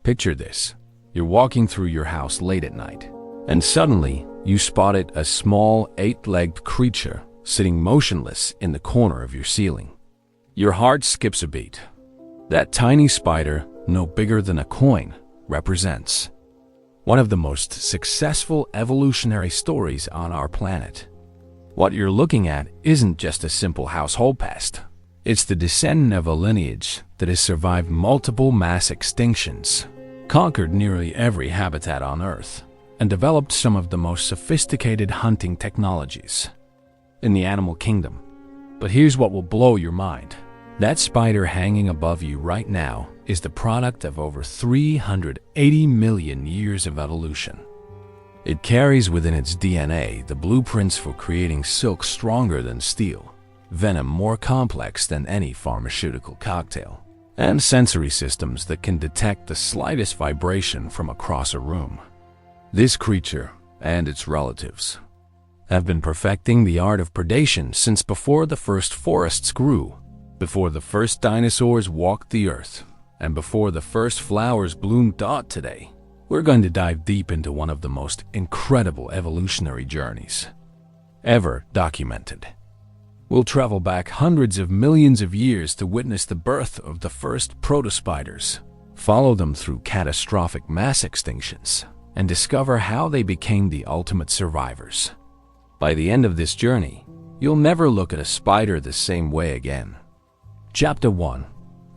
Picture this. You're walking through your house late at night, and suddenly you spotted a small 8-legged creature sitting motionless in the corner of your ceiling. Your heart skips a beat. That tiny spider, no bigger than a coin, represents one of the most successful evolutionary stories on our planet. What you're looking at isn't just a simple household pest. It's the descendant of a lineage that has survived multiple mass extinctions, conquered nearly every habitat on Earth, and developed some of the most sophisticated hunting technologies in the animal kingdom. But here's what will blow your mind. That spider hanging above you right now is the product of over 380 million years of evolution. It carries within its DNA the blueprints for creating silk stronger than steel, venom more complex than any pharmaceutical cocktail, and sensory systems that can detect the slightest vibration from across a room. This creature and its relatives have been perfecting the art of predation since before the first forests grew, before the first dinosaurs walked the earth, and before the first flowers bloomed today. We're going to dive deep into one of the most incredible evolutionary journeys ever documented. We'll travel back hundreds of millions of years to witness the birth of the first protospiders, follow them through catastrophic mass extinctions, and discover how they became the ultimate survivors. By the end of this journey, you'll never look at a spider the same way again. Chapter 1.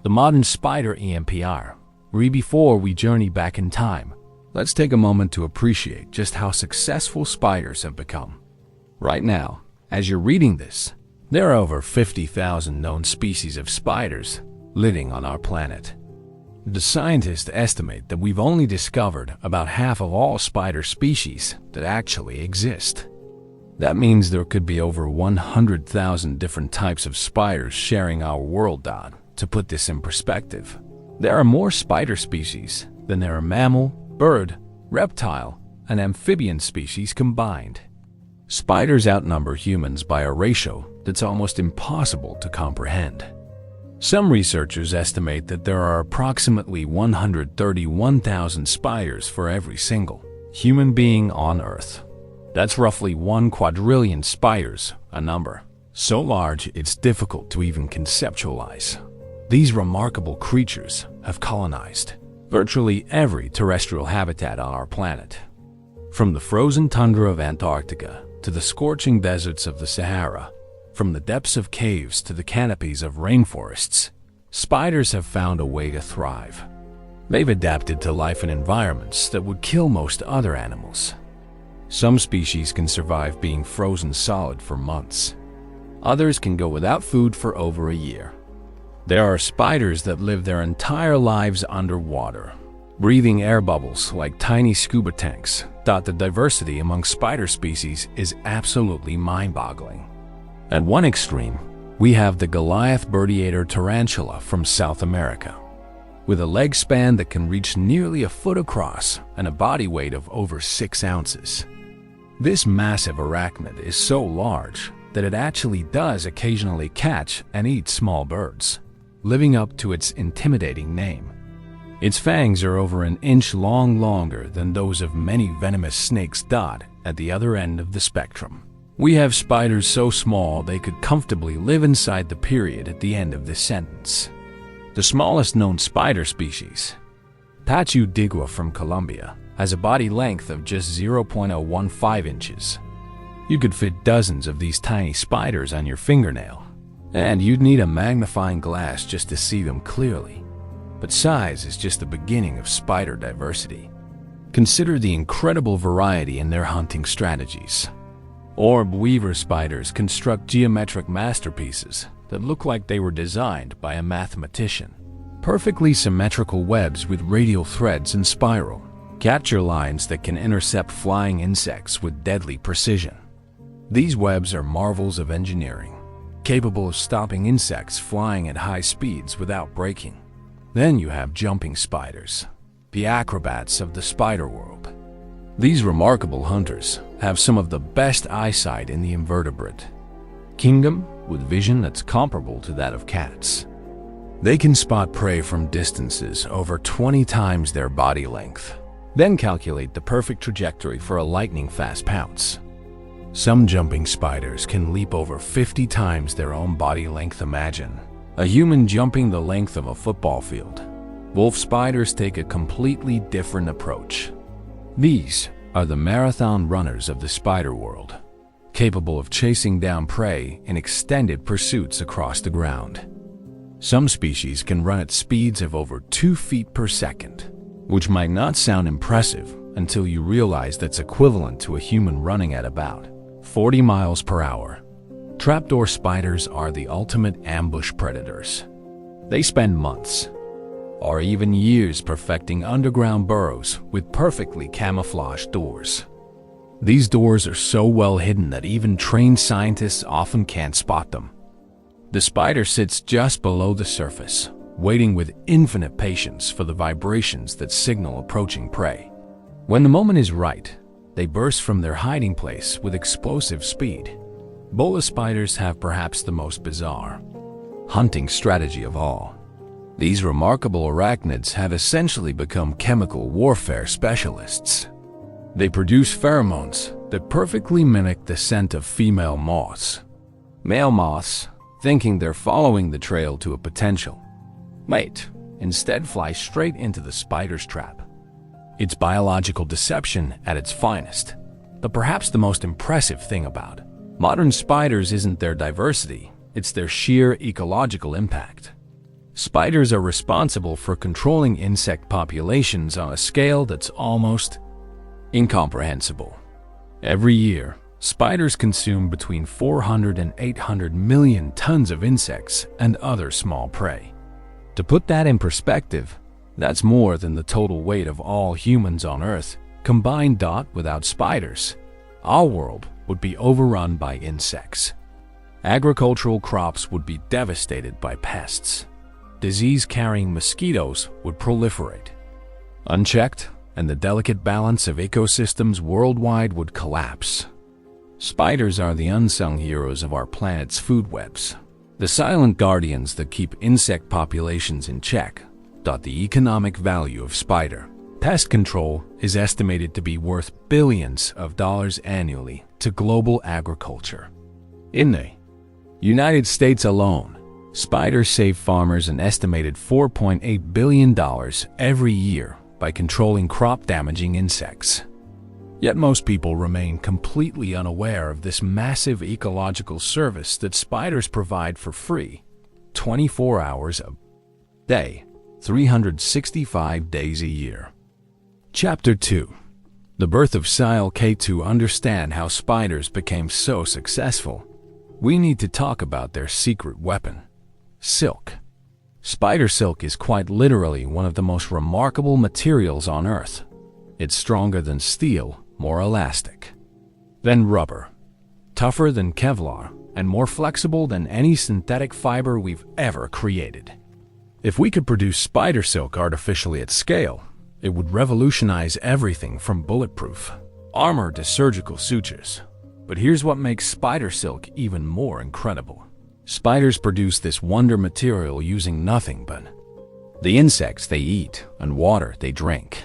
The Modern Spider EMPR. Before we journey back in time, let's take a moment to appreciate just how successful spiders have become. Right now, as you're reading this, there are over 50,000 known species of spiders living on our planet. The scientists estimate that we've only discovered about half of all spider species that actually exist. That means there could be over 100,000 different types of spiders sharing our world. To put this in perspective, there are more spider species than there are mammal, bird, reptile, and amphibian species combined. Spiders outnumber humans by a ratio that's almost impossible to comprehend. Some researchers estimate that there are approximately 131,000 spiders for every single human being on Earth. That's roughly 1 quadrillion spiders, a number so large it's difficult to even conceptualize. These remarkable creatures have colonized virtually every terrestrial habitat on our planet. From the frozen tundra of Antarctica to the scorching deserts of the Sahara, from the depths of caves to the canopies of rainforests, spiders have found a way to thrive. They've adapted to life in environments that would kill most other animals. Some species can survive being frozen solid for months. Others can go without food for over a year. There are spiders that live their entire lives underwater, breathing air bubbles like tiny scuba tanks. The diversity among spider species is absolutely mind-boggling. At one extreme, we have the Goliath birdiator tarantula from South America, with a leg span that can reach nearly a foot across and a body weight of over 6 ounces. This massive arachnid is so large that it actually does occasionally catch and eat small birds, living up to its intimidating name. Its fangs are over an inch long, longer than those of many venomous snakes. At the other end of the spectrum, we have spiders so small they could comfortably live inside the period at the end of this sentence. The smallest known spider species, Pachu digua from Colombia, has a body length of just 0.015 inches. You could fit dozens of these tiny spiders on your fingernail, and you'd need a magnifying glass just to see them clearly. But size is just the beginning of spider diversity. Consider the incredible variety in their hunting strategies. Orb weaver spiders construct geometric masterpieces that look like they were designed by a mathematician. Perfectly symmetrical webs with radial threads and spiral capture lines that can intercept flying insects with deadly precision. These webs are marvels of engineering, capable of stopping insects flying at high speeds without breaking. Then you have jumping spiders, the acrobats of the spider world. These remarkable hunters have some of the best eyesight in the invertebrate kingdom, with vision that's comparable to that of cats. They can spot prey from distances over 20 times their body length, then calculate the perfect trajectory for a lightning-fast pounce. Some jumping spiders can leap over 50 times their own body length. Imagine a human jumping the length of a football field. Wolf spiders take a completely different approach. These are the marathon runners of the spider world, capable of chasing down prey in extended pursuits across the ground. Some species can run at speeds of over 2 feet per second, which might not sound impressive until you realize that's equivalent to a human running at about 40 miles per hour. Trapdoor spiders are the ultimate ambush predators. They spend months, or even years, perfecting underground burrows with perfectly camouflaged doors. These doors are so well hidden that even trained scientists often can't spot them. The spider sits just below the surface, waiting with infinite patience for the vibrations that signal approaching prey. When the moment is right, they burst from their hiding place with explosive speed. Boa spiders have perhaps the most bizarre hunting strategy of all. These remarkable arachnids have essentially become chemical warfare specialists. They produce pheromones that perfectly mimic the scent of female moths. Male moths, thinking they're following the trail to a potential mate, instead fly straight into the spider's trap. It's biological deception at its finest. But perhaps the most impressive thing about modern spiders isn't their diversity, it's their sheer ecological impact. Spiders are responsible for controlling insect populations on a scale that's almost incomprehensible. Every year, spiders consume between 400 and 800 million tons of insects and other small prey. To put that in perspective, that's more than the total weight of all humans on Earth combined. Without spiders, our world would be overrun by insects. Agricultural crops would be devastated by pests. Disease-carrying mosquitoes would proliferate unchecked, and the delicate balance of ecosystems worldwide would collapse. Spiders are the unsung heroes of our planet's food webs, the silent guardians that keep insect populations in check. The economic value of spider pest control is estimated to be worth billions of dollars annually to global agriculture. In the United States alone, spiders save farmers an estimated $4.8 billion every year by controlling crop-damaging insects. Yet most people remain completely unaware of this massive ecological service that spiders provide for free, 24 hours a day, 365 days a year. Chapter 2. The birth of silk. To understand how spiders became so successful, we need to talk about their secret weapon, silk. Spider silk is quite literally one of the most remarkable materials on Earth. It's stronger than steel, more elastic than rubber, tougher than Kevlar, and more flexible than any synthetic fiber we've ever created. If we could produce spider silk artificially at scale, it would revolutionize everything from bulletproof armor to surgical sutures. But here's what makes spider silk even more incredible. Spiders produce this wonder material using nothing but the insects they eat and water they drink.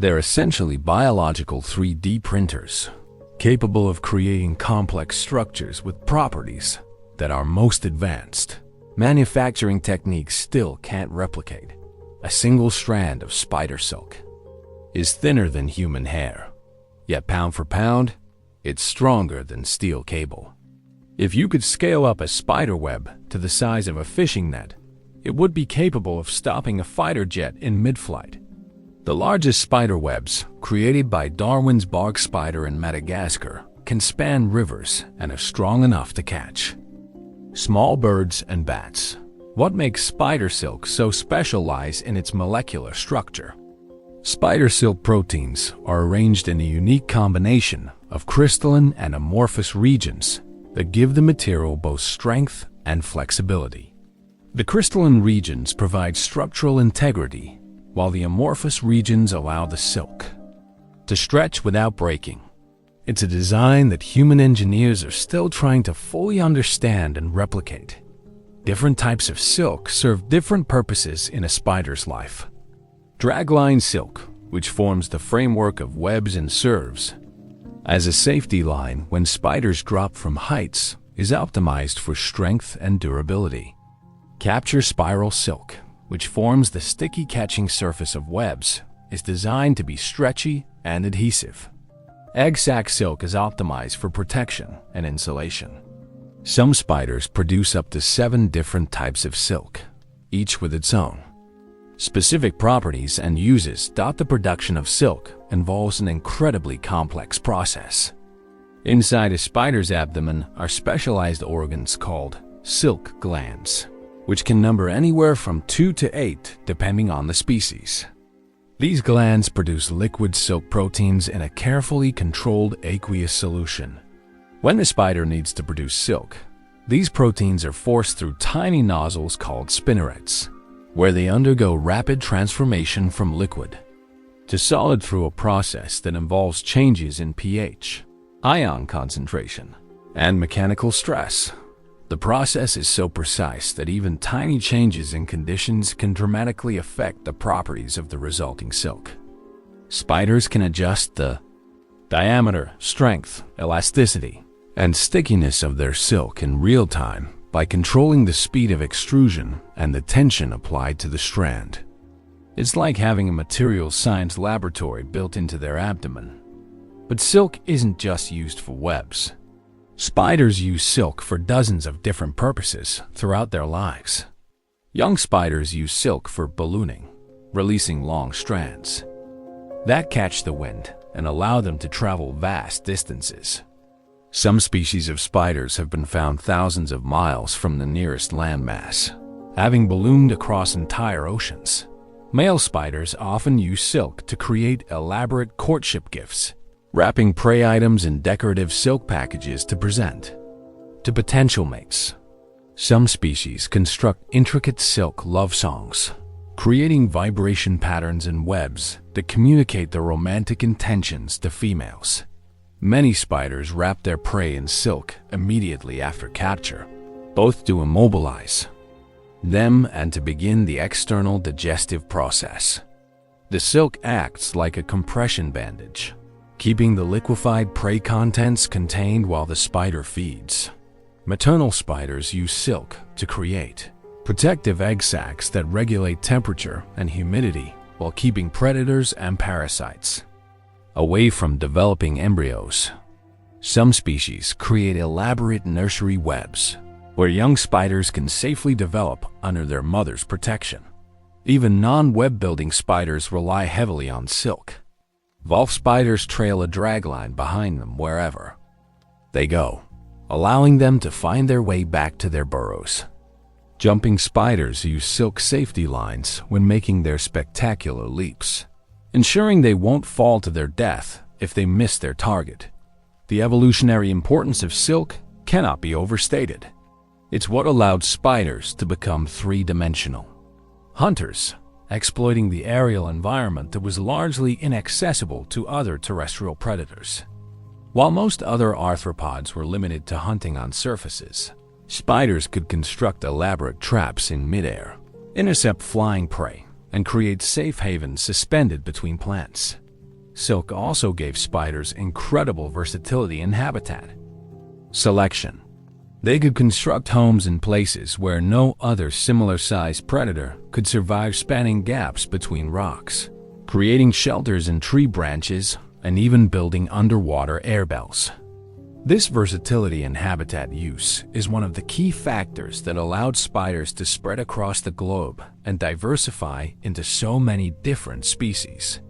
They're essentially biological 3D printers, capable of creating complex structures with properties that our most advanced manufacturing techniques still can't replicate. A single strand of spider silk is thinner than human hair, yet pound for pound, it's stronger than steel cable. If you could scale up a spider web to the size of a fishing net, it would be capable of stopping a fighter jet in mid-flight. The largest spider webs, created by Darwin's bark spider in Madagascar, can span rivers and are strong enough to catch small birds and bats. What makes spider silk so special lies in its molecular structure. Spider silk proteins are arranged in a unique combination of crystalline and amorphous regions that give the material both strength and flexibility. The crystalline regions provide structural integrity, while the amorphous regions allow the silk to stretch without breaking. It's a design that human engineers are still trying to fully understand and replicate. Different types of silk serve different purposes in a spider's life. Dragline silk, which forms the framework of webs and serves as a safety line when spiders drop from heights, is optimized for strength and durability. Capture spiral silk, which forms the sticky catching surface of webs, is designed to be stretchy and adhesive. Egg sac silk is optimized for protection and insulation. Some spiders produce up to 7 different types of silk, each with its own specific properties and uses. The production of silk involves an incredibly complex process. Inside a spider's abdomen are specialized organs called silk glands, which can number anywhere from 2 to 8 depending on the species. These glands produce liquid silk proteins in a carefully controlled aqueous solution. When the spider needs to produce silk, these proteins are forced through tiny nozzles called spinnerets, where they undergo rapid transformation from liquid to solid through a process that involves changes in pH, ion concentration, and mechanical stress. The process is so precise that even tiny changes in conditions can dramatically affect the properties of the resulting silk. Spiders can adjust the diameter, strength, elasticity, and stickiness of their silk in real time by controlling the speed of extrusion and the tension applied to the strand. It's like having a materials science laboratory built into their abdomen. But silk isn't just used for webs. Spiders use silk for dozens of different purposes throughout their lives. Young spiders use silk for ballooning, releasing long strands that catch the wind and allow them to travel vast distances. Some species of spiders have been found thousands of miles from the nearest landmass, having ballooned across entire oceans. Male spiders often use silk to create elaborate courtship gifts, wrapping prey items in decorative silk packages to present to potential mates. Some species construct intricate silk love songs, creating vibration patterns and webs that communicate their romantic intentions to females. Many spiders wrap their prey in silk immediately after capture, both to immobilize them and to begin the external digestive process. The silk acts like a compression bandage, keeping the liquefied prey contents contained while the spider feeds. Maternal spiders use silk to create protective egg sacs that regulate temperature and humidity while keeping predators and parasites away from developing embryos. Some species create elaborate nursery webs where young spiders can safely develop under their mother's protection. Even non-web-building spiders rely heavily on silk. Wolf spiders trail a dragline behind them wherever they go, allowing them to find their way back to their burrows. Jumping spiders use silk safety lines when making their spectacular leaps, ensuring they won't fall to their death if they miss their target. The evolutionary importance of silk cannot be overstated. It's what allowed spiders to become three-dimensional hunters, exploiting the aerial environment that was largely inaccessible to other terrestrial predators. While most other arthropods were limited to hunting on surfaces, spiders could construct elaborate traps in midair, intercept flying prey, and create safe havens suspended between plants. Silk also gave spiders incredible versatility in habitat selection. They could construct homes in places where no other similar-sized predator could survive, spanning gaps between rocks, creating shelters in tree branches, and even building underwater airbells. This versatility in habitat use is one of the key factors that allowed spiders to spread across the globe and diversify into so many different species.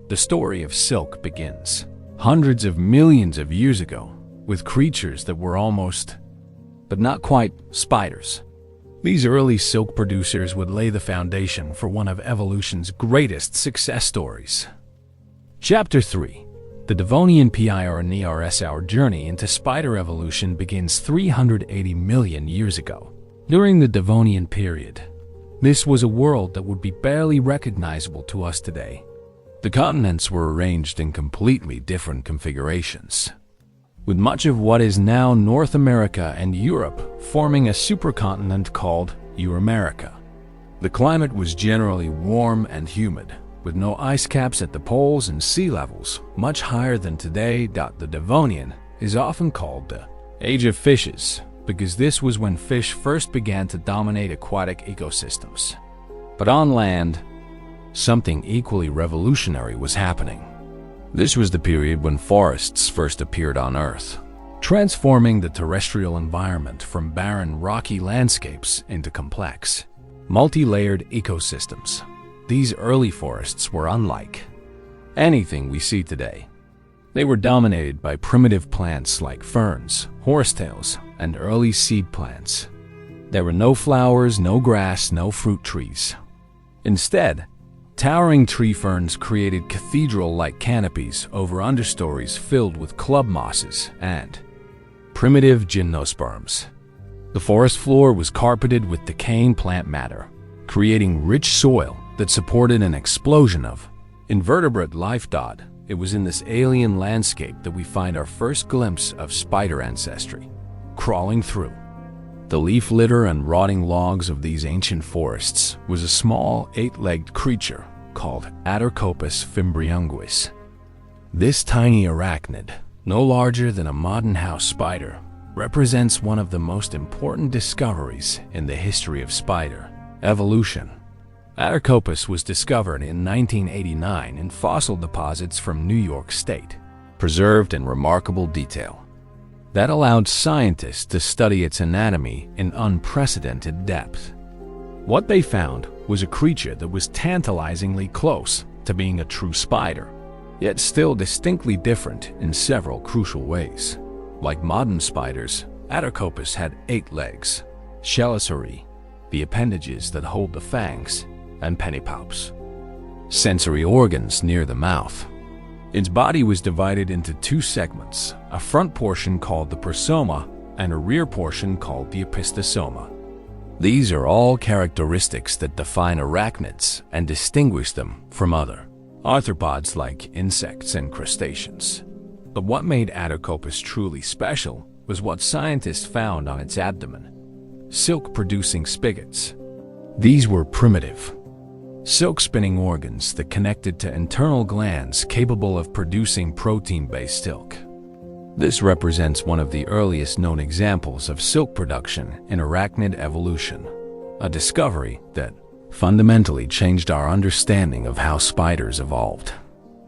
The story of silk begins hundreds of millions of years ago with creatures that were almost, but not quite, spiders. These early silk producers would lay the foundation for one of evolution's greatest success stories. Chapter 3. The Devonian Pioneers. Our journey into spider evolution begins 380 million years ago. During the Devonian period, this was a world that would be barely recognizable to us today. The continents were arranged in completely different configurations. with much of what is now North America and Europe forming a supercontinent called Euramerica. The climate was generally warm and humid, with no ice caps at the poles and sea levels much higher than today. The Devonian is often called the Age of Fishes because this was when fish first began to dominate aquatic ecosystems. But on land, something equally revolutionary was happening. This was the period when forests first appeared on Earth, transforming the terrestrial environment from barren, rocky landscapes into complex, multi-layered ecosystems. These early forests were unlike anything we see today. They were dominated by primitive plants like ferns, horsetails, and early seed plants. There were no flowers, no grass, no fruit trees. Instead, towering tree ferns created cathedral-like canopies over understories filled with club mosses and primitive gymnosperms. The forest floor was carpeted with decaying plant matter, creating rich soil that supported an explosion of invertebrate life. It was in this alien landscape that we find our first glimpse of spider ancestry, crawling through the leaf litter and rotting logs of these ancient forests was a small, eight-legged creature called Atercopus fimbriunguis. This tiny arachnid, no larger than a modern house spider, represents one of the most important discoveries in the history of spider evolution. Atercopus was discovered in 1989 in fossil deposits from New York State, preserved in remarkable detail. That allowed scientists to study its anatomy in unprecedented depth. What they found was a creature that was tantalizingly close to being a true spider, yet still distinctly different in several crucial ways. Like modern spiders, Atercopus had 8 legs, chelicerae, the appendages that hold the fangs, and pedipalps, sensory organs near the mouth. Its body was divided into 2 segments, a front portion called the prosoma and a rear portion called the opistosoma. These are all characteristics that define arachnids and distinguish them from other arthropods like insects and crustaceans. But what made Atercopus truly special was what scientists found on its abdomen: silk-producing spigots. These were primitive, silk-spinning organs that connected to internal glands capable of producing protein-based silk. This represents one of the earliest known examples of silk production in arachnid evolution, a discovery that fundamentally changed our understanding of how spiders evolved.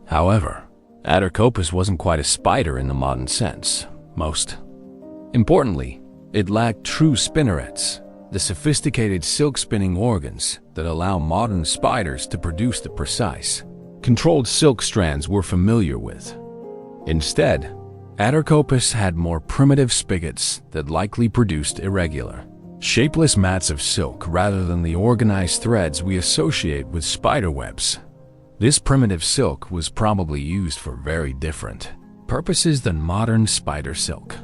However, Atercopus wasn't quite a spider in the modern sense. Most importantly, it lacked true spinnerets, the sophisticated silk-spinning organs that allow modern spiders to produce the precise, controlled silk strands we're familiar with. Instead, Atercopus had more primitive spigots that likely produced irregular, shapeless mats of silk rather than the organized threads we associate with spider webs. This primitive silk was probably used for very different purposes than modern spider silk.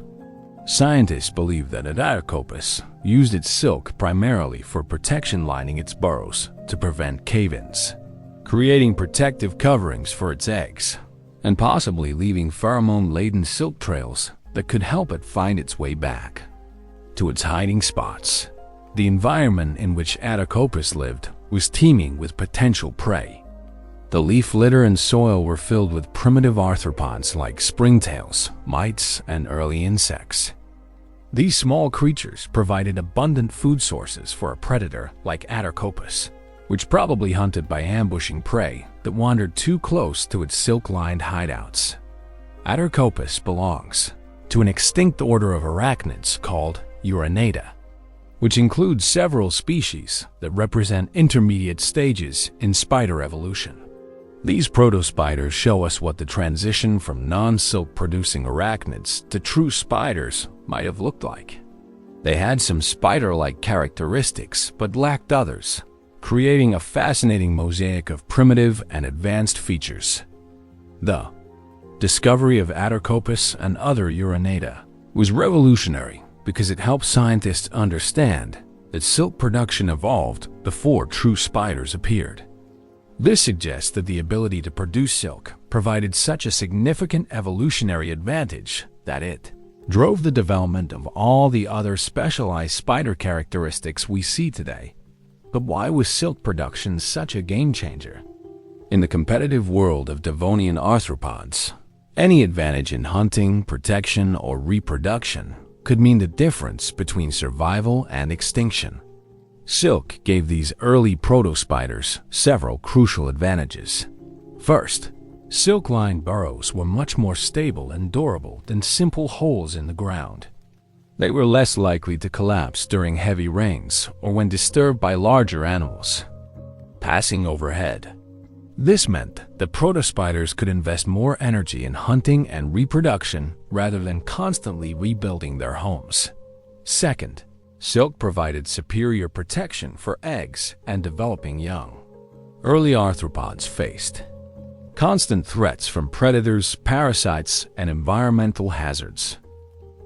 Scientists believe that Atercopus used its silk primarily for protection, lining its burrows to prevent cave-ins, creating protective coverings for its eggs, and possibly leaving pheromone-laden silk trails that could help it find its way back to its hiding spots. The environment in which Atercopus lived was teeming with potential prey. The leaf litter and soil were filled with primitive arthropods like springtails, mites, and early insects. These small creatures provided abundant food sources for a predator like Atercopus, which probably hunted by ambushing prey that wandered too close to its silk-lined hideouts. Atercopus belongs to an extinct order of arachnids called Uranata, which includes several species that represent intermediate stages in spider evolution. These protospiders show us what the transition from non-silk-producing arachnids to true spiders might have looked like. They had some spider-like characteristics but lacked others, creating a fascinating mosaic of primitive and advanced features. The discovery of Atercopus and other Uranata was revolutionary because it helped scientists understand that silk production evolved before true spiders appeared. This suggests that the ability to produce silk provided such a significant evolutionary advantage that it drove the development of all the other specialized spider characteristics we see today. But why was silk production such a game changer? In the competitive world of Devonian arthropods, any advantage in hunting, protection, or reproduction could mean the difference between survival and extinction. Silk gave these early protospiders several crucial advantages. First, silk-lined burrows were much more stable and durable than simple holes in the ground. They were less likely to collapse during heavy rains or when disturbed by larger animals passing overhead. This meant that protospiders could invest more energy in hunting and reproduction rather than constantly rebuilding their homes. Second, silk provided superior protection for eggs and developing young. Early arthropods faced constant threats from predators, parasites, and environmental hazards.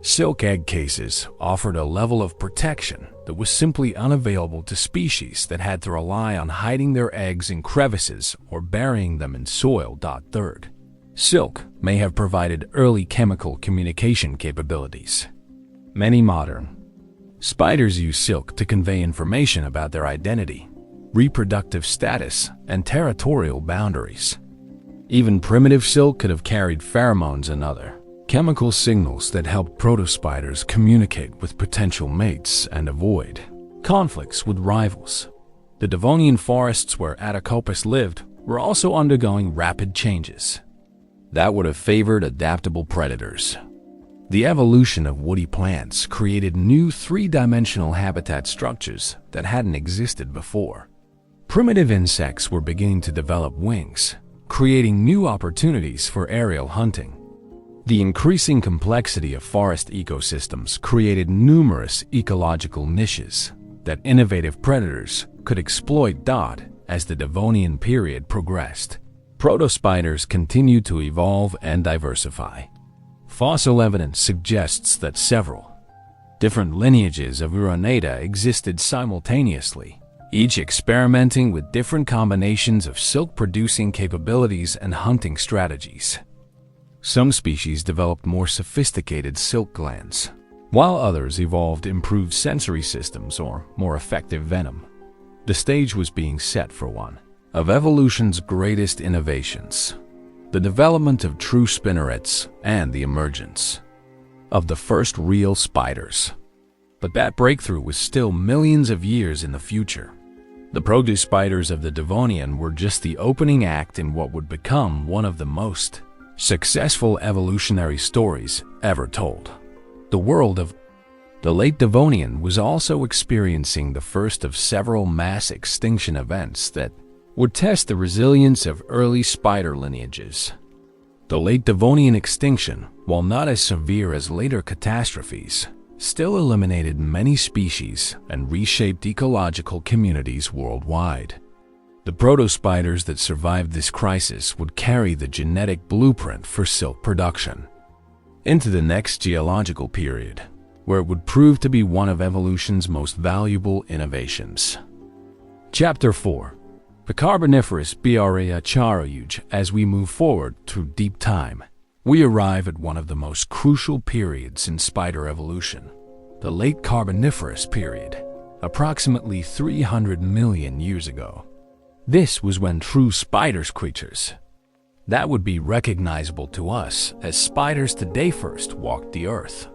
Silk egg cases offered a level of protection that was simply unavailable to species that had to rely on hiding their eggs in crevices or burying them in soil. Third, silk may have provided early chemical communication capabilities. Many modern spiders use silk to convey information about their identity, reproductive status, and territorial boundaries. Even primitive silk could have carried pheromones and other chemical signals that helped protospiders communicate with potential mates and avoid conflicts with rivals. The Devonian forests where Atacopus lived were also undergoing rapid changes that would have favored adaptable predators. The evolution of woody plants created new three-dimensional habitat structures that hadn't existed before. Primitive insects were beginning to develop wings, creating new opportunities for aerial hunting. The increasing complexity of forest ecosystems created numerous ecological niches that innovative predators could exploit. As the Devonian period progressed, protospiders continued to evolve and diversify. Fossil evidence suggests that several different lineages of Uranata existed simultaneously, each experimenting with different combinations of silk-producing capabilities and hunting strategies. Some species developed more sophisticated silk glands, while others evolved improved sensory systems or more effective venom. The stage was being set for one of evolution's greatest innovations: the development of true spinnerets and the emergence of the first real spiders. But that breakthrough was still millions of years in the future. The protospiders of the Devonian were just the opening act in what would become one of the most successful evolutionary stories ever told. The world of the late Devonian was also experiencing the first of several mass extinction events that would test the resilience of early spider lineages. The late Devonian extinction, while not as severe as later catastrophes, still eliminated many species and reshaped ecological communities worldwide. The protospiders that survived this crisis would carry the genetic blueprint for silk production into the next geological period, where it would prove to be one of evolution's most valuable innovations. Chapter 4. The Carboniferous Charohuge. As we move forward through deep time, we arrive at one of the most crucial periods in spider evolution, the late Carboniferous period, approximately 300 million years ago. This was when true spiders creatures that would be recognizable to us as spiders today first walked the earth.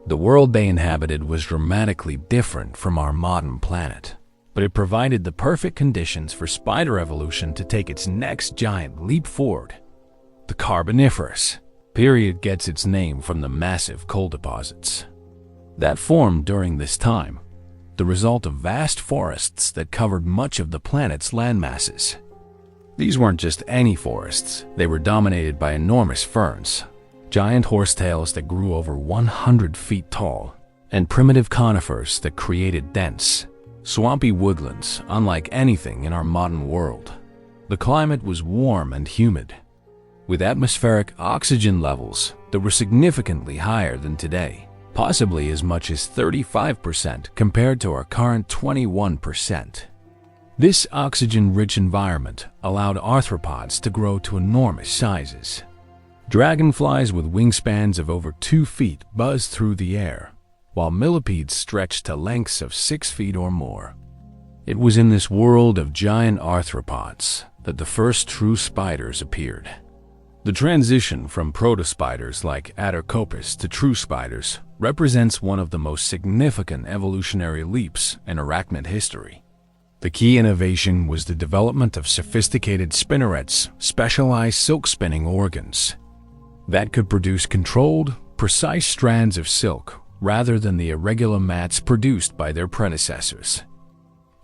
The world they inhabited was dramatically different from our modern planet, but it provided the perfect conditions for spider evolution to take its next giant leap forward. The Carboniferous period gets its name from the massive coal deposits that formed during this time, the result of vast forests that covered much of the planet's landmasses. These weren't just any forests, they were dominated by enormous ferns, giant horsetails that grew over 100 feet tall, and primitive conifers that created dense, swampy woodlands unlike anything in our modern world. The climate was warm and humid, with atmospheric oxygen levels that were significantly higher than today, possibly as much as 35% compared to our current 21%. This oxygen-rich environment allowed arthropods to grow to enormous sizes. Dragonflies with wingspans of over 2 feet buzz through the air, while millipedes stretch to lengths of 6 feet or more. It was in this world of giant arthropods that the first true spiders appeared. The transition from protospiders like Attercopus to true spiders represents one of the most significant evolutionary leaps in arachnid history. The key innovation was the development of sophisticated spinnerets, specialized silk spinning organs that could produce controlled, precise strands of silk rather than the irregular mats produced by their predecessors.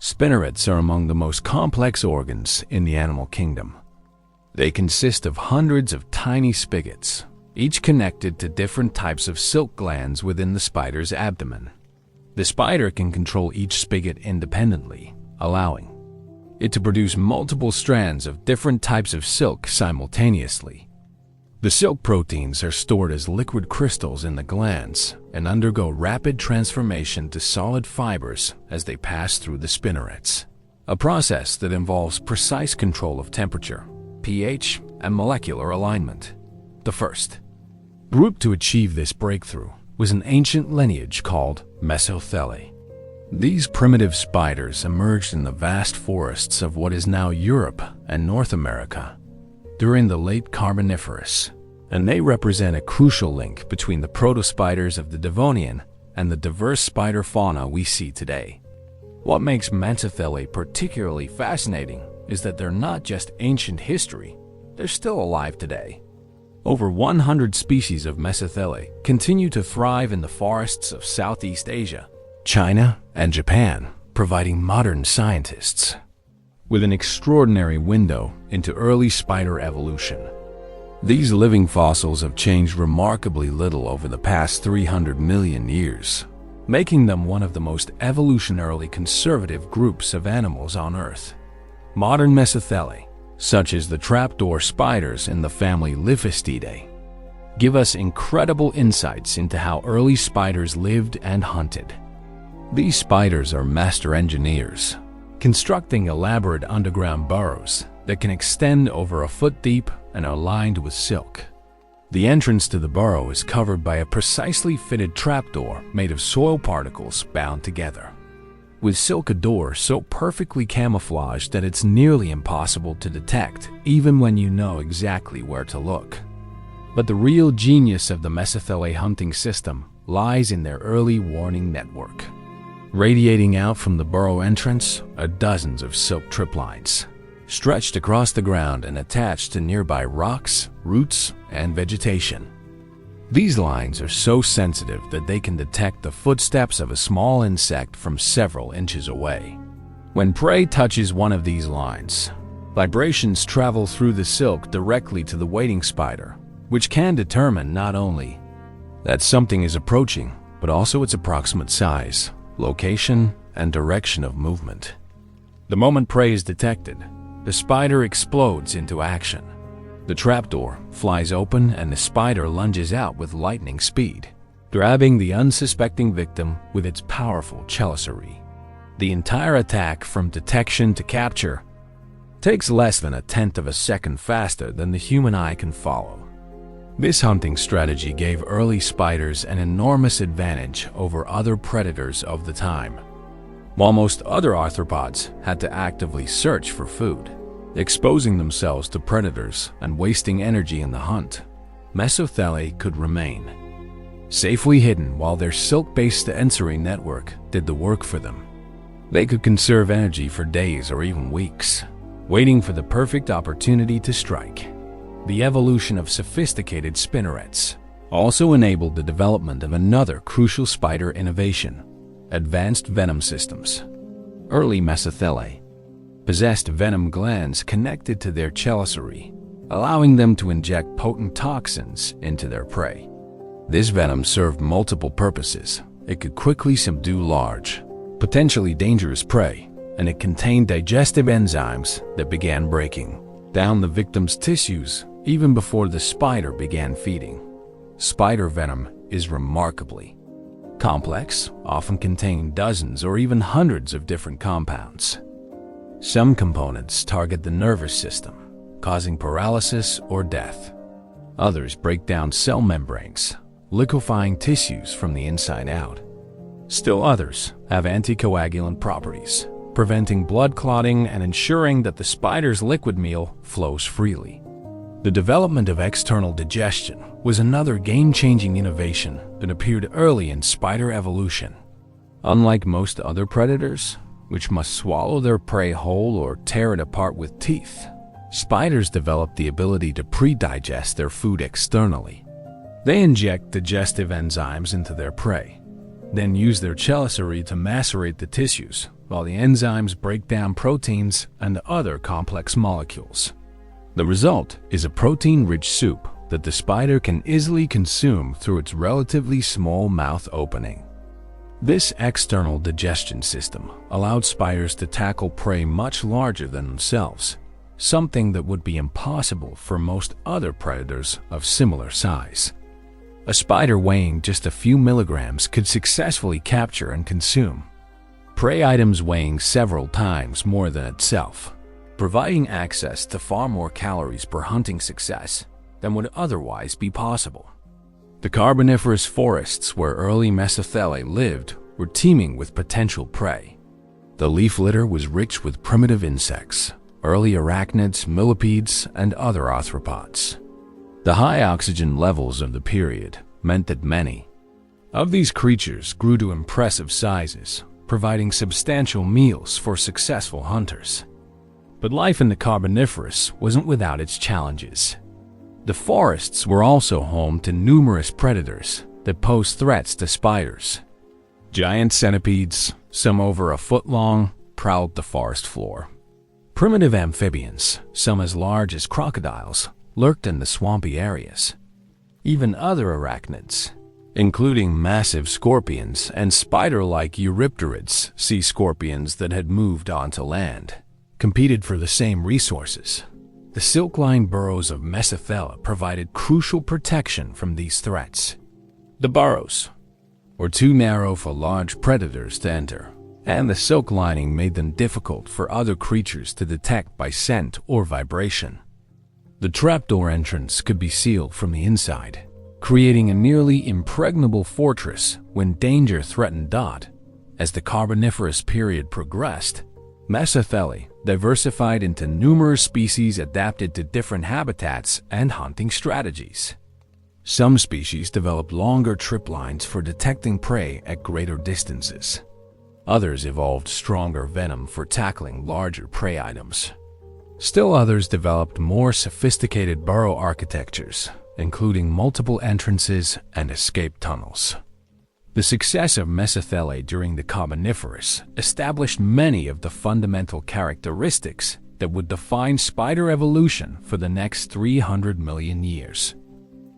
Spinnerets are among the most complex organs in the animal kingdom. They consist of hundreds of tiny spigots, each connected to different types of silk glands within the spider's abdomen. The spider can control each spigot independently, allowing it to produce multiple strands of different types of silk simultaneously. The silk proteins are stored as liquid crystals in the glands and undergo rapid transformation to solid fibers as they pass through the spinnerets, a process that involves precise control of temperature, pH, and molecular alignment. The first group to achieve this breakthrough was an ancient lineage called Mesozoic. These primitive spiders emerged in the vast forests of what is now Europe and North America during the late Carboniferous, and they represent a crucial link between the protospiders of the Devonian and the diverse spider fauna we see today. What makes Mesozoic particularly fascinating is that they're not just ancient history, they're still alive today. Over 100 species of Mesozoic continue to thrive in the forests of Southeast Asia, China, and Japan, providing modern scientists with an extraordinary window into early spider evolution. These living fossils have changed remarkably little over the past 300 million years, making them one of the most evolutionarily conservative groups of animals on Earth. Modern Mesozoic, such as the trapdoor spiders in the family Liphistidae, give us incredible insights into how early spiders lived and hunted. These spiders are master engineers, constructing elaborate underground burrows that can extend over a foot deep and are lined with silk. The entrance to the burrow is covered by a precisely fitted trapdoor made of soil particles bound together, with silk door so perfectly camouflaged that it's nearly impossible to detect even when you know exactly where to look. But the real genius of the Mesozoic hunting system lies in their early warning network. Radiating out from the burrow entrance are dozens of silk trip lines, stretched across the ground and attached to nearby rocks, roots, and vegetation. These lines are so sensitive that they can detect the footsteps of a small insect from several inches away. When prey touches one of these lines, vibrations travel through the silk directly to the waiting spider, which can determine not only that something is approaching, but also its approximate size, location, and direction of movement. The moment prey is detected, the spider explodes into action. The trapdoor flies open and the spider lunges out with lightning speed, grabbing the unsuspecting victim with its powerful chelicerae. The entire attack, from detection to capture, takes less than 1/10 of a second faster than the human eye can follow. This hunting strategy gave early spiders an enormous advantage over other predators of the time. While most other arthropods had to actively search for food, exposing themselves to predators and wasting energy in the hunt, Mesozoic could remain safely hidden while their silk-based sensory network did the work for them. They could conserve energy for days or even weeks, waiting for the perfect opportunity to strike. The evolution of sophisticated spinnerets also enabled the development of another crucial spider innovation: advanced venom systems. Early Mesozoic possessed venom glands connected to their chelicerae, allowing them to inject potent toxins into their prey. This venom served multiple purposes. It could quickly subdue large, potentially dangerous prey, and it contained digestive enzymes that began breaking down the victim's tissues even before the spider began feeding. Spider venom is remarkably complex, often containing dozens or even hundreds of different compounds. Some components target the nervous system, causing paralysis or death, Others break down cell membranes, liquefying tissues from the inside out. Still others have anticoagulant properties, preventing blood clotting and ensuring that the spider's liquid meal flows freely. The development of external digestion was another game-changing innovation that appeared early in spider evolution. Unlike most other predators, which must swallow their prey whole or tear it apart with teeth, spiders developed the ability to pre-digest their food externally. They inject digestive enzymes into their prey, then use their chelicerae to macerate the tissues, while the enzymes break down proteins and other complex molecules. The result is a protein-rich soup that the spider can easily consume through its relatively small mouth opening. This external digestion system allowed spiders to tackle prey much larger than themselves, something that would be impossible for most other predators of similar size. A spider weighing just a few milligrams could successfully capture and consume prey items weighing several times more than itself, providing access to far more calories per hunting success than would otherwise be possible. The carboniferous forests where early Mesothelae lived were teeming with potential prey. The leaf litter was rich with primitive insects, early arachnids, millipedes, and other arthropods. The high oxygen levels of the period meant that many of these creatures grew to impressive sizes, providing substantial meals for successful hunters. But life in the Carboniferous wasn't without its challenges. The forests were also home to numerous predators that posed threats to spiders. Giant centipedes, some over a foot long, prowled the forest floor. Primitive amphibians, some as large as crocodiles, lurked in the swampy areas. Even other arachnids, including massive scorpions and spider-like eurypterids, sea scorpions that had moved onto land, competed for the same resources. The silk-lined burrows of Mesothela provided crucial protection from these threats. The burrows were too narrow for large predators to enter, and the silk lining made them difficult for other creatures to detect by scent or vibration. The trapdoor entrance could be sealed from the inside, creating a nearly impregnable fortress when danger threatened. As the Carboniferous period progressed, Mesothelae diversified into numerous species adapted to different habitats and hunting strategies. Some species developed longer trip lines for detecting prey at greater distances. Others evolved stronger venom for tackling larger prey items. Still others developed more sophisticated burrow architectures, including multiple entrances and escape tunnels. The success of Mesothelae during the Carboniferous established many of the fundamental characteristics that would define spider evolution for the next 300 million years.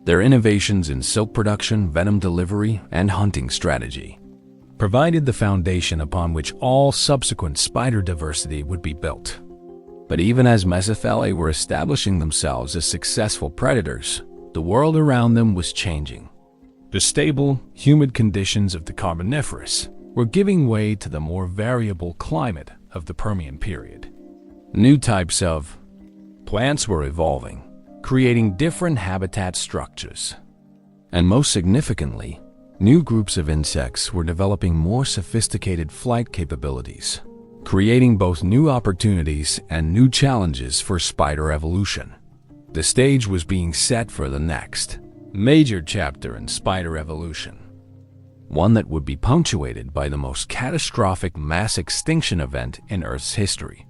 Their innovations in silk production, venom delivery, and hunting strategy provided the foundation upon which all subsequent spider diversity would be built. But even as Mesothelae were establishing themselves as successful predators, the world around them was changing. The stable, humid conditions of the Carboniferous were giving way to the more variable climate of the Permian period. New types of plants were evolving, creating different habitat structures. And most significantly, new groups of insects were developing more sophisticated flight capabilities, creating both new opportunities and new challenges for spider evolution. The stage was being set for the next major chapter in spider evolution, one that would be punctuated by the most catastrophic mass extinction event in Earth's history.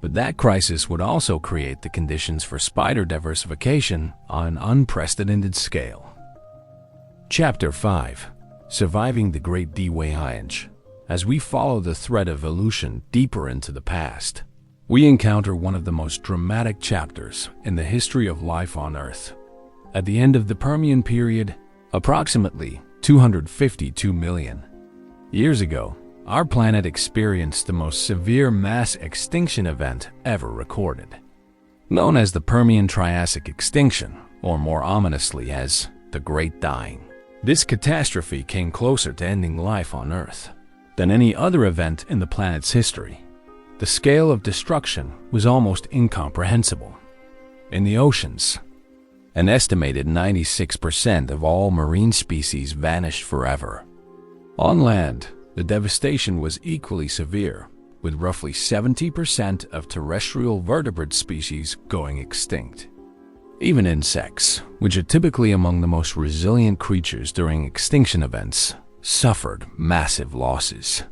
But that crisis would also create the conditions for spider diversification on an unprecedented scale. Chapter 5: Surviving the Great Devoyage. As we follow the thread of evolution deeper into the past, we encounter one of the most dramatic chapters in the history of life on Earth. At the end of the Permian period, approximately 252 million years ago, our planet experienced the most severe mass extinction event ever recorded. Known as the Permian-Triassic extinction, or more ominously as the Great Dying. This catastrophe came closer to ending life on Earth than any other event in the planet's history. The scale of destruction was almost incomprehensible. In the oceans, An estimated 96% of all marine species vanished forever. On land, the devastation was equally severe, with roughly 70% of terrestrial vertebrate species going extinct. Even insects, which are typically among the most resilient creatures during extinction events, suffered massive losses.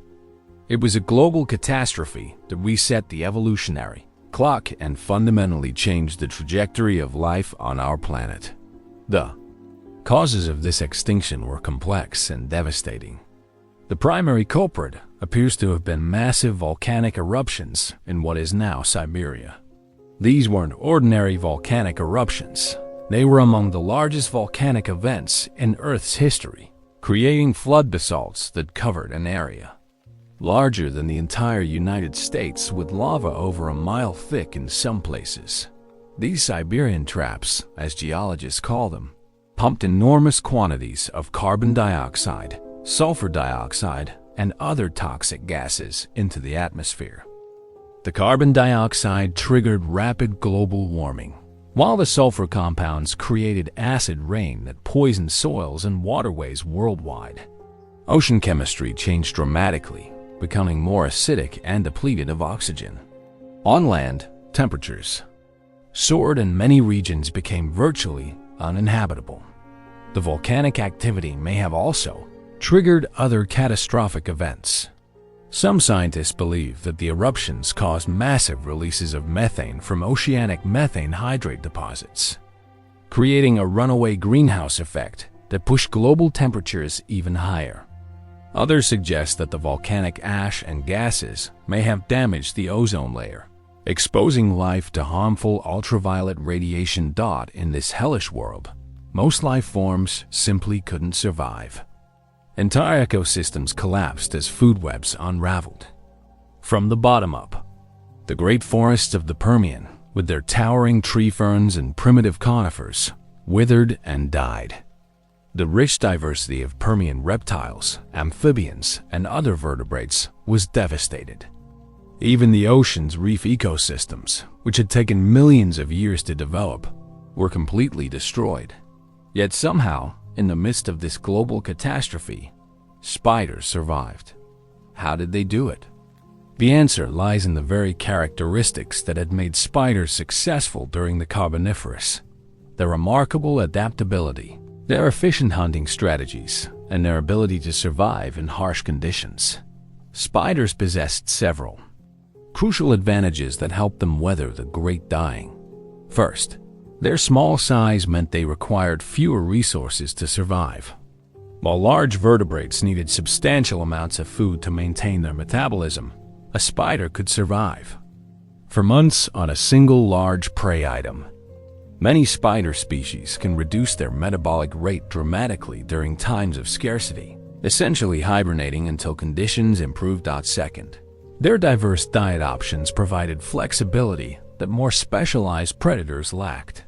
It was a global catastrophe that reset the evolutionary clock and fundamentally changed the trajectory of life on our planet. The causes of this extinction were complex and devastating. The primary culprit appears to have been massive volcanic eruptions in what is now Siberia. These weren't ordinary volcanic eruptions. They were among the largest volcanic events in Earth's history, creating flood basalts that covered an area larger than the entire United States, with lava over a mile thick in some places. These Siberian traps, as geologists call them, pumped enormous quantities of carbon dioxide, sulfur dioxide, and other toxic gases into the atmosphere. The carbon dioxide triggered rapid global warming, while the sulfur compounds created acid rain that poisoned soils and waterways worldwide. Ocean chemistry changed dramatically, becoming more acidic and depleted of oxygen. On land, temperatures soared and many regions became virtually uninhabitable. The volcanic activity may have also triggered other catastrophic events. Some scientists believe that the eruptions caused massive releases of methane from oceanic methane hydrate deposits, creating a runaway greenhouse effect that pushed global temperatures even higher. Others suggest that the volcanic ash and gases may have damaged the ozone layer, exposing life to harmful ultraviolet radiation. In this hellish world, most life forms simply couldn't survive. Entire ecosystems collapsed as food webs unraveled. From the bottom up, the great forests of the Permian, with their towering tree ferns and primitive conifers, withered and died. The rich diversity of Permian reptiles, amphibians, and other vertebrates was devastated. Even the ocean's reef ecosystems, which had taken millions of years to develop, were completely destroyed. Yet somehow, in the midst of this global catastrophe, spiders survived. How did they do it? The answer lies in the very characteristics that had made spiders successful during the Carboniferous: their remarkable adaptability, their efficient hunting strategies, and their ability to survive in harsh conditions. Spiders possessed several crucial advantages that helped them weather the Great Dying. First, their small size meant they required fewer resources to survive. While large vertebrates needed substantial amounts of food to maintain their metabolism, a spider could survive for months on a single large prey item. Many spider species can reduce their metabolic rate dramatically during times of scarcity, essentially hibernating until conditions improved. Second, their diverse diet options provided flexibility that more specialized predators lacked.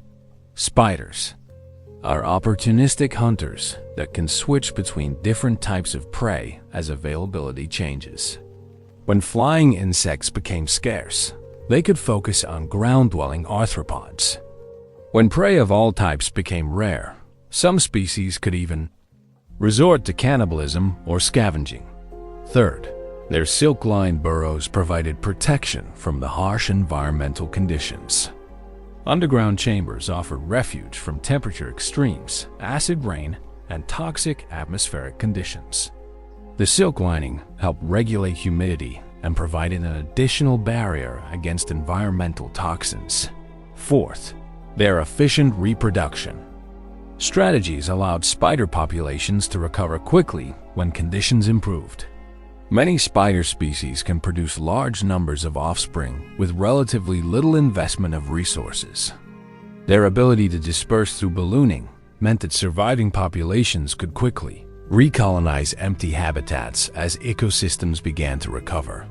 Spiders are opportunistic hunters that can switch between different types of prey as availability changes. When flying insects became scarce, they could focus on ground-dwelling arthropods. When prey of all types became rare, some species could even resort to cannibalism or scavenging. Third, their silk-lined burrows provided protection from the harsh environmental conditions. Underground chambers offered refuge from temperature extremes, acid rain, and toxic atmospheric conditions. The silk lining helped regulate humidity and provided an additional barrier against environmental toxins. Fourth, their efficient reproduction strategies allowed spider populations to recover quickly when conditions improved. Many spider species can produce large numbers of offspring with relatively little investment of resources. Their ability to disperse through ballooning meant that surviving populations could quickly recolonize empty habitats as ecosystems began to recover.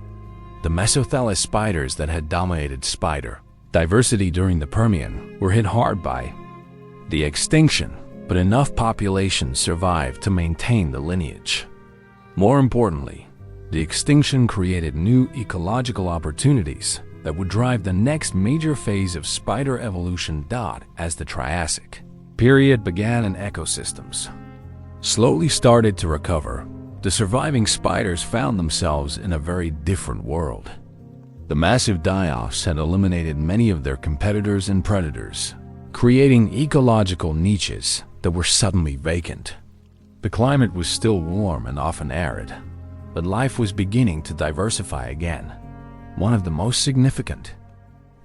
The mesothelous spiders that had dominated spider diversity during the Permian were hit hard by the extinction, but enough populations survived to maintain the lineage. More importantly, the extinction created new ecological opportunities that would drive the next major phase of spider evolution. As the Triassic period began and ecosystems slowly started to recover, the surviving spiders found themselves in a very different world. The massive die-offs had eliminated many of their competitors and predators, creating ecological niches that were suddenly vacant. The climate was still warm and often arid, but life was beginning to diversify again. One of the most significant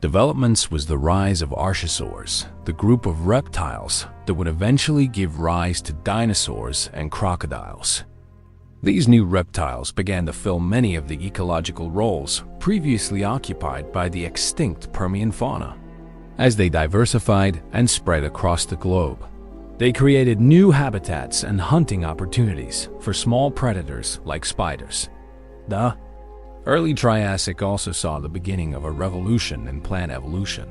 developments was the rise of archosaurs, the group of reptiles that would eventually give rise to dinosaurs and crocodiles. These new reptiles began to fill many of the ecological roles previously occupied by the extinct Permian fauna. As they diversified and spread across the globe, they created new habitats and hunting opportunities for small predators like spiders. The early Triassic also saw the beginning of a revolution in plant evolution.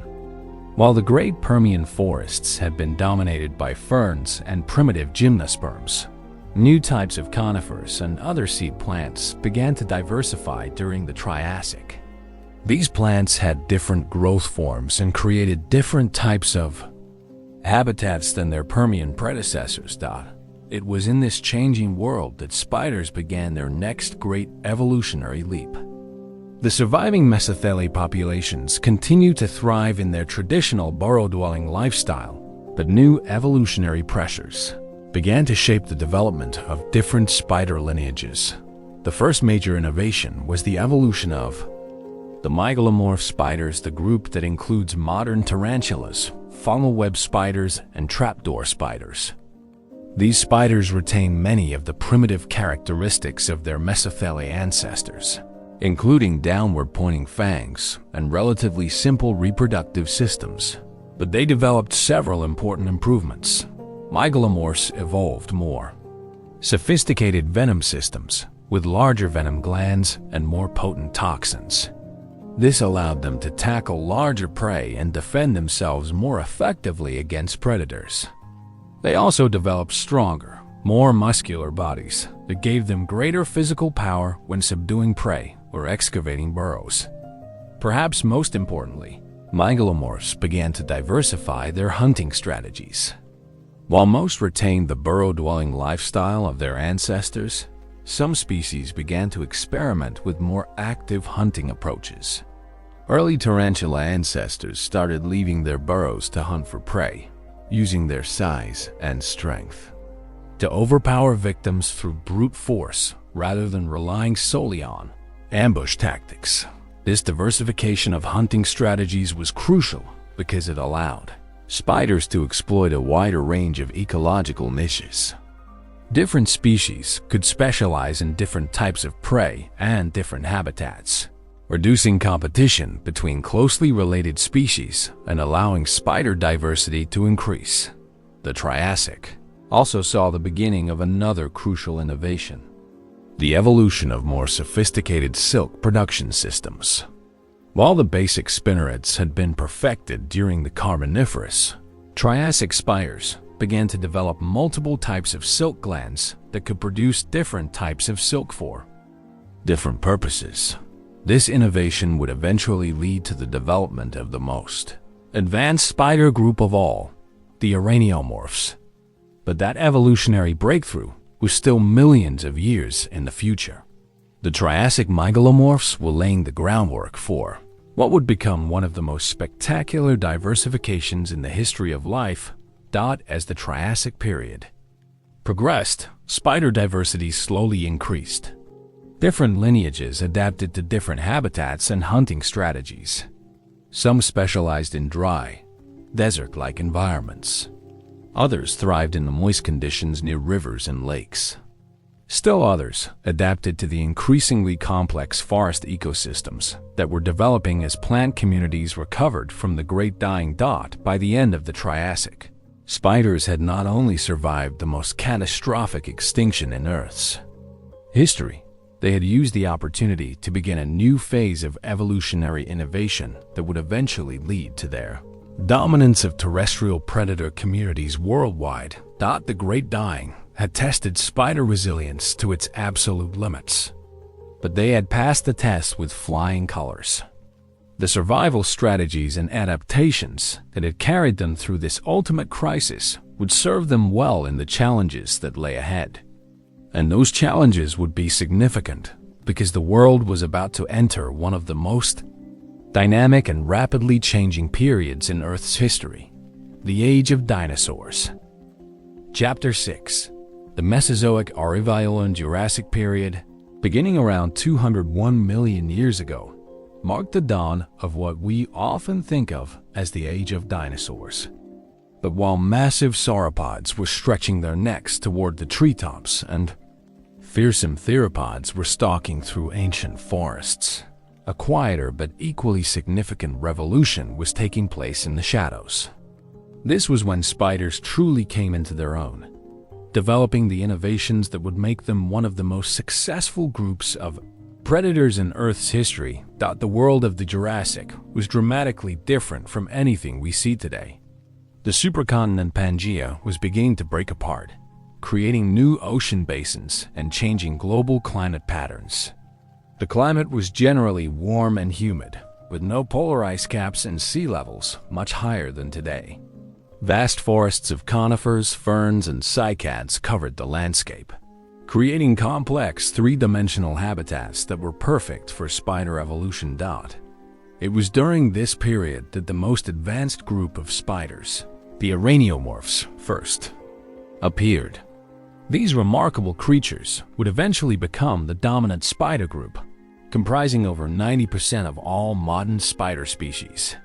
While the great Permian forests had been dominated by ferns and primitive gymnosperms, new types of conifers and other seed plants began to diversify during the Triassic. These plants had different growth forms and created different types of habitats than their Permian predecessors. It was in this changing world that spiders began their next great evolutionary leap. The surviving mesothelium populations continued to thrive in their traditional burrow-dwelling lifestyle, but new evolutionary pressures began to shape the development of different spider lineages. The first major innovation was the evolution of the mygalomorph spiders, the group that includes modern tarantulas, funnel web spiders, and trapdoor spiders. These spiders retain many of the primitive characteristics of their mesothelium ancestors, including downward-pointing fangs and relatively simple reproductive systems. But they developed several important improvements. Mygalomorphs evolved more sophisticated venom systems with larger venom glands and more potent toxins. This allowed them to tackle larger prey and defend themselves more effectively against predators. They also developed stronger, more muscular bodies that gave them greater physical power when subduing prey or excavating burrows. Perhaps most importantly, mygalomorphs began to diversify their hunting strategies. While most retained the burrow-dwelling lifestyle of their ancestors, some species began to experiment with more active hunting approaches. Early tarantula ancestors started leaving their burrows to hunt for prey, using their size and strength to overpower victims through brute force rather than relying solely on ambush tactics. This diversification of hunting strategies was crucial because it allowed spiders to exploit a wider range of ecological niches. Different species could specialize in different types of prey and different habitats, reducing competition between closely related species and allowing spider diversity to increase. The Triassic also saw the beginning of another crucial innovation: the evolution of more sophisticated silk production systems. While the basic spinnerets had been perfected during the Carboniferous, Triassic spiders began to develop multiple types of silk glands that could produce different types of silk for different purposes. This innovation would eventually lead to the development of the most advanced spider group of all, the araneomorphs. But that evolutionary breakthrough was still millions of years in the future. The Triassic mygalomorphs were laying the groundwork for what would become one of the most spectacular diversifications in the history of life. As the Triassic period progressed, spider diversity slowly increased. Different lineages adapted to different habitats and hunting strategies. Some specialized in dry, desert-like environments. Others thrived in the moist conditions near rivers and lakes. Still others adapted to the increasingly complex forest ecosystems that were developing as plant communities recovered from the Great Dying Dot by the end of the Triassic. Spiders had not only survived the most catastrophic extinction in Earth's history, they had used the opportunity to begin a new phase of evolutionary innovation that would eventually lead to their dominance of terrestrial predator communities worldwide. The Great Dying had tested spider resilience to its absolute limits, but they had passed the test with flying colors. The survival strategies and adaptations that had carried them through this ultimate crisis would serve them well in the challenges that lay ahead. And those challenges would be significant because the world was about to enter one of the most dynamic and rapidly changing periods in Earth's history, the Age of Dinosaurs. Chapter 6. The Mesozoic, Archean, and Jurassic period, beginning around 201 million years ago, marked the dawn of what we often think of as the Age of Dinosaurs. But while massive sauropods were stretching their necks toward the treetops and fearsome theropods were stalking through ancient forests, a quieter but equally significant revolution was taking place in the shadows. This was when spiders truly came into their own, developing the innovations that would make them one of the most successful groups of predators in Earth's history. The world of the Jurassic was dramatically different from anything we see today. The supercontinent Pangaea was beginning to break apart, creating new ocean basins and changing global climate patterns. The climate was generally warm and humid, with no polar ice caps and sea levels much higher than today. Vast forests of conifers, ferns, and cycads covered the landscape, creating complex three-dimensional habitats that were perfect for spider evolution. It was during this period that the most advanced group of spiders, the araneomorphs, first appeared. These remarkable creatures would eventually become the dominant spider group, comprising over 90% of all modern spider species.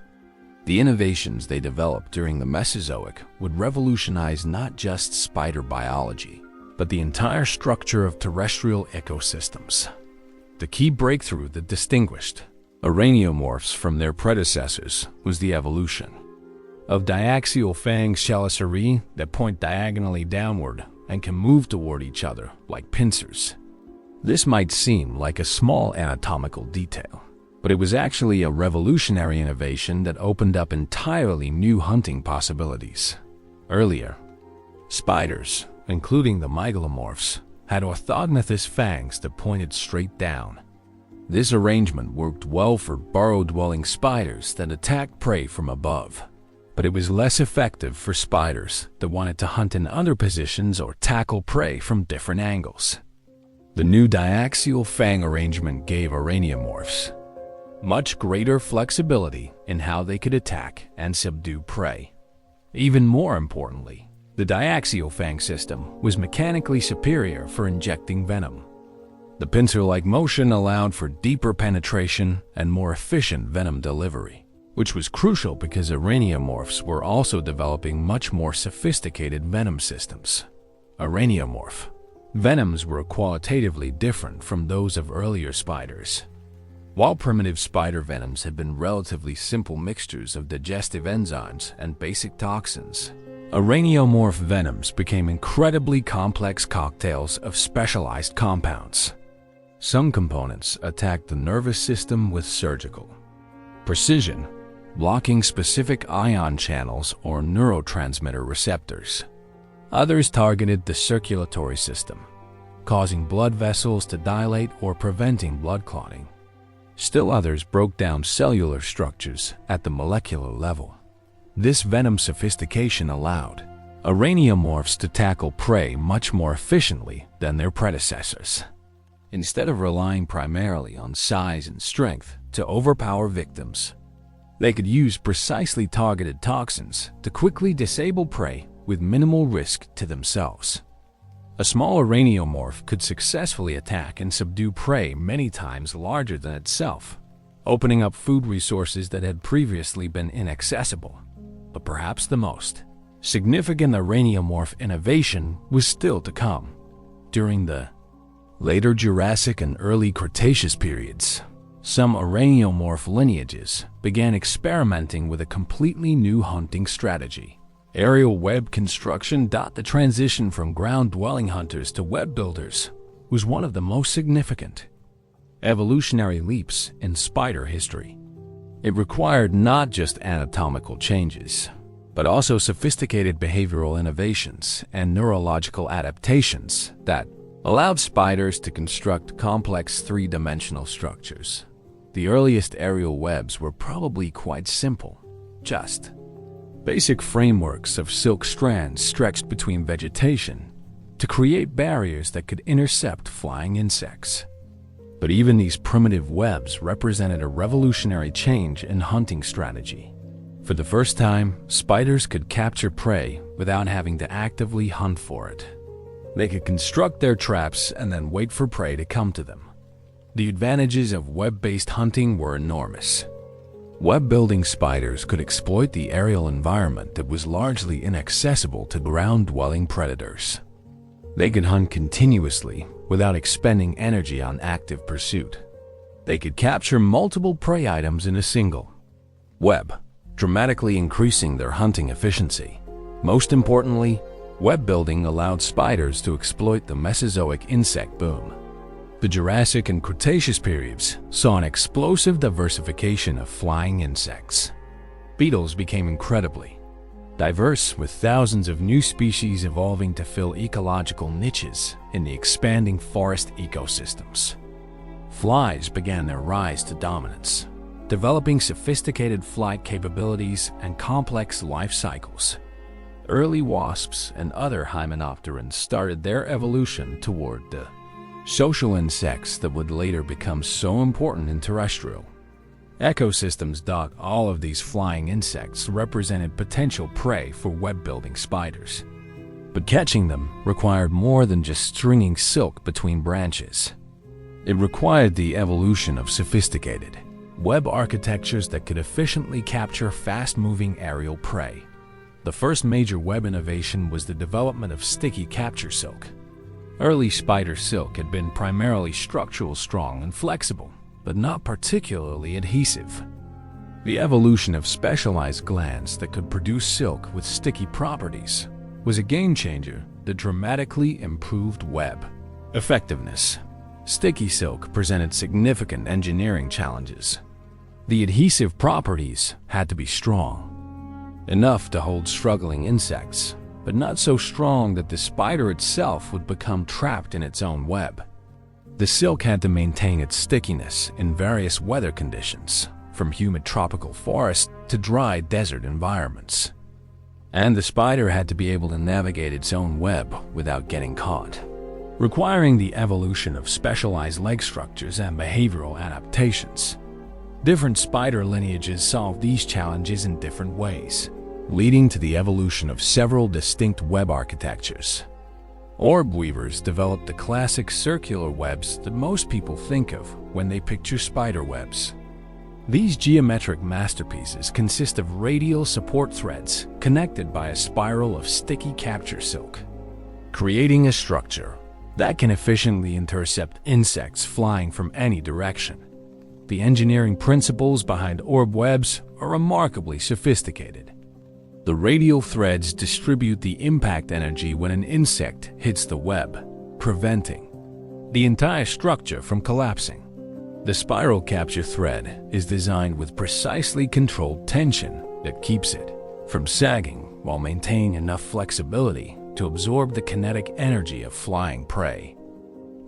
The innovations they developed during the Mesozoic would revolutionize not just spider biology, but the entire structure of terrestrial ecosystems. The key breakthrough that distinguished araneomorphs from their predecessors was the evolution of diaxial fang chelicerae that point diagonally downward and can move toward each other like pincers. This might seem like a small anatomical detail, but it was actually a revolutionary innovation that opened up entirely new hunting possibilities. Earlier, spiders, including the mygalomorphs, had orthognathous fangs that pointed straight down. This arrangement worked well for burrow-dwelling spiders that attacked prey from above, but it was less effective for spiders that wanted to hunt in other positions or tackle prey from different angles. The new diaxial fang arrangement gave araneomorphs much greater flexibility in how they could attack and subdue prey. Even more importantly, the diaxial fang system was mechanically superior for injecting venom. The pincer-like motion allowed for deeper penetration and more efficient venom delivery, which was crucial because araneomorphs were also developing much more sophisticated venom systems. Araneomorph venoms were qualitatively different from those of earlier spiders. While primitive spider venoms had been relatively simple mixtures of digestive enzymes and basic toxins, araneomorph venoms became incredibly complex cocktails of specialized compounds. Some components attacked the nervous system with surgical precision, blocking specific ion channels or neurotransmitter receptors. Others targeted the circulatory system, causing blood vessels to dilate or preventing blood clotting. Still others broke down cellular structures at the molecular level. This venom sophistication allowed araneomorphs to tackle prey much more efficiently than their predecessors. Instead of relying primarily on size and strength to overpower victims, they could use precisely targeted toxins to quickly disable prey with minimal risk to themselves. A small araneomorph could successfully attack and subdue prey many times larger than itself, opening up food resources that had previously been inaccessible. But perhaps the most significant araneomorph innovation was still to come. During the later Jurassic and early Cretaceous periods, some araneomorph lineages began experimenting with a completely new hunting strategy: aerial web construction. The transition from ground-dwelling hunters to web builders was one of the most significant evolutionary leaps in spider history. It required not just anatomical changes, but also sophisticated behavioral innovations and neurological adaptations that allowed spiders to construct complex three-dimensional structures. The earliest aerial webs were probably quite simple, just Basic frameworks of silk strands stretched between vegetation to create barriers that could intercept flying insects. But even these primitive webs represented a revolutionary change in hunting strategy. For the first time, spiders could capture prey without having to actively hunt for it. They could construct their traps and then wait for prey to come to them. The advantages of web-based hunting were enormous. Web-building spiders could exploit the aerial environment that was largely inaccessible to ground-dwelling predators. They could hunt continuously without expending energy on active pursuit. They could capture multiple prey items in a single web, dramatically increasing their hunting efficiency. Most importantly, web building allowed spiders to exploit the Mesozoic insect boom. The Jurassic and Cretaceous periods saw an explosive diversification of flying insects. Beetles became incredibly diverse, with thousands of new species evolving to fill ecological niches in the expanding forest ecosystems. Flies began their rise to dominance, developing sophisticated flight capabilities and complex life cycles. Early wasps and other hymenopterans started their evolution toward the social insects that would later become so important in terrestrial ecosystems. All of these flying insects represented potential prey for web-building spiders. But catching them required more than just stringing silk between branches. It required the evolution of sophisticated web architectures that could efficiently capture fast-moving aerial prey. The first major web innovation was the development of sticky capture silk. Early spider silk had been primarily structural, strong and flexible, but not particularly adhesive. The evolution of specialized glands that could produce silk with sticky properties was a game-changer that dramatically improved web effectiveness. Sticky silk presented significant engineering challenges. The adhesive properties had to be strong, enough to hold struggling insects, but not so strong that the spider itself would become trapped in its own web. The silk had to maintain its stickiness in various weather conditions, from humid tropical forests to dry desert environments. And the spider had to be able to navigate its own web without getting caught, requiring the evolution of specialized leg structures and behavioral adaptations. Different spider lineages solved these challenges in different ways, leading to the evolution of several distinct web architectures. Orb weavers developed the classic circular webs that most people think of when they picture spider webs. These geometric masterpieces consist of radial support threads connected by a spiral of sticky capture silk, creating a structure that can efficiently intercept insects flying from any direction. The engineering principles behind orb webs are remarkably sophisticated. The radial threads distribute the impact energy when an insect hits the web, preventing the entire structure from collapsing. The spiral capture thread is designed with precisely controlled tension that keeps it from sagging while maintaining enough flexibility to absorb the kinetic energy of flying prey.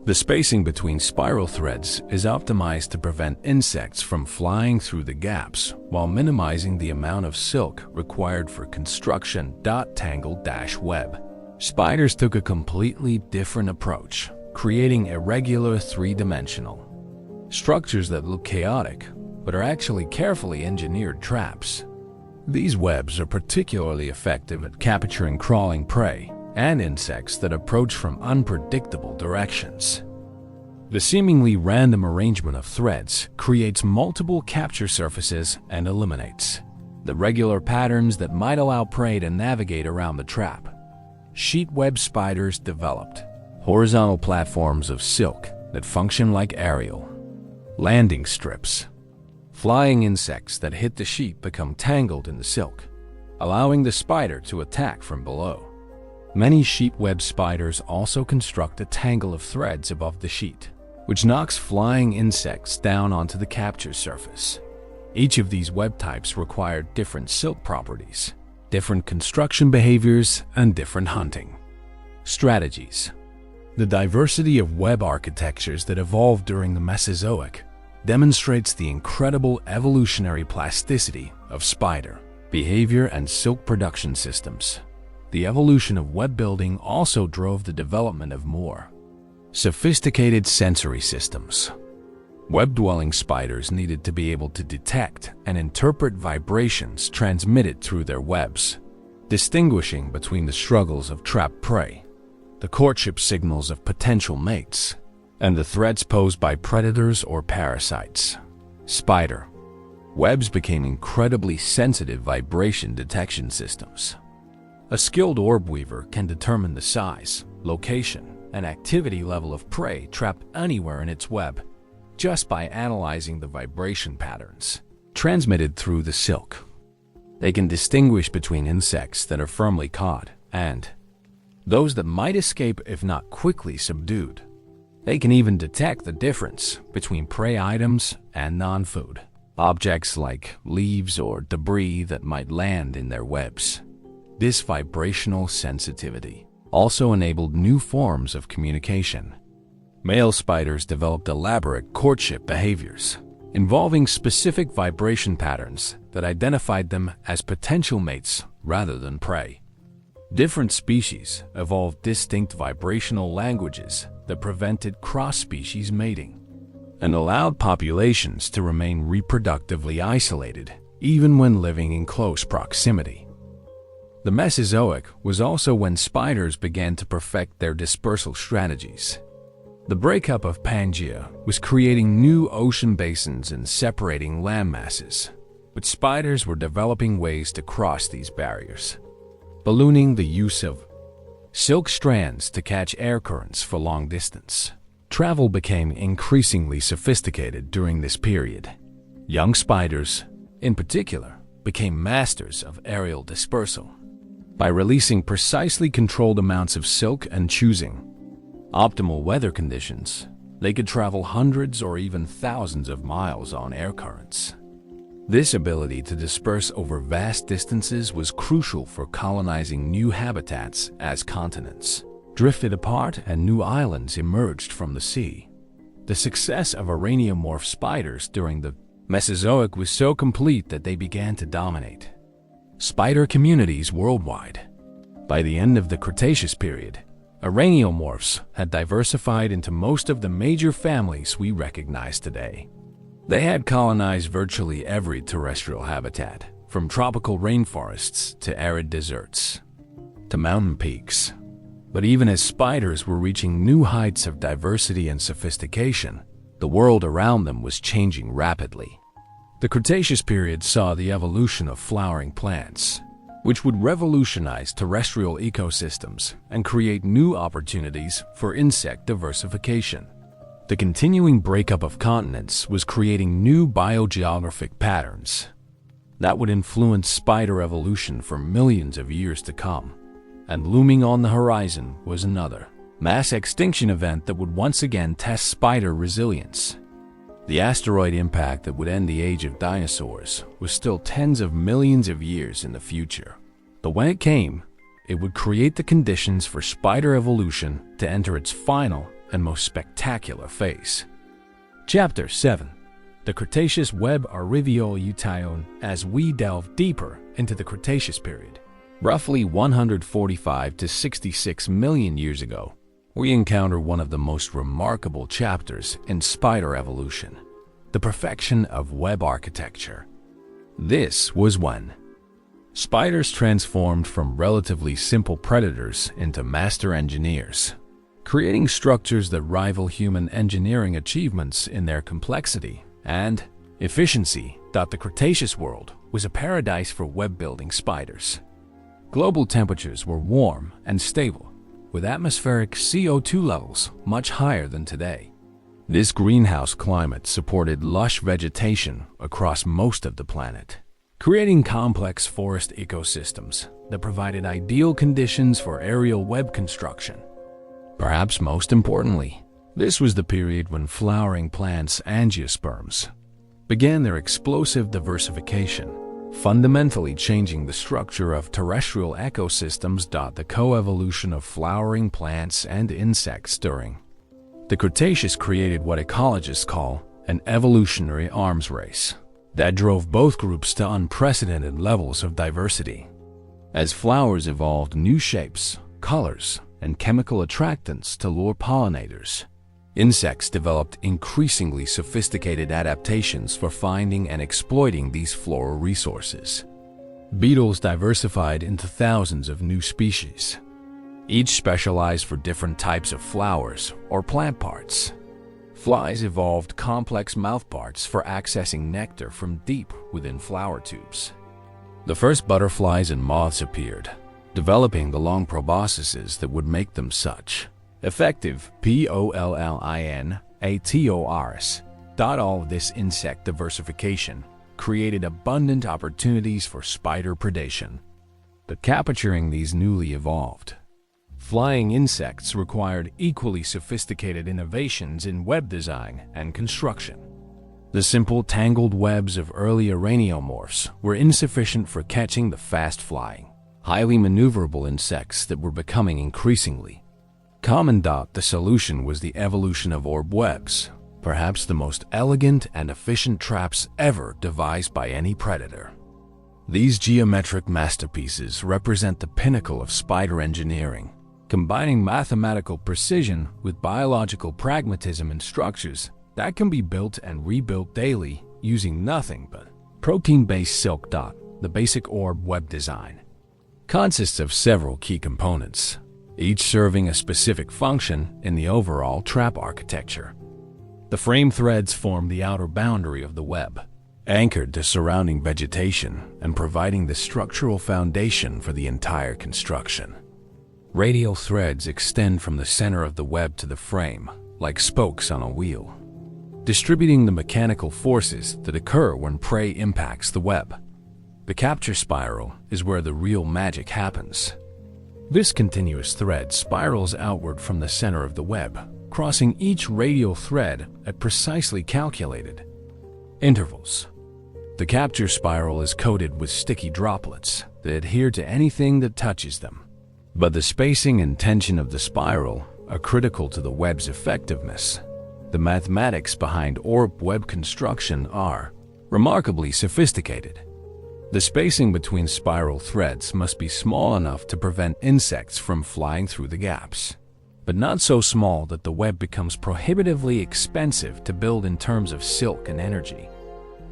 The spacing between spiral threads is optimized to prevent insects from flying through the gaps while minimizing the amount of silk required for construction. Tangled-web spiders took a completely different approach, creating irregular three-dimensional structures that look chaotic but are actually carefully engineered traps. These webs are particularly effective at capturing crawling prey and insects that approach from unpredictable directions. The seemingly random arrangement of threads creates multiple capture surfaces and eliminates the regular patterns that might allow prey to navigate around the trap. Sheet web spiders developed horizontal platforms of silk that function like aerial landing strips. Flying insects that hit the sheet become tangled in the silk, allowing the spider to attack from below. Many sheet web spiders also construct a tangle of threads above the sheet, which knocks flying insects down onto the capture surface. Each of these web types required different silk properties, different construction behaviors, and different hunting strategies. The diversity of web architectures that evolved during the Mesozoic demonstrates the incredible evolutionary plasticity of spider behavior, and silk production systems. The evolution of web building also drove the development of more sophisticated sensory systems. Web-dwelling spiders needed to be able to detect and interpret vibrations transmitted through their webs, distinguishing between the struggles of trapped prey, the courtship signals of potential mates, and the threats posed by predators or parasites. Spider webs became incredibly sensitive vibration detection systems. A skilled orb weaver can determine the size, location, and activity level of prey trapped anywhere in its web just by analyzing the vibration patterns transmitted through the silk. They can distinguish between insects that are firmly caught and those that might escape if not quickly subdued. They can even detect the difference between prey items and non-food objects like leaves or debris that might land in their webs. This vibrational sensitivity also enabled new forms of communication. Male spiders developed elaborate courtship behaviors involving specific vibration patterns that identified them as potential mates rather than prey. Different species evolved distinct vibrational languages that prevented cross-species mating and allowed populations to remain reproductively isolated even when living in close proximity. The Mesozoic was also when spiders began to perfect their dispersal strategies. The breakup of Pangaea was creating new ocean basins and separating land masses, but spiders were developing ways to cross these barriers. Ballooning, the use of silk strands to catch air currents for long distance. Travel became increasingly sophisticated during this period. Young spiders, in particular, became masters of aerial dispersal. By releasing precisely controlled amounts of silk and choosing optimal weather conditions, they could travel hundreds or even thousands of miles on air currents. This ability to disperse over vast distances was crucial for colonizing new habitats as continents drifted apart and new islands emerged from the sea. The success of araneomorph spiders during the Mesozoic was so complete that they began to dominate spider communities worldwide. By the end of the Cretaceous period, araneomorphs had diversified into most of the major families we recognize today. They had colonized virtually every terrestrial habitat, from tropical rainforests to arid deserts to mountain peaks. But even as spiders were reaching new heights of diversity and sophistication, the world around them was changing rapidly. The Cretaceous period saw the evolution of flowering plants, which would revolutionize terrestrial ecosystems and create new opportunities for insect diversification. The continuing breakup of continents was creating new biogeographic patterns that would influence spider evolution for millions of years to come. And looming on the horizon was another mass extinction event that would once again test spider resilience. The asteroid impact that would end the age of dinosaurs was still tens of millions of years in the future. But when it came, it would create the conditions for spider evolution to enter its final and most spectacular phase. Chapter 7. The Cretaceous Web Arrivio-Eution. As we delve deeper into the Cretaceous period, roughly 145 to 66 million years ago, we encounter one of the most remarkable chapters in spider evolution, the perfection of web architecture. This was when spiders transformed from relatively simple predators into master engineers, creating structures that rival human engineering achievements in their complexity and efficiency. The Cretaceous world was a paradise for web-building spiders. Global temperatures were warm and stable, with atmospheric CO2 levels much higher than today. This greenhouse climate supported lush vegetation across most of the planet, creating complex forest ecosystems that provided ideal conditions for aerial web construction. Perhaps most importantly, this was the period when flowering plants, angiosperms, began their explosive diversification, fundamentally changing the structure of terrestrial ecosystems. The coevolution of flowering plants and insects during the Cretaceous created what ecologists call an evolutionary arms race. that drove both groups to unprecedented levels of diversity. As flowers evolved new shapes, colors, and chemical attractants to lure pollinators, insects developed increasingly sophisticated adaptations for finding and exploiting these floral resources. Beetles diversified into thousands of new species, each specialized for different types of flowers or plant parts. Flies evolved complex mouthparts for accessing nectar from deep within flower tubes. The first butterflies and moths appeared, developing the long proboscises that would make them such effective pollinators. All of this insect diversification created abundant opportunities for spider predation. But capturing these newly evolved flying insects required equally sophisticated innovations in web design and construction. The simple tangled webs of early araneomorphs were insufficient for catching the fast-flying, highly maneuverable insects that were becoming increasingly common. The solution was the evolution of orb webs, perhaps the most elegant and efficient traps ever devised by any predator. These geometric masterpieces represent the pinnacle of spider engineering, combining mathematical precision with biological pragmatism in structures that can be built and rebuilt daily using nothing but protein-based silk. The basic orb web design consists of several key components, each serving a specific function in the overall trap architecture. The frame threads form the outer boundary of the web, anchored to surrounding vegetation and providing the structural foundation for the entire construction. Radial threads extend from the center of the web to the frame, like spokes on a wheel, distributing the mechanical forces that occur when prey impacts the web. The capture spiral is where the real magic happens. This continuous thread spirals outward from the center of the web, crossing each radial thread at precisely calculated intervals. The capture spiral is coated with sticky droplets that adhere to anything that touches them. But the spacing and tension of the spiral are critical to the web's effectiveness. The mathematics behind orb web construction are remarkably sophisticated. The spacing between spiral threads must be small enough to prevent insects from flying through the gaps, but not so small that the web becomes prohibitively expensive to build in terms of silk and energy.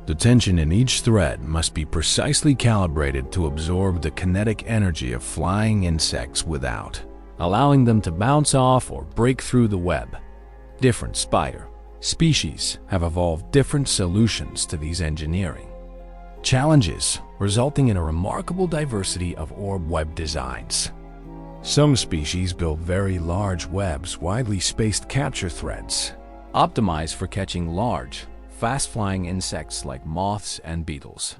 The tension in each thread must be precisely calibrated to absorb the kinetic energy of flying insects without allowing them to bounce off or break through the web. Different spider species have evolved different solutions to these engineering challenges, resulting in a remarkable diversity of orb web designs. Some species build very large webs, widely spaced capture threads, optimized for catching large, fast-flying insects like moths and beetles.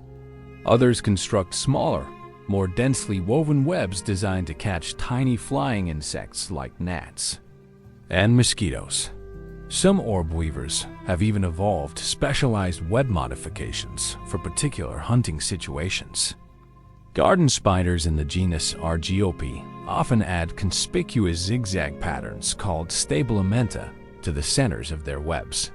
Others construct smaller, more densely woven webs designed to catch tiny flying insects like gnats and mosquitoes. Some orb weavers have even evolved specialized web modifications for particular hunting situations. Garden spiders in the genus Argiope often add conspicuous zigzag patterns called stabilimenta to the centers of their webs.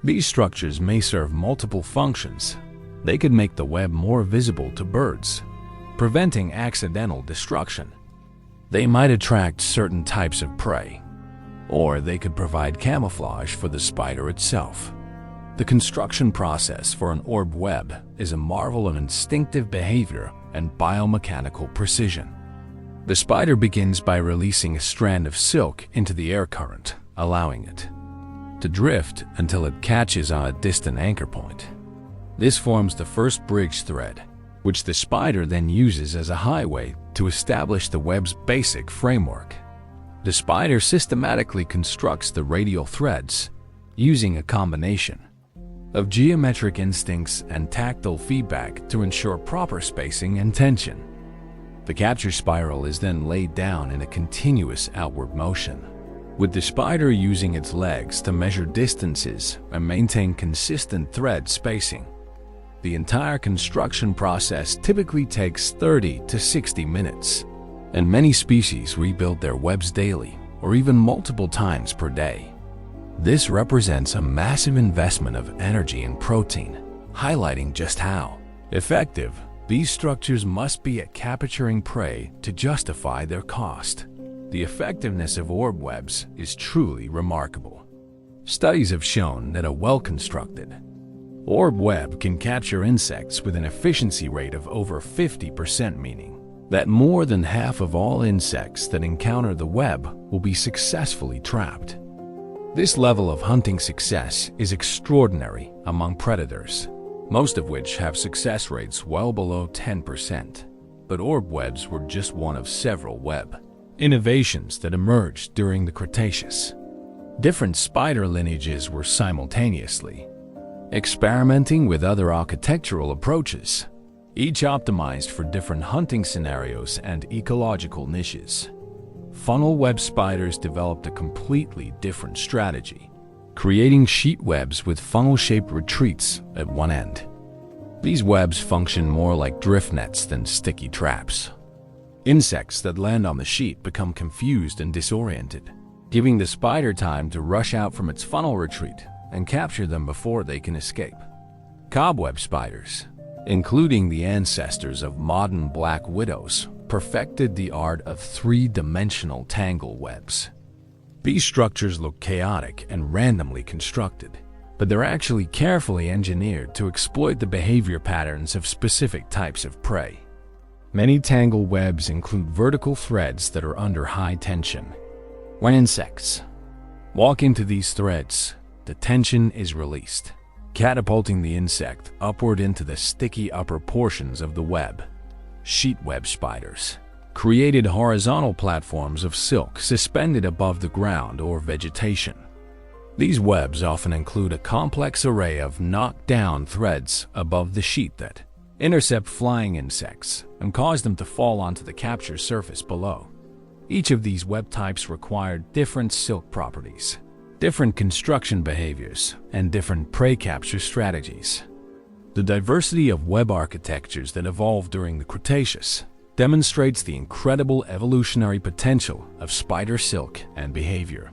These structures may serve multiple functions. They could make the web more visible to birds, preventing accidental destruction. They might attract certain types of prey, or they could provide camouflage for the spider itself. The construction process for an orb web is a marvel of instinctive behavior and biomechanical precision. The spider begins by releasing a strand of silk into the air current, allowing it to drift until it catches on a distant anchor point. This forms the first bridge thread, which the spider then uses as a highway to establish the web's basic framework. The spider systematically constructs the radial threads using a combination of geometric instincts and tactile feedback to ensure proper spacing and tension. The capture spiral is then laid down in a continuous outward motion, with the spider using its legs to measure distances and maintain consistent thread spacing. The entire construction process typically takes 30 to 60 minutes, and many species rebuild their webs daily or even multiple times per day. This represents a massive investment of energy and protein, highlighting just how effective these structures must be at capturing prey to justify their cost. The effectiveness of orb webs is truly remarkable. Studies have shown that a well-constructed orb web can capture insects with an efficiency rate of over 50%, meaning that more than half of all insects that encounter the web will be successfully trapped. This level of hunting success is extraordinary among predators, most of which have success rates well below 10%. But orb webs were just one of several web innovations that emerged during the Cretaceous. Different spider lineages were simultaneously experimenting with other architectural approaches, each optimized for different hunting scenarios and ecological niches. Funnel web spiders developed a completely different strategy, creating sheet webs with funnel-shaped retreats at one end. These webs function more like drift nets than sticky traps. Insects that land on the sheet become confused and disoriented, giving the spider time to rush out from its funnel retreat and capture them before they can escape. Cobweb spiders, including the ancestors of modern black widows, perfected the art of three-dimensional tangle webs. These structures look chaotic and randomly constructed, but they're actually carefully engineered to exploit the behavior patterns of specific types of prey. Many tangle webs include vertical threads that are under high tension. When insects walk into these threads, the tension is released, catapulting the insect upward into the sticky upper portions of the web. Sheet web spiders created horizontal platforms of silk suspended above the ground or vegetation. These webs often include a complex array of knocked-down threads above the sheet that intercept flying insects and cause them to fall onto the capture surface below. Each of these web types required different silk properties, different construction behaviors, and different prey capture strategies. The diversity of web architectures that evolved during the Cretaceous demonstrates the incredible evolutionary potential of spider silk and behavior.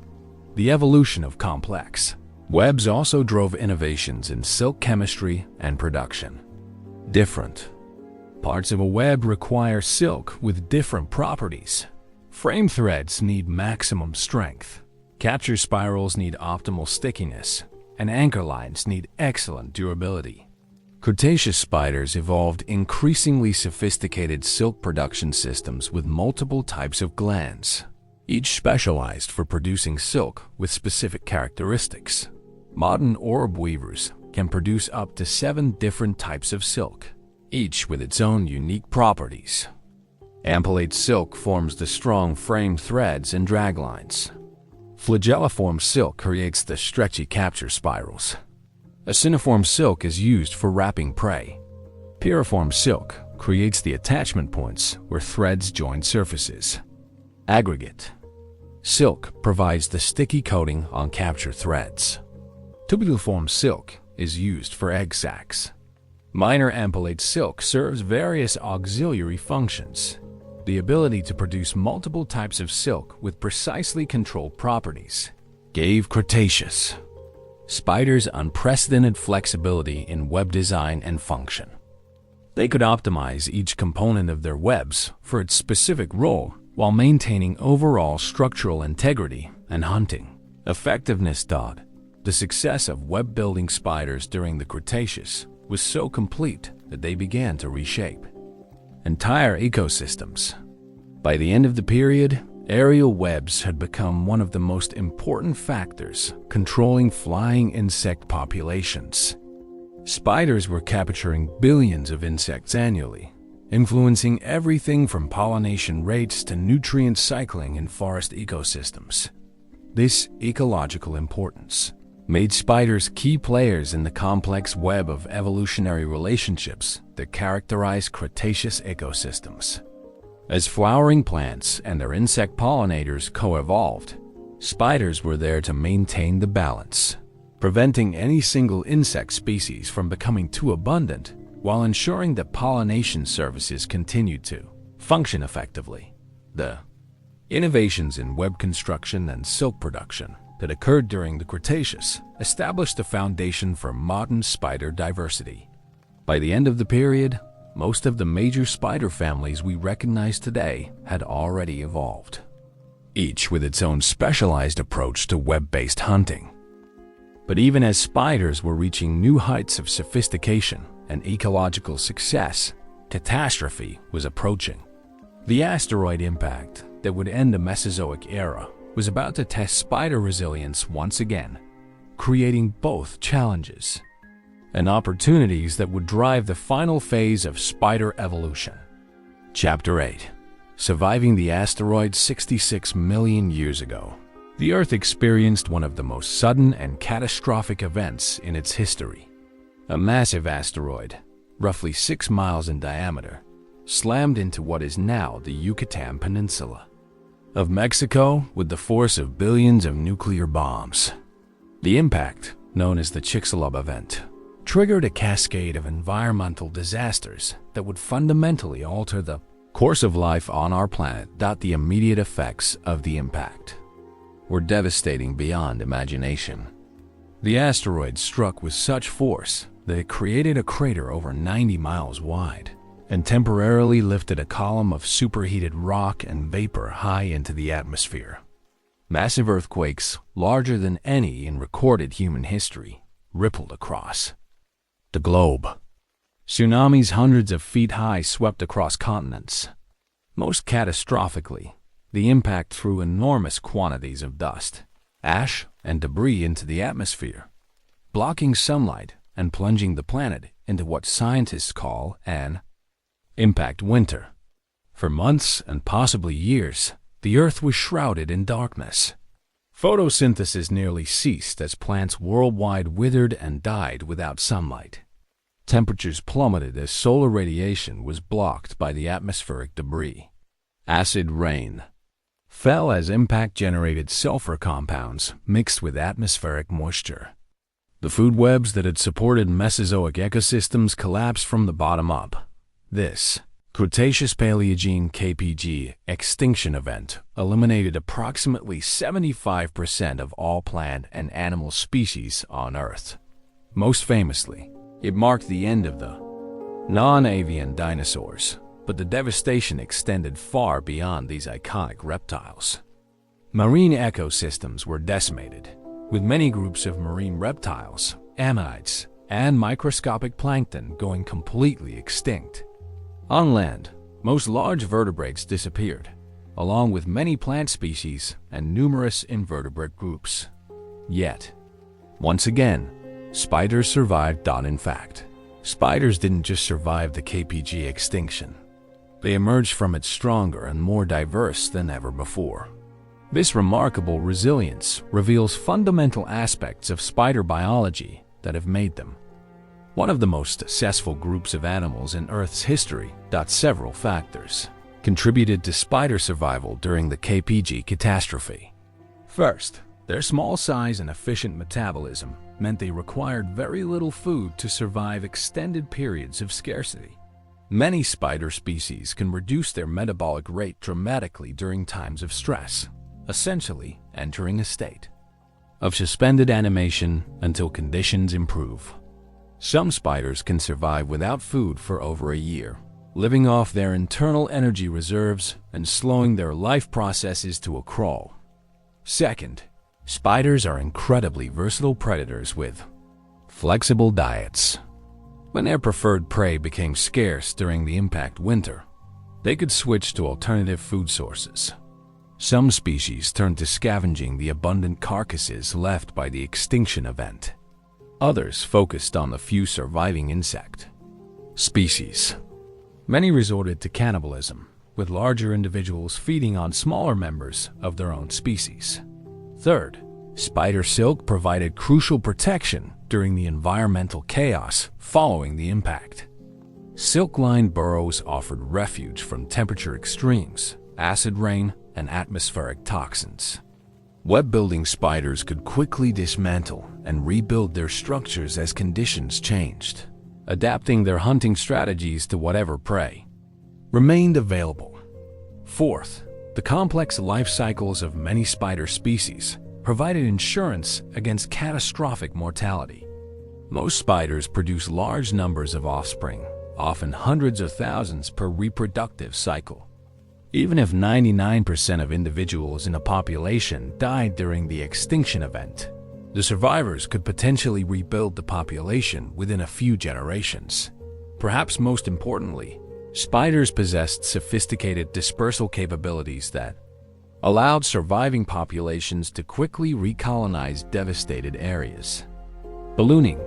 The evolution of complex webs also drove innovations in silk chemistry and production. Different parts of a web require silk with different properties. Frame threads need maximum strength, capture spirals need optimal stickiness, and anchor lines need excellent durability. Cretaceous spiders evolved increasingly sophisticated silk production systems with multiple types of glands, each specialized for producing silk with specific characteristics. Modern orb weavers can produce up to 7 different types of silk, each with its own unique properties. Ampullate silk forms the strong frame threads and draglines. Flagelliform silk creates the stretchy capture spirals. Aciniform silk is used for wrapping prey. Piriform silk creates the attachment points where threads join surfaces. Aggregate silk provides the sticky coating on capture threads. Tubuliform silk is used for egg sacs. Minor ampullate silk serves various auxiliary functions. The ability to produce multiple types of silk with precisely controlled properties gave Cretaceous spiders unprecedented flexibility in web design and function. They could optimize each component of their webs for its specific role while maintaining overall structural integrity and hunting effectiveness. The success of web-building spiders during the Cretaceous was so complete that they began to reshape entire ecosystems. By the end of the period, aerial webs had become one of the most important factors controlling flying insect populations. Spiders were capturing billions of insects annually, influencing everything from pollination rates to nutrient cycling in forest ecosystems. This ecological importance made spiders key players in the complex web of evolutionary relationships that characterize Cretaceous ecosystems. As flowering plants and their insect pollinators co-evolved, spiders were there to maintain the balance, preventing any single insect species from becoming too abundant while ensuring that pollination services continued to function effectively. The innovations in web construction and silk production that occurred during the Cretaceous established the foundation for modern spider diversity. By the end of the period, most of the major spider families we recognize today had already evolved, each with its own specialized approach to web-based hunting. But even as spiders were reaching new heights of sophistication and ecological success, catastrophe was approaching. The asteroid impact that would end the Mesozoic era was about to test spider resilience once again, creating both challenges and opportunities that would drive the final phase of spider evolution. Chapter 8. Surviving the asteroid 66 million years ago. The Earth experienced one of the most sudden and catastrophic events in its history. A massive asteroid, roughly 6 miles in diameter, slammed into what is now the Yucatan Peninsula of Mexico with the force of billions of nuclear bombs. The impact, known as the Chicxulub event, triggered a cascade of environmental disasters that would fundamentally alter the course of life on our planet. The immediate effects of the impact were devastating beyond imagination. The asteroid struck with such force that it created a crater over 90 miles wide and temporarily lifted a column of superheated rock and vapor high into the atmosphere. Massive earthquakes, larger than any in recorded human history, rippled across the globe. Tsunamis hundreds of feet high swept across continents. Most catastrophically, the impact threw enormous quantities of dust, ash, and debris into the atmosphere, blocking sunlight and plunging the planet into what scientists call an impact winter. For months and possibly years, the Earth was shrouded in darkness. Photosynthesis nearly ceased as plants worldwide withered and died without sunlight. Temperatures plummeted as solar radiation was blocked by the atmospheric debris. Acid rain fell as impact generated sulfur compounds mixed with atmospheric moisture. The food webs that had supported Mesozoic ecosystems collapsed from the bottom up. This Cretaceous-Paleogene (KPG) extinction event eliminated approximately 75% of all plant and animal species on Earth. Most famously, it marked the end of the non-avian dinosaurs, but the devastation extended far beyond these iconic reptiles. Marine ecosystems were decimated, with many groups of marine reptiles, ammonites, and microscopic plankton going completely extinct. On land, most large vertebrates disappeared, along with many plant species and numerous invertebrate groups. Yet, once again, spiders survived. In fact, spiders didn't just survive the KPG extinction. They emerged from it stronger and more diverse than ever before. This remarkable resilience reveals fundamental aspects of spider biology that have made them one of the most successful groups of animals in Earth's history. Several factors contributed to spider survival during the KPG catastrophe. First, their small size and efficient metabolism meant they required very little food to survive extended periods of scarcity. Many spider species can reduce their metabolic rate dramatically during times of stress, essentially entering a state of suspended animation until conditions improve. Some spiders can survive without food for over a year, living off their internal energy reserves and slowing their life processes to a crawl. Second, spiders are incredibly versatile predators with flexible diets. When their preferred prey became scarce during the impact winter, they could switch to alternative food sources. Some species turned to scavenging the abundant carcasses left by the extinction event. Others focused on the few surviving insect species. Many resorted to cannibalism, with larger individuals feeding on smaller members of their own species. Third, spider silk provided crucial protection during the environmental chaos following the impact. Silk-lined burrows offered refuge from temperature extremes, acid rain, and atmospheric toxins. Web-building spiders could quickly dismantle and rebuild their structures as conditions changed, adapting their hunting strategies to whatever prey remained available. Fourth, the complex life cycles of many spider species provided insurance against catastrophic mortality. Most spiders produce large numbers of offspring, often hundreds of thousands per reproductive cycle. Even if 99% of individuals in a population died during the extinction event, the survivors could potentially rebuild the population within a few generations. Perhaps most importantly, spiders possessed sophisticated dispersal capabilities that allowed surviving populations to quickly recolonize devastated areas. Ballooning,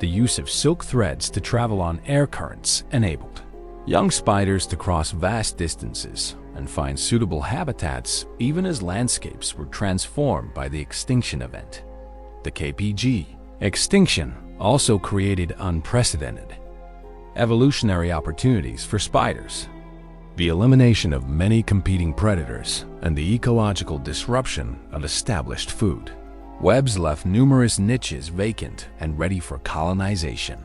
the use of silk threads to travel on air currents, enabled young spiders to cross vast distances and find suitable habitats even as landscapes were transformed by the extinction event. The KPG extinction also created unprecedented evolutionary opportunities for spiders. The elimination of many competing predators and the ecological disruption of established food webs left numerous niches vacant and ready for colonization.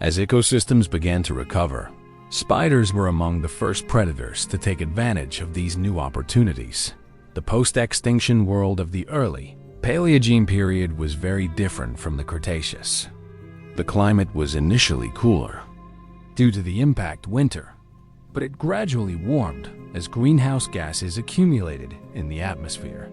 As ecosystems began to recover, spiders were among the first predators to take advantage of these new opportunities. The post-extinction world of the early Paleogene period was very different from the Cretaceous. The climate was initially cooler due to the impact winter, but it gradually warmed as greenhouse gases accumulated in the atmosphere.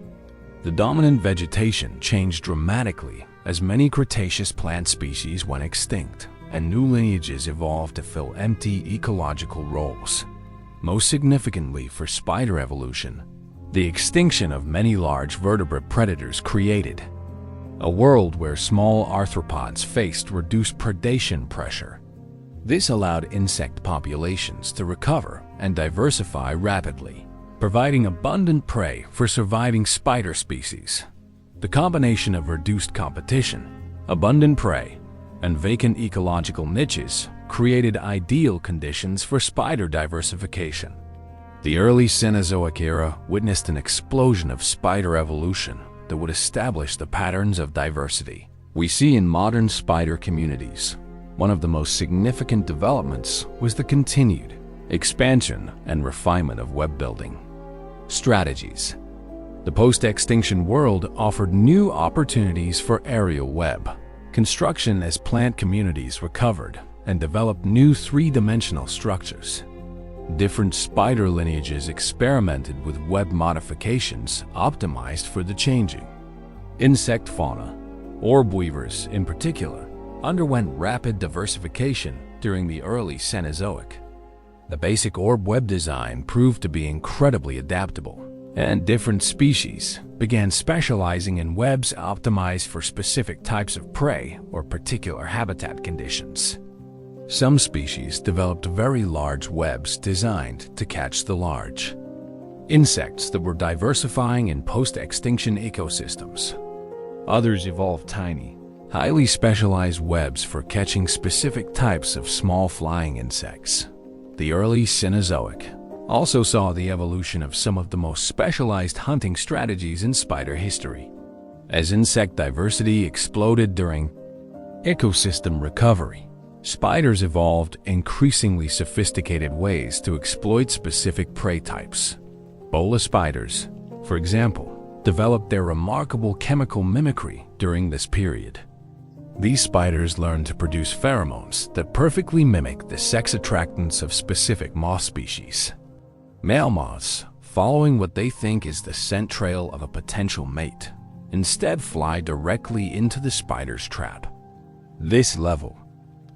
The dominant vegetation changed dramatically as many Cretaceous plant species went extinct, and new lineages evolved to fill empty ecological roles. Most significantly for spider evolution, the extinction of many large vertebrate predators created a world where small arthropods faced reduced predation pressure. This allowed insect populations to recover and diversify rapidly, providing abundant prey for surviving spider species. The combination of reduced competition, abundant prey, and vacant ecological niches created ideal conditions for spider diversification. The early Cenozoic era witnessed an explosion of spider evolution that would establish the patterns of diversity we see in modern spider communities. One of the most significant developments was the continued expansion and refinement of web building strategies. The post-extinction world offered new opportunities for aerial web construction as plant communities recovered and developed new three-dimensional structures. Different spider lineages experimented with web modifications optimized for the changing insect fauna. Orb weavers, in particular, underwent rapid diversification during the early Cenozoic. The basic orb web design proved to be incredibly adaptable, and different species began specializing in webs optimized for specific types of prey or particular habitat conditions. Some species developed very large webs designed to catch the large insects that were diversifying in post-extinction ecosystems. Others evolved tiny, highly specialized webs for catching specific types of small flying insects. The early Cenozoic also saw the evolution of some of the most specialized hunting strategies in spider history. As insect diversity exploded during ecosystem recovery, spiders evolved increasingly sophisticated ways to exploit specific prey types. Bola spiders, for example, developed their remarkable chemical mimicry during this period. These spiders learned to produce pheromones that perfectly mimic the sex attractants of specific moth species. Male moths, following what they think is the scent trail of a potential mate, instead fly directly into the spider's trap. This level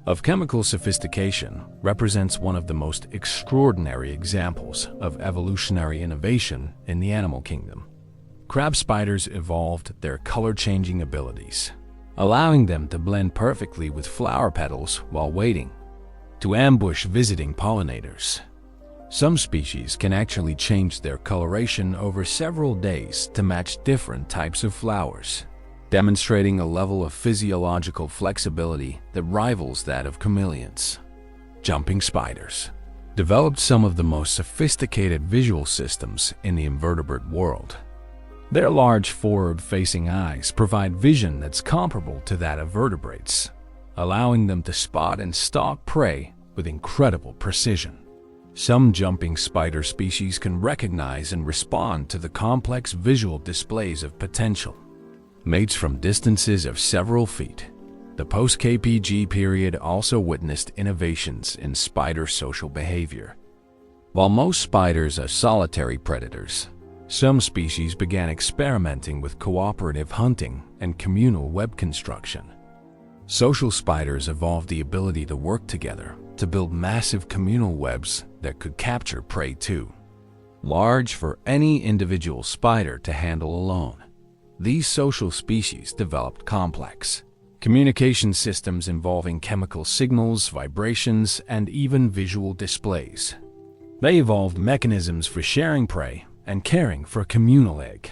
of chemical sophistication represents one of the most extraordinary examples of evolutionary innovation in the animal kingdom. Crab spiders evolved their color-changing abilities, allowing them to blend perfectly with flower petals while waiting to ambush visiting pollinators. Some species can actually change their coloration over several days to match different types of flowers, demonstrating a level of physiological flexibility that rivals that of chameleons. Jumping spiders developed some of the most sophisticated visual systems in the invertebrate world. Their large forward-facing eyes provide vision that's comparable to that of vertebrates, allowing them to spot and stalk prey with incredible precision. Some jumping spider species can recognize and respond to the complex visual displays of potential mates from distances of several feet. The post-KPG period also witnessed innovations in spider social behavior. While most spiders are solitary predators, some species began experimenting with cooperative hunting and communal web construction. Social spiders evolved the ability to work together to build massive communal webs that could capture prey too large for any individual spider to handle alone. These social species developed complex communication systems involving chemical signals, vibrations, and even visual displays. They evolved mechanisms for sharing prey and caring for communal egg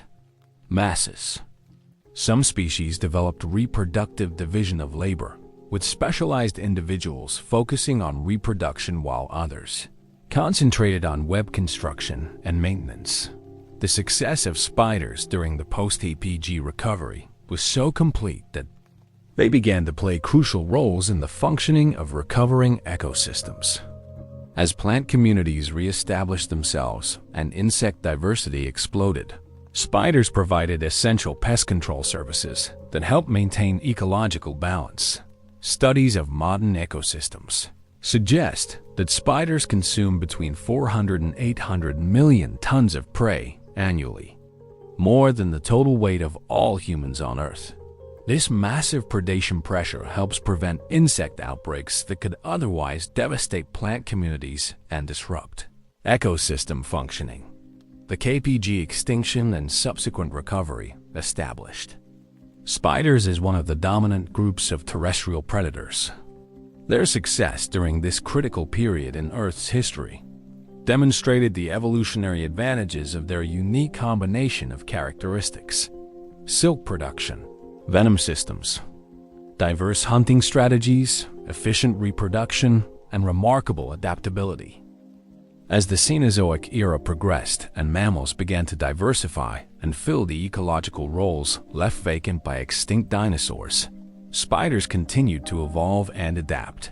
masses. Some species developed reproductive division of labor, with specialized individuals focusing on reproduction while others concentrated on web construction and maintenance. The success of spiders during the post-KPG recovery was so complete that they began to play crucial roles in the functioning of recovering ecosystems. As plant communities re-established themselves and insect diversity exploded, spiders provided essential pest control services that helped maintain ecological balance. Studies of modern ecosystems suggest that spiders consume between 400 and 800 million tons of prey annually, more than the total weight of all humans on Earth. This massive predation pressure helps prevent insect outbreaks that could otherwise devastate plant communities and disrupt ecosystem functioning. The KPG extinction and subsequent recovery established spiders as one of the dominant groups of terrestrial predators. Their success during this critical period in Earth's history demonstrated the evolutionary advantages of their unique combination of characteristics: silk production, venom systems, diverse hunting strategies, efficient reproduction, and remarkable adaptability. As the Cenozoic era progressed and mammals began to diversify and fill the ecological roles left vacant by extinct dinosaurs, spiders continued to evolve and adapt.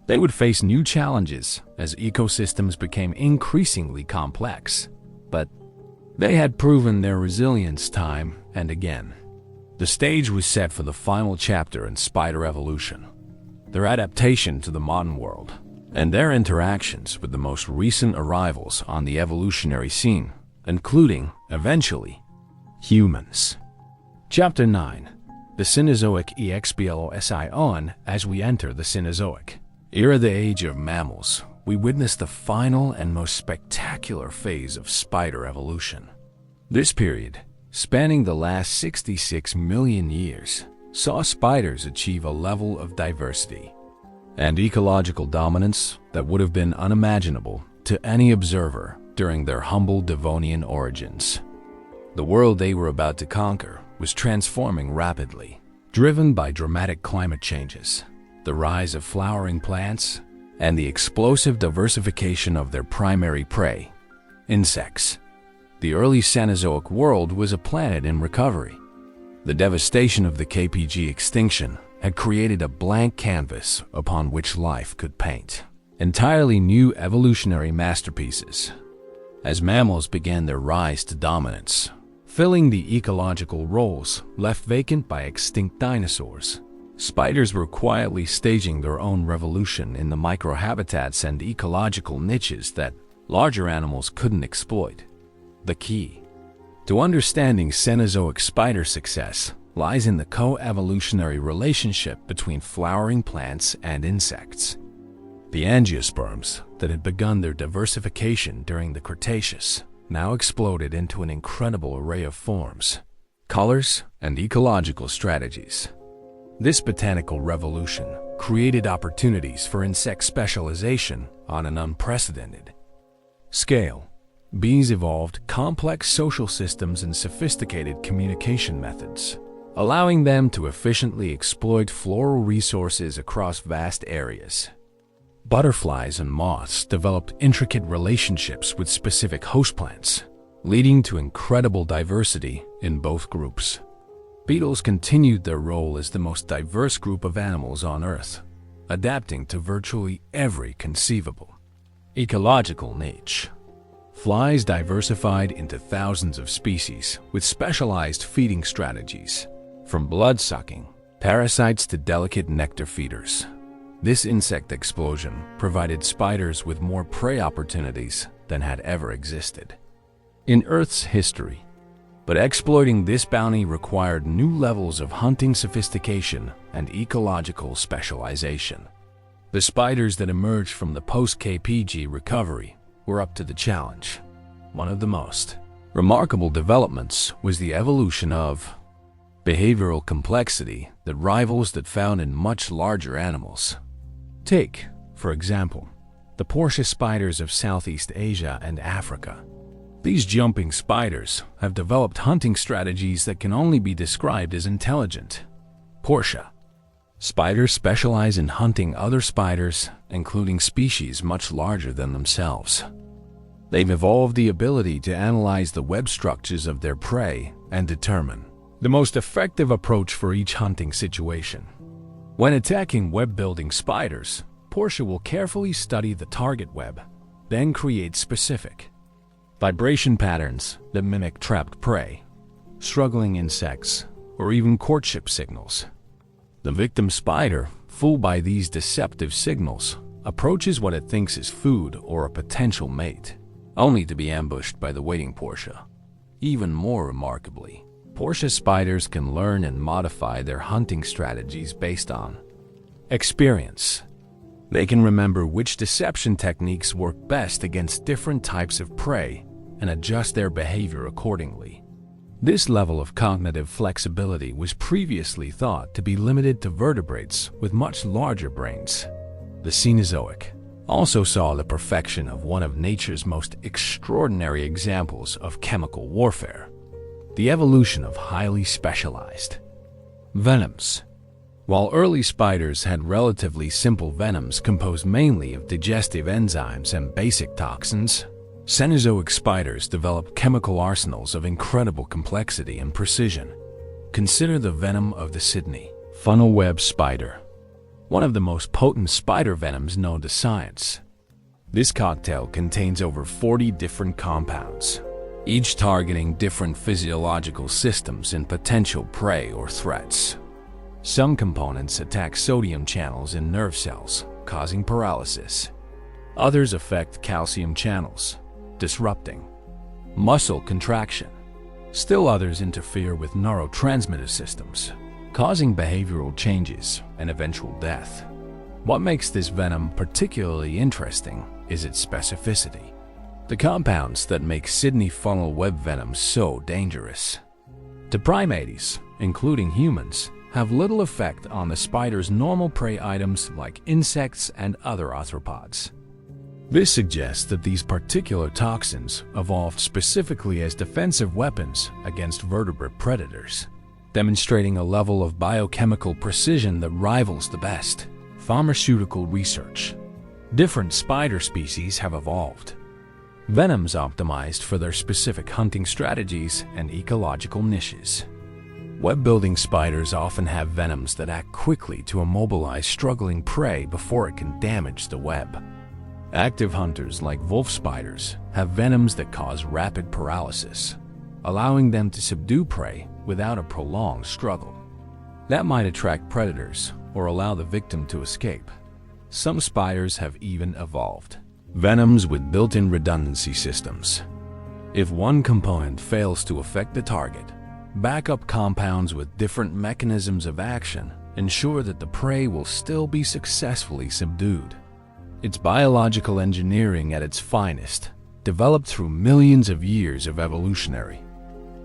They would face new challenges as ecosystems became increasingly complex, but they had proven their resilience time and again. The stage was set for the final chapter in spider evolution, their adaptation to the modern world, and their interactions with the most recent arrivals on the evolutionary scene, including, eventually, humans. Chapter 9. The Cenozoic EXPLOSION. As we enter the Cenozoic era, the age of mammals, we witness the final and most spectacular phase of spider evolution. This period, spanning the last 66 million years, saw spiders achieve a level of diversity and ecological dominance that would have been unimaginable to any observer during their humble Devonian origins. The world they were about to conquer was transforming rapidly, driven by dramatic climate changes, the rise of flowering plants, and the explosive diversification of their primary prey, insects. The early Cenozoic world was a planet in recovery. The devastation of the KPG extinction had created a blank canvas upon which life could paint entirely new evolutionary masterpieces. As mammals began their rise to dominance, filling the ecological roles left vacant by extinct dinosaurs, spiders were quietly staging their own revolution in the microhabitats and ecological niches that larger animals couldn't exploit. The key to understanding Cenozoic spider success lies in the co-evolutionary relationship between flowering plants and insects. The angiosperms that had begun their diversification during the Cretaceous now exploded into an incredible array of forms, colors, and ecological strategies. This botanical revolution created opportunities for insect specialization on an unprecedented scale. Bees evolved complex social systems and sophisticated communication methods, allowing them to efficiently exploit floral resources across vast areas. Butterflies and moths developed intricate relationships with specific host plants, leading to incredible diversity in both groups. Beetles continued their role as the most diverse group of animals on Earth, adapting to virtually every conceivable ecological niche. Flies diversified into thousands of species with specialized feeding strategies, from blood-sucking Parasites to delicate nectar feeders. This insect explosion provided spiders with more prey opportunities than had ever existed in Earth's history. But exploiting this bounty required new levels of hunting sophistication and ecological specialization. The spiders that emerged from the post-KPG recovery were up to the challenge. One of the most remarkable developments was the evolution of behavioral complexity that rivals that found in much larger animals. Take, for example, the Portia spiders of Southeast Asia and Africa. These jumping spiders have developed hunting strategies that can only be described as intelligent. Portia spiders specialize in hunting other spiders, including species much larger than themselves. They've evolved the ability to analyze the web structures of their prey and determine the most effective approach for each hunting situation. When attacking web-building spiders, Portia will carefully study the target web, then create specific vibration patterns that mimic trapped prey, struggling insects, or even courtship signals. The victim spider, fooled by these deceptive signals, approaches what it thinks is food or a potential mate, only to be ambushed by the waiting Portia. Even more remarkably, Portia spiders can learn and modify their hunting strategies based on experience. They can remember which deception techniques work best against different types of prey and adjust their behavior accordingly. This level of cognitive flexibility was previously thought to be limited to vertebrates with much larger brains. The Cenozoic also saw the perfection of one of nature's most extraordinary examples of chemical warfare: the evolution of highly specialized venoms. While early spiders had relatively simple venoms composed mainly of digestive enzymes and basic toxins, Cenozoic spiders developed chemical arsenals of incredible complexity and precision. Consider the venom of the Sydney funnel web spider, one of the most potent spider venoms known to science. This cocktail contains over 40 different compounds, each targeting different physiological systems in potential prey or threats. Some components attack sodium channels in nerve cells, causing paralysis. Others affect calcium channels, disrupting muscle contraction. Still others interfere with neurotransmitter systems, causing behavioral changes and eventual death. What makes this venom particularly interesting is its specificity. The compounds that make Sydney funnel web venom so dangerous to primates, including humans, have little effect on the spider's normal prey items like insects and other arthropods. This suggests that these particular toxins evolved specifically as defensive weapons against vertebrate predators, demonstrating a level of biochemical precision that rivals the best pharmaceutical research. Different spider species have evolved venoms optimized for their specific hunting strategies and ecological niches. Web-building spiders often have venoms that act quickly to immobilize struggling prey before it can damage the web. Active hunters like wolf spiders have venoms that cause rapid paralysis, allowing them to subdue prey without a prolonged struggle. That might attract predators or allow the victim to escape. Some spiders have even evolved venoms with built-in redundancy systems. If one component fails to affect the target, backup compounds with different mechanisms of action ensure that the prey will still be successfully subdued. It's biological engineering at its finest, developed through millions of years of evolutionary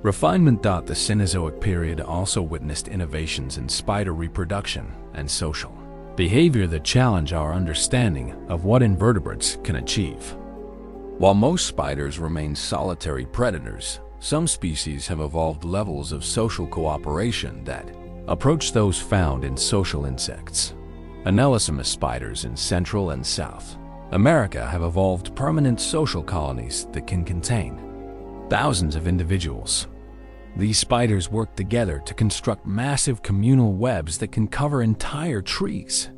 refinement. The Cenozoic period also witnessed innovations in spider reproduction and social behavior that challenge our understanding of what invertebrates can achieve. While most spiders remain solitary predators, some species have evolved levels of social cooperation that approach those found in social insects. Anelissamus spiders in Central and South America have evolved permanent social colonies that can contain thousands of individuals. These spiders work together to construct massive communal webs that can cover entire trees.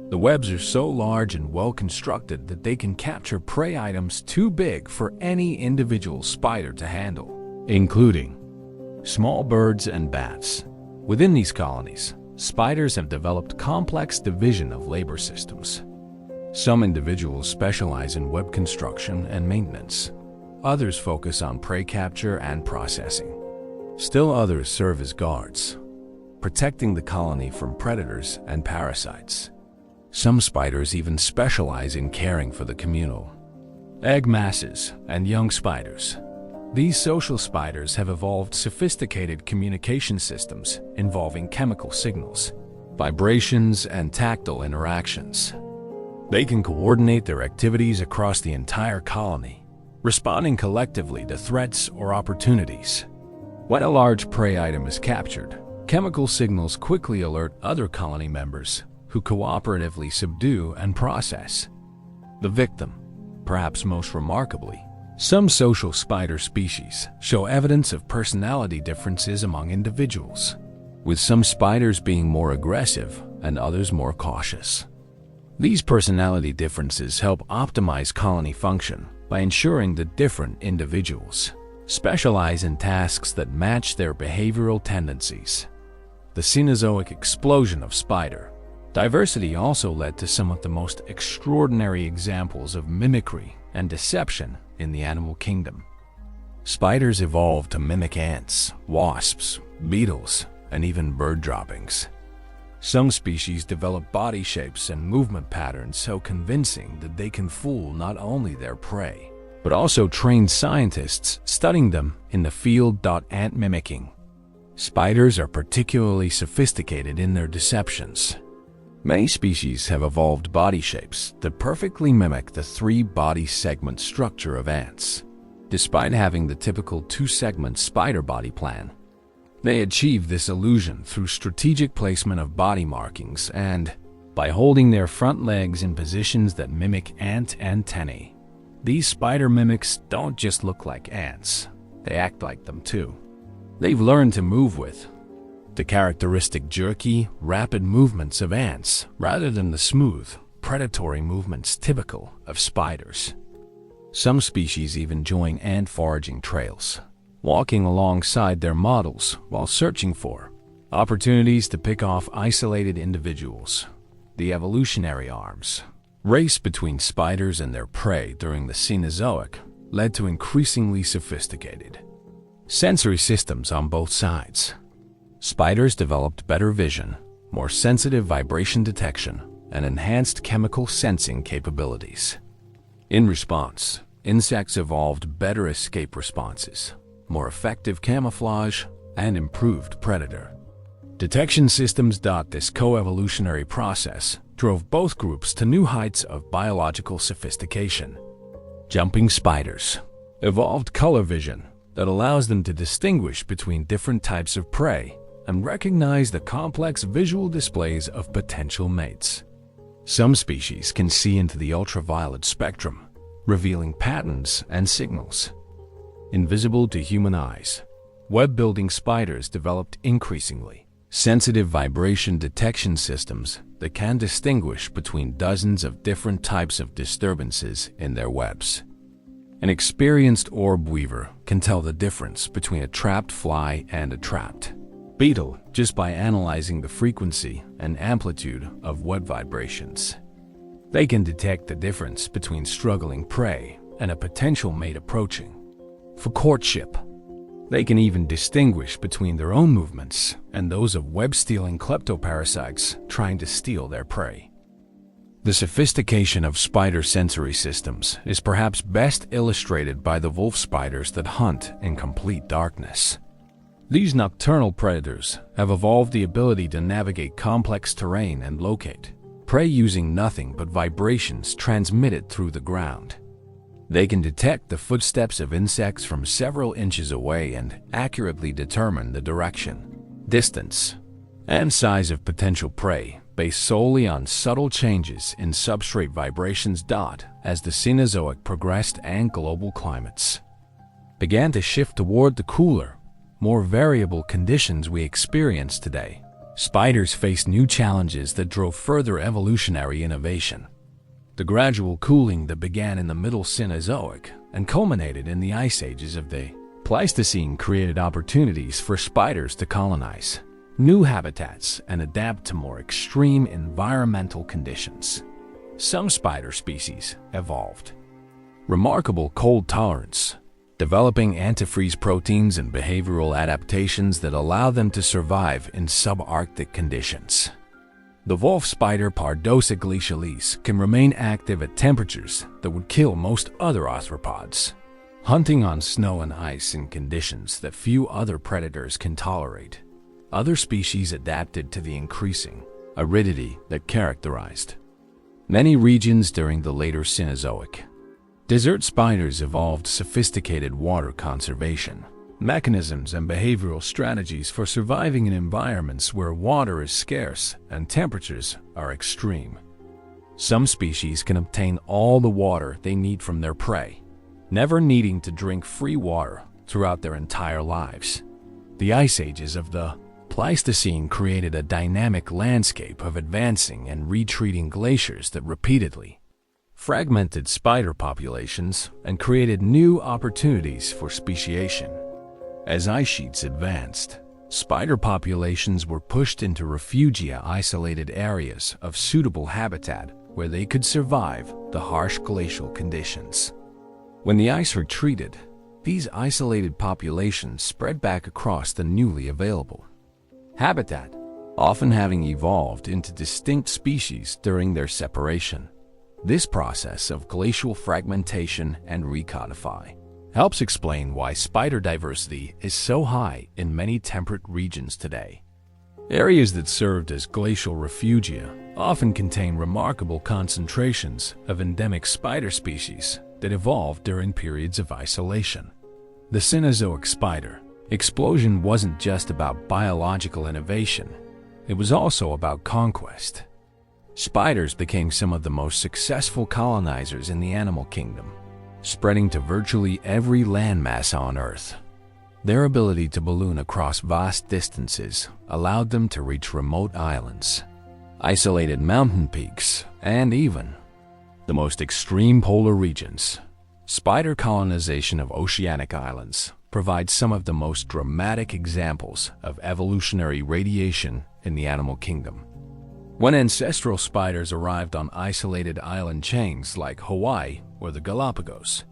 The webs are so large and well constructed that they can capture prey items too big for any individual spider to handle, including small birds and bats. Within these colonies, spiders have developed complex division of labor systems. Some individuals specialize in web construction and maintenance. Others focus on prey capture and processing. Still others serve as guards, protecting the colony from predators and parasites. Some spiders even specialize in caring for the communal egg masses and young spiders. These social spiders have evolved sophisticated communication systems involving chemical signals, vibrations, and tactile interactions. They can coordinate their activities across the entire colony, responding collectively to threats or opportunities. When a large prey item is captured, chemical signals quickly alert other colony members who cooperatively subdue and process the victim. Perhaps most remarkably, some social spider species show evidence of personality differences among individuals, with some spiders being more aggressive and others more cautious. These personality differences help optimize colony function by ensuring that different individuals specialize in tasks that match their behavioral tendencies. The Cenozoic explosion of spider diversity also led to some of the most extraordinary examples of mimicry and deception in the animal kingdom. Spiders evolved to mimic ants, wasps, beetles, and even bird droppings. Some species develop body shapes and movement patterns so convincing that they can fool not only their prey, but also trained scientists studying them in the field. Ant mimicking. Spiders are particularly sophisticated in their deceptions. Many species have evolved body shapes that perfectly mimic the three-body segment structure of ants. Despite having the typical two-segment spider body plan, they achieve this illusion through strategic placement of body markings and by holding their front legs in positions that mimic ant antennae. These spider mimics don't just look like ants, they act like them too. They've learned to move with the characteristic jerky, rapid movements of ants rather than the smooth, predatory movements typical of spiders. Some species even join ant foraging trails, walking alongside their models while searching for opportunities to pick off isolated individuals. The evolutionary arms race between spiders and their prey during the Cenozoic led to increasingly sophisticated sensory systems on both sides. Spiders developed better vision, more sensitive vibration detection, and enhanced chemical sensing capabilities. In response, insects evolved better escape responses, more effective camouflage, and improved predator detection systems. This co-evolutionary process drove both groups to new heights of biological sophistication. Jumping spiders evolved color vision that allows them to distinguish between different types of prey and recognize the complex visual displays of potential mates. Some species can see into the ultraviolet spectrum, revealing patterns and signals invisible to human eyes. Web-building spiders developed increasingly sensitive vibration detection systems that can distinguish between dozens of different types of disturbances in their webs. An experienced orb weaver can tell the difference between a trapped fly and a trapped beetle just by analyzing the frequency and amplitude of web vibrations. They can detect the difference between struggling prey and a potential mate approaching for courtship. They can even distinguish between their own movements and those of web-stealing kleptoparasites trying to steal their prey. The sophistication of spider sensory systems is perhaps best illustrated by the wolf spiders that hunt in complete darkness. These nocturnal predators have evolved the ability to navigate complex terrain and locate prey using nothing but vibrations transmitted through the ground. They can detect the footsteps of insects from several inches away and accurately determine the direction, distance, and size of potential prey based solely on subtle changes in substrate vibrations. As the Cenozoic progressed and global climates began to shift toward the cooler, more variable conditions we experience today, spiders faced new challenges that drove further evolutionary innovation. The gradual cooling that began in the Middle Cenozoic and culminated in the ice ages of the Pleistocene created opportunities for spiders to colonize new habitats and adapt to more extreme environmental conditions. Some spider species evolved remarkable cold tolerance, developing antifreeze proteins and behavioral adaptations that allow them to survive in subarctic conditions. The wolf spider Pardosa glacialis can remain active at temperatures that would kill most other arthropods, hunting on snow and ice in conditions that few other predators can tolerate. Other species adapted to the increasing aridity that characterized many regions during the later Cenozoic. Desert spiders evolved sophisticated water conservation mechanisms and behavioral strategies for surviving in environments where water is scarce and temperatures are extreme. Some species can obtain all the water they need from their prey, never needing to drink free water throughout their entire lives. The ice ages of the Pleistocene created a dynamic landscape of advancing and retreating glaciers that repeatedly fragmented spider populations and created new opportunities for speciation. As ice sheets advanced, spider populations were pushed into refugia, isolated areas of suitable habitat where they could survive the harsh glacial conditions. When the ice retreated, these isolated populations spread back across the newly available habitat, often having evolved into distinct species during their separation. This process of glacial fragmentation and recodify helps explain why spider diversity is so high in many temperate regions today. Areas that served as glacial refugia often contain remarkable concentrations of endemic spider species that evolved during periods of isolation. The Cenozoic spider explosion wasn't just about biological innovation, it was also about conquest. Spiders became some of the most successful colonizers in the animal kingdom, spreading to virtually every landmass on Earth. Their ability to balloon across vast distances allowed them to reach remote islands, isolated mountain peaks, and even the most extreme polar regions. Spider colonization of oceanic islands provides some of the most dramatic examples of evolutionary radiation in the animal kingdom. When ancestral spiders arrived on isolated island chains like Hawaii or the Galapagos,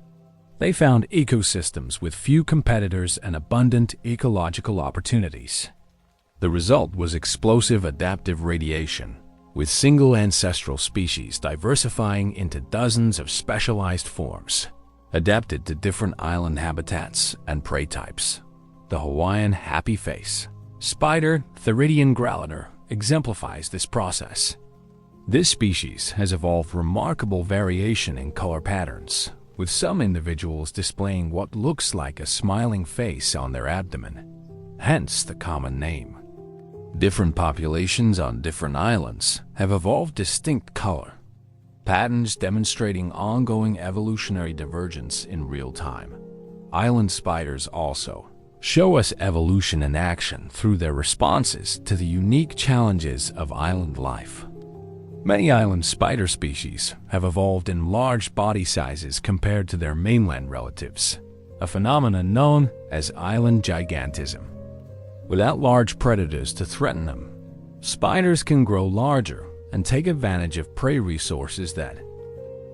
they found ecosystems with few competitors and abundant ecological opportunities. The result was explosive adaptive radiation, with single ancestral species diversifying into dozens of specialized forms, adapted to different island habitats and prey types. The Hawaiian happy face spider, Theridion graliner, exemplifies this process. This species has evolved remarkable variation in color patterns, with some individuals displaying what looks like a smiling face on their abdomen, hence the common name. Different populations on different islands have evolved distinct color patterns demonstrating ongoing evolutionary divergence in real time. Island spiders also show us evolution in action through their responses to the unique challenges of island life. Many island spider species have evolved in large body sizes compared to their mainland relatives, a phenomenon known as island gigantism. Without large predators to threaten them, spiders can grow larger and take advantage of prey resources that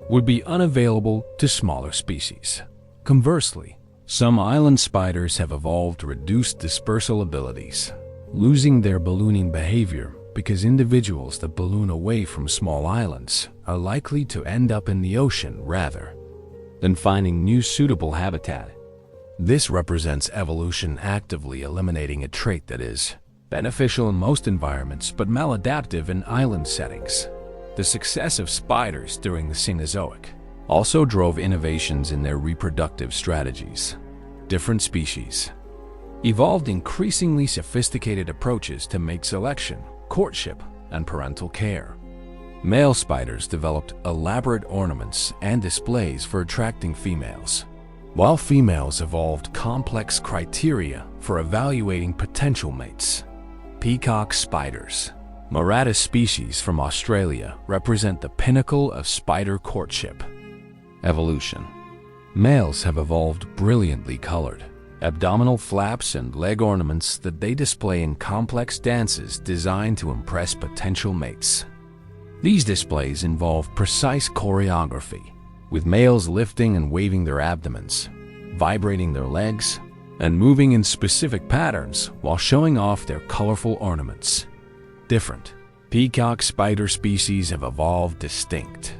would be unavailable to smaller species. Conversely, some island spiders have evolved reduced dispersal abilities, losing their ballooning behavior because individuals that balloon away from small islands are likely to end up in the ocean rather than finding new suitable habitat. This represents evolution actively eliminating a trait that is beneficial in most environments but maladaptive in island settings. The success of spiders during the Cenozoic also drove innovations in their reproductive strategies. Different species evolved increasingly sophisticated approaches to mate selection, courtship, and parental care. Male spiders developed elaborate ornaments and displays for attracting females, while females evolved complex criteria for evaluating potential mates. Peacock spiders, Moratus species from Australia, represent the pinnacle of spider courtship. Evolution. Males have evolved brilliantly colored, abdominal flaps, and leg ornaments that they display in complex dances designed to impress potential mates. These displays involve precise choreography, with males lifting and waving their abdomens, vibrating their legs, and moving in specific patterns while showing off their colorful ornaments. Different peacock spider species have evolved distinct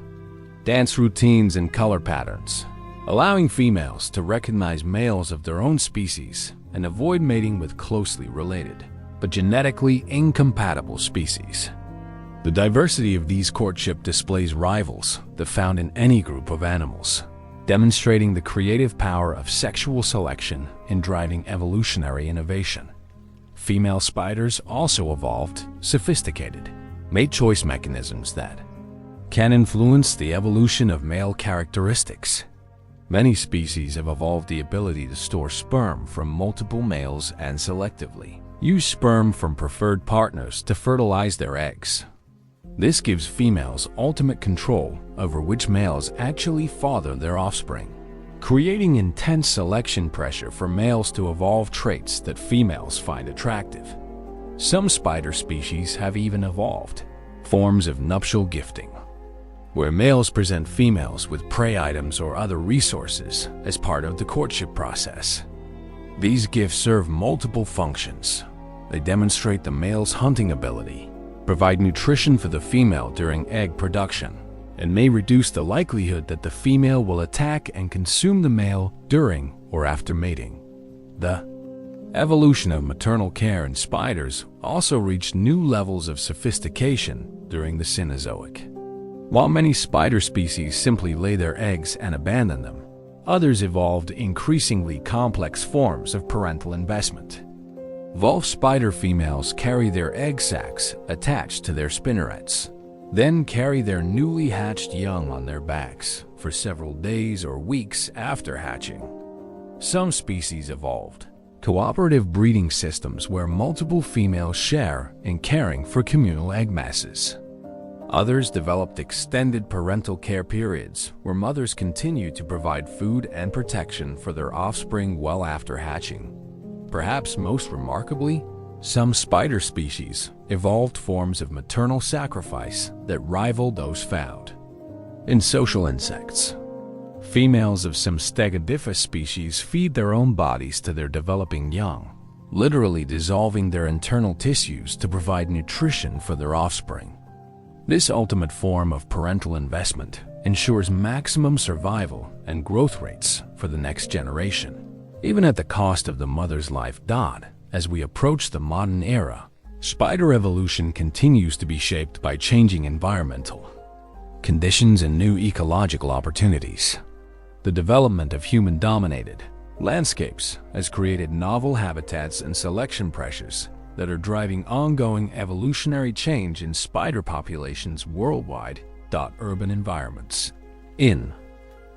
dance routines and color patterns, allowing females to recognize males of their own species and avoid mating with closely related, but genetically incompatible species. The diversity of these courtship displays rivals the found in any group of animals, demonstrating the creative power of sexual selection in driving evolutionary innovation. Female spiders also evolved sophisticated mate choice mechanisms that can influence the evolution of male characteristics. Many species have evolved the ability to store sperm from multiple males and selectively use sperm from preferred partners to fertilize their eggs. This gives females ultimate control over which males actually father their offspring, creating intense selection pressure for males to evolve traits that females find attractive. Some spider species have even evolved forms of nuptial gifting, where males present females with prey items or other resources as part of the courtship process. These gifts serve multiple functions. They demonstrate the male's hunting ability, provide nutrition for the female during egg production, and may reduce the likelihood that the female will attack and consume the male during or after mating. The evolution of maternal care in spiders also reached new levels of sophistication during the Cenozoic. While many spider species simply lay their eggs and abandon them, others evolved increasingly complex forms of parental investment. Wolf spider females carry their egg sacs attached to their spinnerets, then carry their newly hatched young on their backs for several days or weeks after hatching. Some species evolved cooperative breeding systems where multiple females share in caring for communal egg masses. Others developed extended parental care periods where mothers continue to provide food and protection for their offspring well after hatching. Perhaps most remarkably, some spider species evolved forms of maternal sacrifice that rival those found in social insects. Females of some Stegodiphyus species feed their own bodies to their developing young, literally dissolving their internal tissues to provide nutrition for their offspring. This ultimate form of parental investment ensures maximum survival and growth rates for the next generation, even at the cost of the mother's life. As we approach the modern era, spider evolution continues to be shaped by changing environmental conditions and new ecological opportunities. The development of human-dominated landscapes has created novel habitats and selection pressures that are driving ongoing evolutionary change in spider populations worldwide. Urban environments, in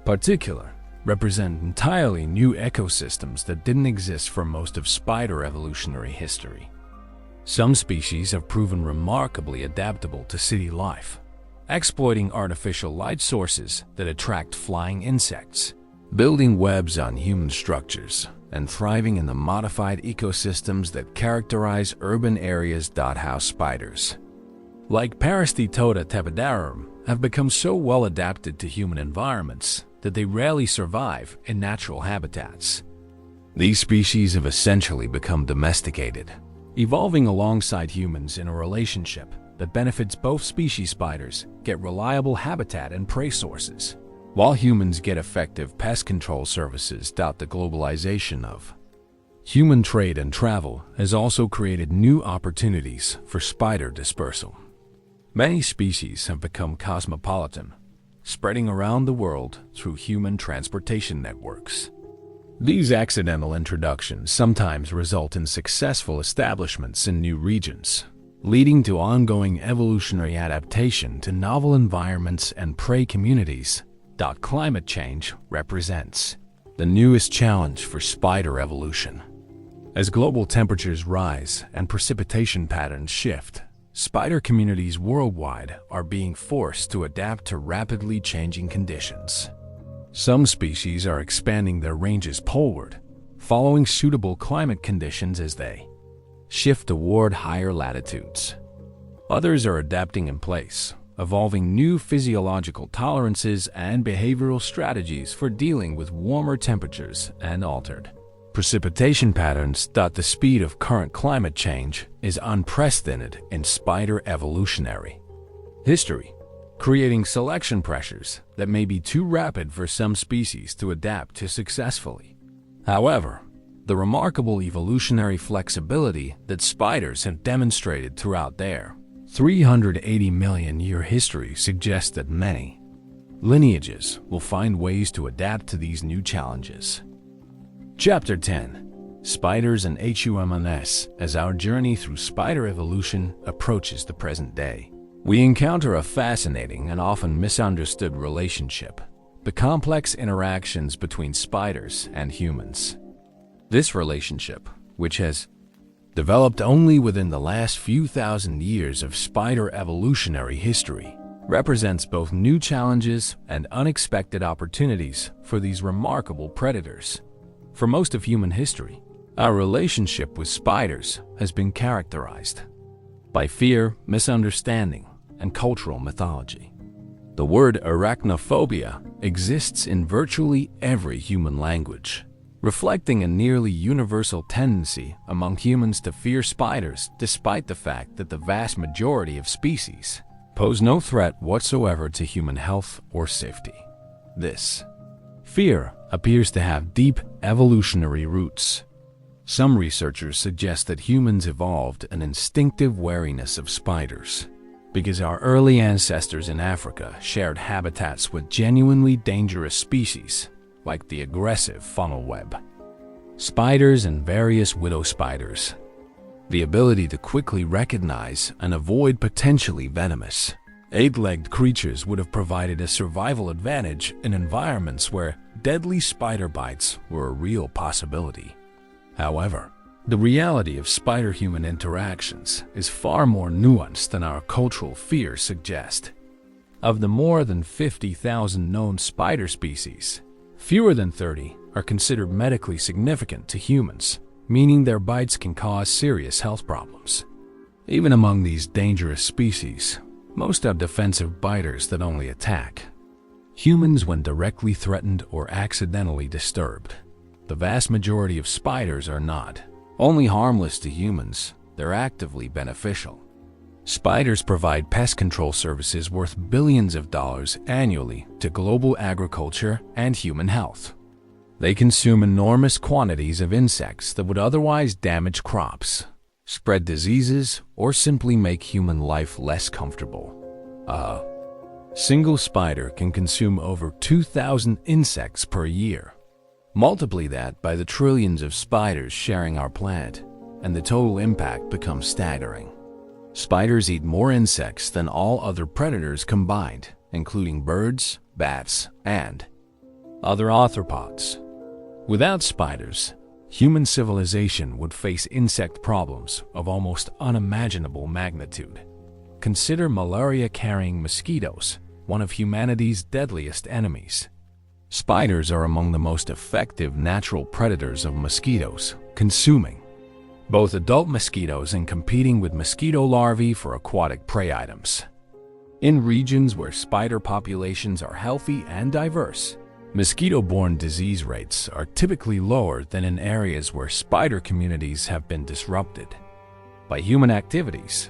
particular, represent entirely new ecosystems that didn't exist for most of spider evolutionary history. Some species have proven remarkably adaptable to city life, exploiting artificial light sources that attract flying insects, building webs on human structures, and thriving in the modified ecosystems that characterize urban areas. House spiders, like Parastitoda tepidarum, have become so well adapted to human environments that they rarely survive in natural habitats. These species have essentially become domesticated, evolving alongside humans in a relationship that benefits both species. Spiders get reliable habitat and prey sources, while humans get effective pest control services. The globalization of human trade and travel has also created new opportunities for spider dispersal. Many species have become cosmopolitan, spreading around the world through human transportation networks. These accidental introductions sometimes result in successful establishments in new regions, leading to ongoing evolutionary adaptation to novel environments and prey communities. Climate change represents the newest challenge for spider evolution. As global temperatures rise and precipitation patterns shift, spider communities worldwide are being forced to adapt to rapidly changing conditions. Some species are expanding their ranges poleward, following suitable climate conditions as they shift toward higher latitudes. Others are adapting in place, evolving new physiological tolerances and behavioral strategies for dealing with warmer temperatures and altered precipitation patterns. The speed of current climate change is unprecedented in spider evolutionary history, creating selection pressures that may be too rapid for some species to adapt to successfully. However, the remarkable evolutionary flexibility that spiders have demonstrated throughout their 380 million year history suggests that many lineages will find ways to adapt to these new challenges. Chapter 10: Spiders and Humans. As our journey through spider evolution approaches the present day, we encounter a fascinating and often misunderstood relationship: the complex interactions between spiders and humans. This relationship, which has developed only within the last few thousand years of spider evolutionary history, represents both new challenges and unexpected opportunities for these remarkable predators. For most of human history, our relationship with spiders has been characterized by fear, misunderstanding, and cultural mythology. The word arachnophobia exists in virtually every human language, reflecting a nearly universal tendency among humans to fear spiders, despite the fact that the vast majority of species pose no threat whatsoever to human health or safety. This fear appears to have deep evolutionary roots. Some researchers suggest that humans evolved an instinctive wariness of spiders because our early ancestors in Africa shared habitats with genuinely dangerous species like the aggressive funnel web spiders and various widow spiders. The ability to quickly recognize and avoid potentially venomous eight-legged creatures would have provided a survival advantage in environments where deadly spider bites were a real possibility. However, the reality of spider-human interactions is far more nuanced than our cultural fears suggest. Of the more than 50,000 known spider species, fewer than 30 are considered medically significant to humans, meaning their bites can cause serious health problems. Even among these dangerous species, most have defensive biters that only attack humans when directly threatened or accidentally disturbed. The vast majority of spiders are not only harmless to humans, they're actively beneficial. Spiders provide pest control services worth billions of dollars annually to global agriculture and human health. They consume enormous quantities of insects that would otherwise damage crops, spread diseases, or simply make human life less comfortable. A single spider can consume over 2,000 insects per year. Multiply that by the trillions of spiders sharing our planet, and the total impact becomes staggering. Spiders eat more insects than all other predators combined, including birds, bats, and other arthropods. Without spiders, human civilization would face insect problems of almost unimaginable magnitude. Consider malaria-carrying mosquitoes, one of humanity's deadliest enemies. Spiders are among the most effective natural predators of mosquitoes, consuming both adult mosquitoes and competing with mosquito larvae for aquatic prey items. In regions where spider populations are healthy and diverse, mosquito-borne disease rates are typically lower than in areas where spider communities have been disrupted by human activities.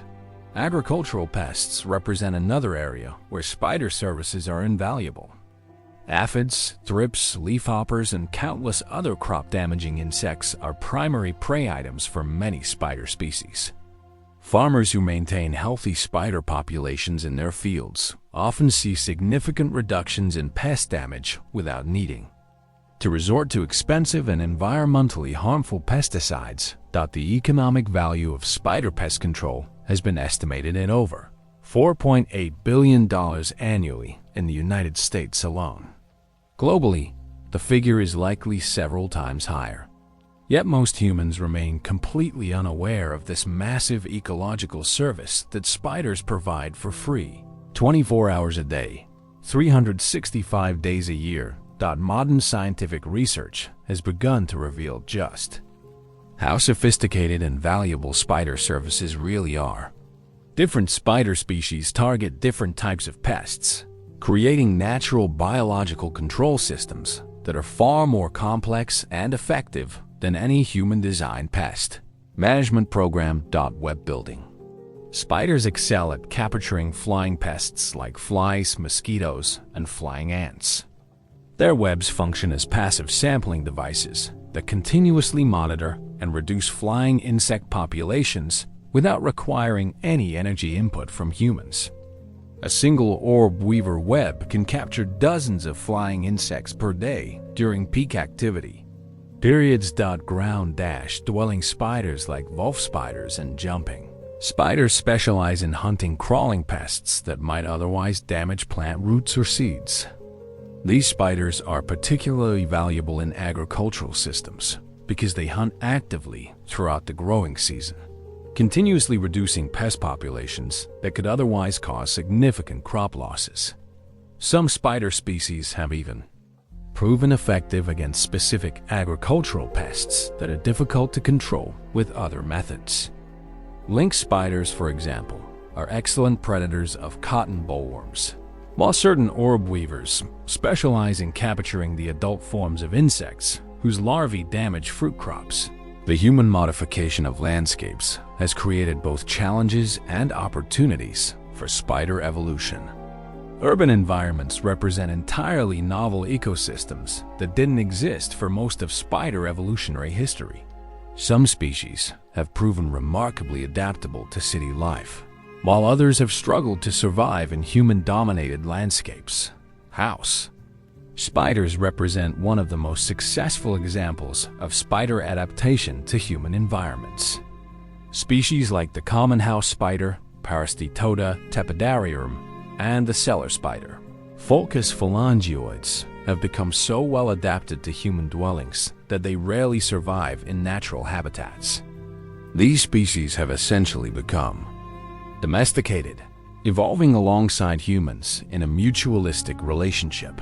Agricultural pests represent another area where spider services are invaluable. Aphids, thrips, leafhoppers, and countless other crop-damaging insects are primary prey items for many spider species. Farmers who maintain healthy spider populations in their fields often see significant reductions in pest damage without needing to resort to expensive and environmentally harmful pesticides. The economic value of spider pest control has been estimated at over $4.8 billion annually in the United States alone. Globally, the figure is likely several times higher. Yet most humans remain completely unaware of this massive ecological service that spiders provide for free, 24 hours a day, 365 days a year, Modern scientific research has begun to reveal just how sophisticated and valuable spider services really are. Different spider species target different types of pests, creating natural biological control systems that are far more complex and effective than any human-designed pest management program. Web building. Spiders excel at capturing flying pests like flies, mosquitoes, and flying ants. Their webs function as passive sampling devices that continuously monitor and reduce flying insect populations without requiring any energy input from humans. A single orb weaver web can capture dozens of flying insects per day during peak activity. Ground-dwelling spiders like wolf spiders and jumping spiders specialize in hunting crawling pests that might otherwise damage plant roots or seeds. These spiders are particularly valuable in agricultural systems because they hunt actively throughout the growing season, continuously reducing pest populations that could otherwise cause significant crop losses. Some spider species have even proven effective against specific agricultural pests that are difficult to control with other methods. Lynx spiders, for example, are excellent predators of cotton bollworms, while certain orb weavers specialize in capturing the adult forms of insects whose larvae damage fruit crops. The human modification of landscapes has created both challenges and opportunities for spider evolution. Urban environments represent entirely novel ecosystems that didn't exist for most of spider evolutionary history. Some species have proven remarkably adaptable to city life, while others have struggled to survive in human-dominated landscapes. House spiders represent one of the most successful examples of spider adaptation to human environments. Species like the common house spider, Parasitoda tepidarium, and the cellar spider, Pholcus phalangioides, have become so well adapted to human dwellings that they rarely survive in natural habitats. These species have essentially become domesticated, evolving alongside humans in a mutualistic relationship.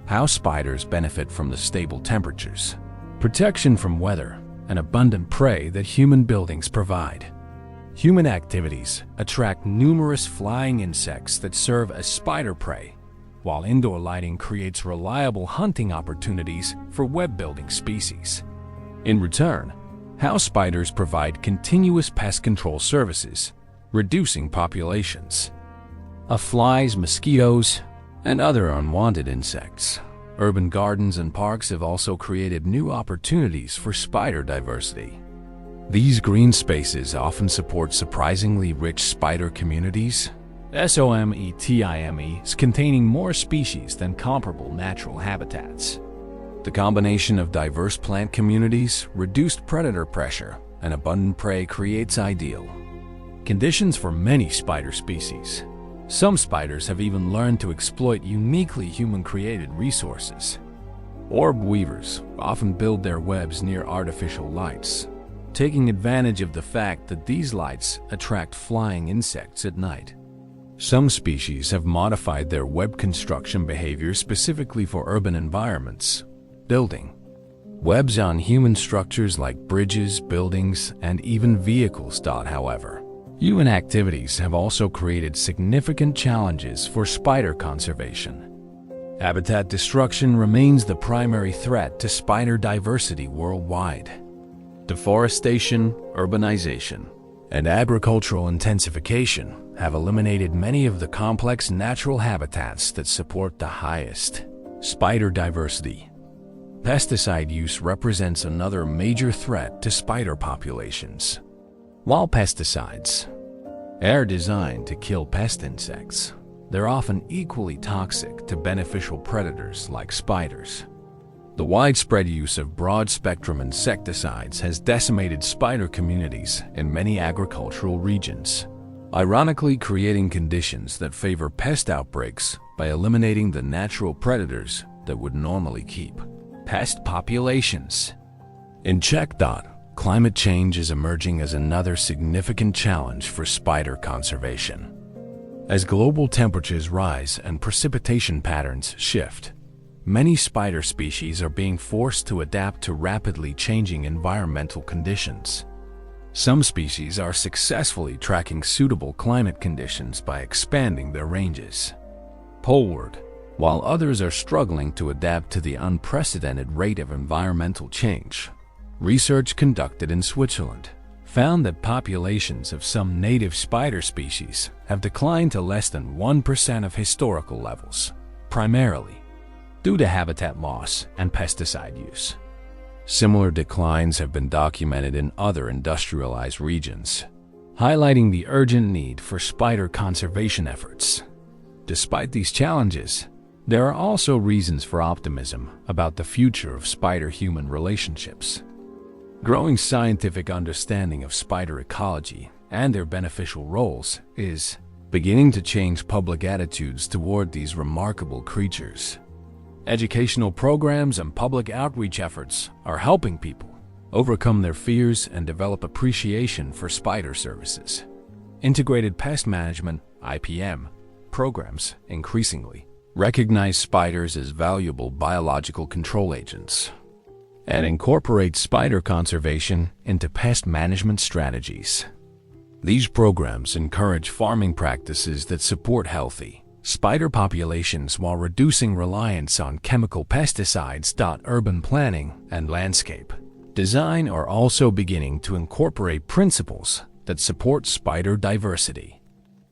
House spiders benefit from the stable temperatures, protection from weather, and abundant prey that human buildings provide. Human activities attract numerous flying insects that serve as spider prey, while indoor lighting creates reliable hunting opportunities for web-building species. In return, house spiders provide continuous pest control services, reducing populations of flies, mosquitoes, and other unwanted insects. Urban gardens and parks have also created new opportunities for spider diversity. These green spaces often support surprisingly rich spider communities, SOMETIMEs containing more species than comparable natural habitats. The combination of diverse plant communities, reduced predator pressure, and abundant prey creates ideal conditions for many spider species. Some spiders have even learned to exploit uniquely human-created resources. Orb weavers often build their webs near artificial lights, taking advantage of the fact that these lights attract flying insects at night. Some species have modified their web construction behavior specifically for urban environments, building webs on human structures like bridges, buildings, and even vehicles. However, human activities have also created significant challenges for spider conservation. Habitat destruction remains the primary threat to spider diversity worldwide. Deforestation, urbanization, and agricultural intensification have eliminated many of the complex natural habitats that support the highest spider diversity. Pesticide use represents another major threat to spider populations. While pesticides are designed to kill pest insects, they're often equally toxic to beneficial predators like spiders. The widespread use of broad-spectrum insecticides has decimated spider communities in many agricultural regions, ironically creating conditions that favor pest outbreaks by eliminating the natural predators that would normally keep pest populations in check. Climate change is emerging as another significant challenge for spider conservation. As global temperatures rise and precipitation patterns shift, many spider species are being forced to adapt to rapidly changing environmental conditions. Some species are successfully tracking suitable climate conditions by expanding their ranges poleward, while others are struggling to adapt to the unprecedented rate of environmental change. Research conducted in Switzerland found that populations of some native spider species have declined to less than 1% of historical levels, primarily due to habitat loss and pesticide use. Similar declines have been documented in other industrialized regions, highlighting the urgent need for spider conservation efforts. Despite these challenges, there are also reasons for optimism about the future of spider-human relationships. Growing scientific understanding of spider ecology and their beneficial roles is beginning to change public attitudes toward these remarkable creatures. Educational programs and public outreach efforts are helping people overcome their fears and develop appreciation for spider services. Integrated pest management (IPM) programs increasingly recognize spiders as valuable biological control agents and incorporate spider conservation into pest management strategies. These programs encourage farming practices that support healthy spider populations while reducing reliance on chemical pesticides. Urban planning and landscape design are also beginning to incorporate principles that support spider diversity.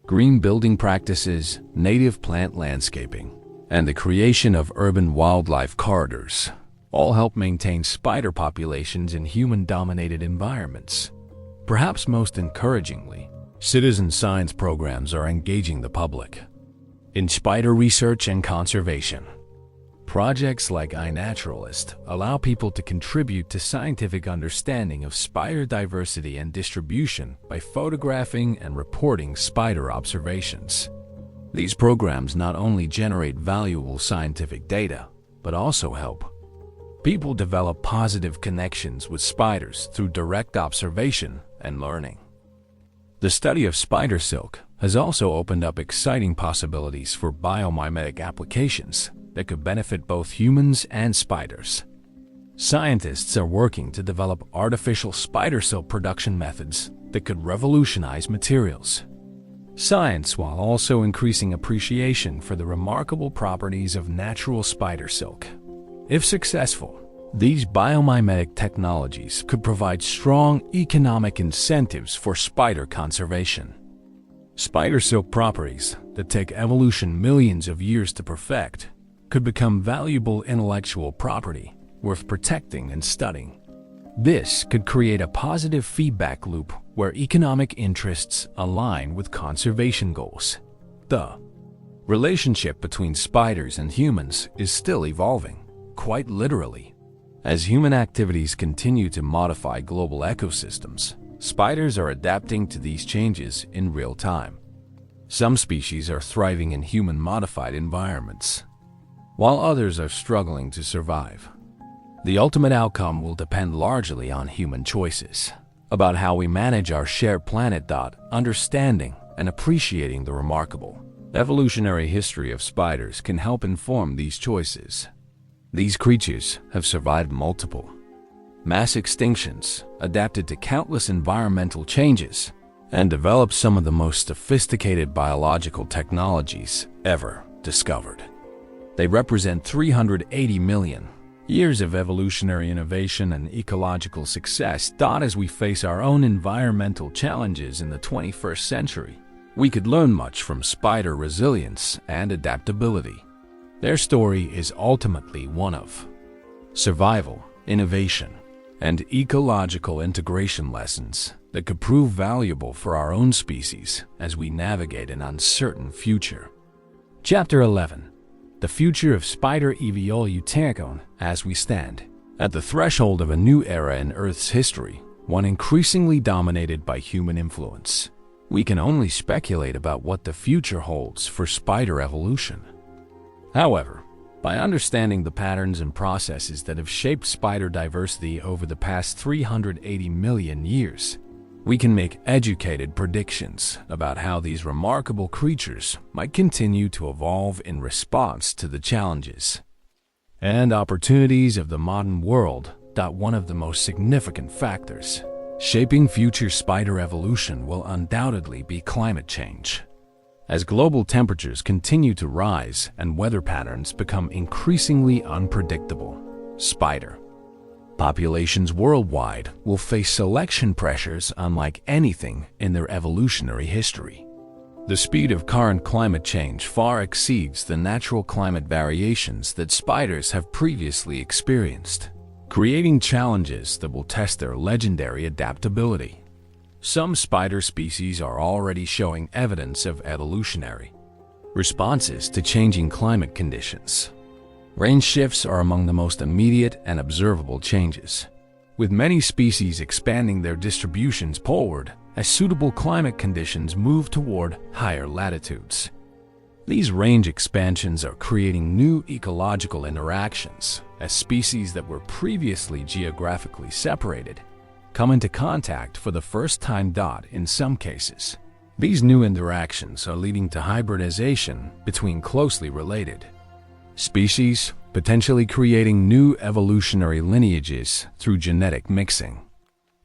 Green building practices, native plant landscaping, and the creation of urban wildlife corridors all help maintain spider populations in human-dominated environments. Perhaps most encouragingly, citizen science programs are engaging the public in spider research and conservation. Projects like iNaturalist allow people to contribute to scientific understanding of spider diversity and distribution by photographing and reporting spider observations. These programs not only generate valuable scientific data, but also help people develop positive connections with spiders through direct observation and learning. The study of spider silk has also opened up exciting possibilities for biomimetic applications that could benefit both humans and spiders. Scientists are working to develop artificial spider silk production methods that could revolutionize materials science while also increasing appreciation for the remarkable properties of natural spider silk. If successful, these biomimetic technologies could provide strong economic incentives for spider conservation. Spider silk properties that take evolution millions of years to perfect could become valuable intellectual property worth protecting and studying. This could create a positive feedback loop where economic interests align with conservation goals. The relationship between spiders and humans is still evolving, quite literally. As human activities continue to modify global ecosystems, spiders are adapting to these changes in real time. Some species are thriving in human-modified environments, while others are struggling to survive. The ultimate outcome will depend largely on human choices about how we manage our shared planet. Understanding and appreciating the remarkable evolutionary history of spiders can help inform these choices. These creatures have survived multiple mass extinctions, adapted to countless environmental changes, and developed some of the most sophisticated biological technologies ever discovered. They represent 380 million years of evolutionary innovation and ecological success. As we face our own environmental challenges in the 21st century, we could learn much from spider resilience and adaptability. Their story is ultimately one of survival, innovation, and ecological integration lessons that could prove valuable for our own species as we navigate an uncertain future. Chapter 11. The future of spider evolution. As we stand at the threshold of a new era in Earth's history, one increasingly dominated by human influence, we can only speculate about what the future holds for spider evolution. However, by understanding the patterns and processes that have shaped spider diversity over the past 380 million years, we can make educated predictions about how these remarkable creatures might continue to evolve in response to the challenges and opportunities of the modern world. One of the most significant factors shaping future spider evolution will undoubtedly be climate change. As global temperatures continue to rise and weather patterns become increasingly unpredictable, spider populations worldwide will face selection pressures unlike anything in their evolutionary history. The speed of current climate change far exceeds the natural climate variations that spiders have previously experienced, creating challenges that will test their legendary adaptability. Some spider species are already showing evidence of evolutionary responses to changing climate conditions. Range shifts are among the most immediate and observable changes, with many species expanding their distributions poleward as suitable climate conditions move toward higher latitudes. These range expansions are creating new ecological interactions as species that were previously geographically separated come into contact for the first time. In some cases, these new interactions are leading to hybridization between closely related species, potentially creating new evolutionary lineages through genetic mixing.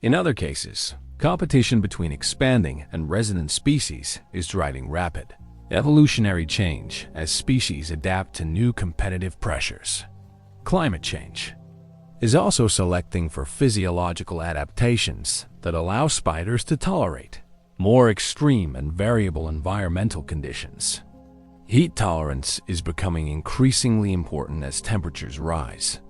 In other cases, competition between expanding and resident species is driving rapid evolutionary change as species adapt to new competitive pressures. Climate change is also selecting for physiological adaptations that allow spiders to tolerate more extreme and variable environmental conditions. Heat tolerance is becoming increasingly important as temperatures rise,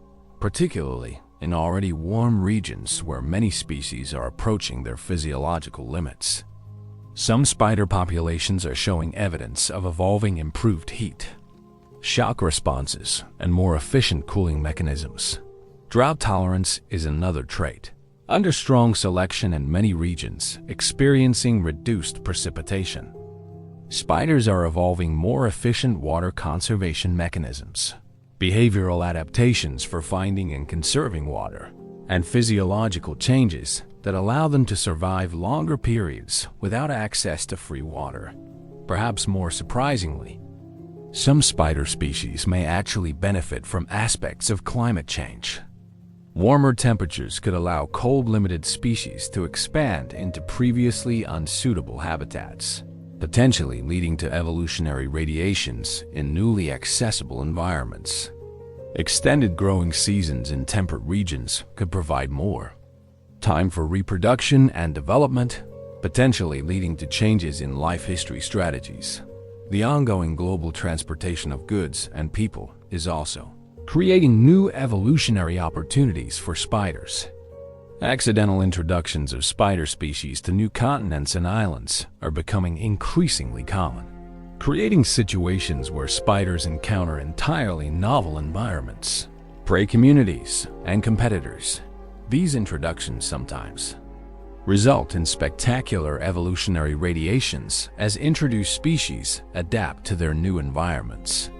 particularly in already warm regions where many species are approaching their physiological limits. Some spider populations are showing evidence of evolving improved heat shock responses and more efficient cooling mechanisms. Drought tolerance is another trait, under strong selection in many regions experiencing reduced precipitation. Spiders are evolving more efficient water conservation mechanisms, behavioral adaptations for finding and conserving water, and physiological changes that allow them to survive longer periods without access to free water. Perhaps more surprisingly, some spider species may actually benefit from aspects of climate change. Warmer temperatures could allow cold-limited species to expand into previously unsuitable habitats, potentially leading to evolutionary radiations in newly accessible environments. Extended growing seasons in temperate regions could provide more time for reproduction and development, potentially leading to changes in life history strategies. The ongoing global transportation of goods and people is also creating new evolutionary opportunities for spiders. Accidental introductions of spider species to new continents and islands are becoming increasingly common, creating situations where spiders encounter entirely novel environments, prey communities, and competitors. These introductions sometimes result in spectacular evolutionary radiations as introduced species adapt to their new environments.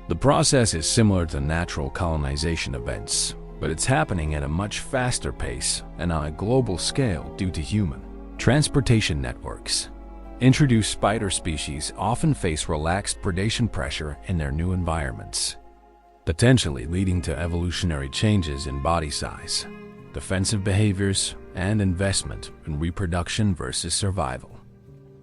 The process is similar to natural colonization events, but it's happening at a much faster pace and on a global scale due to human transportation networks. Introduced spider species often face relaxed predation pressure in their new environments, potentially leading to evolutionary changes in body size, defensive behaviors, and investment in reproduction versus survival.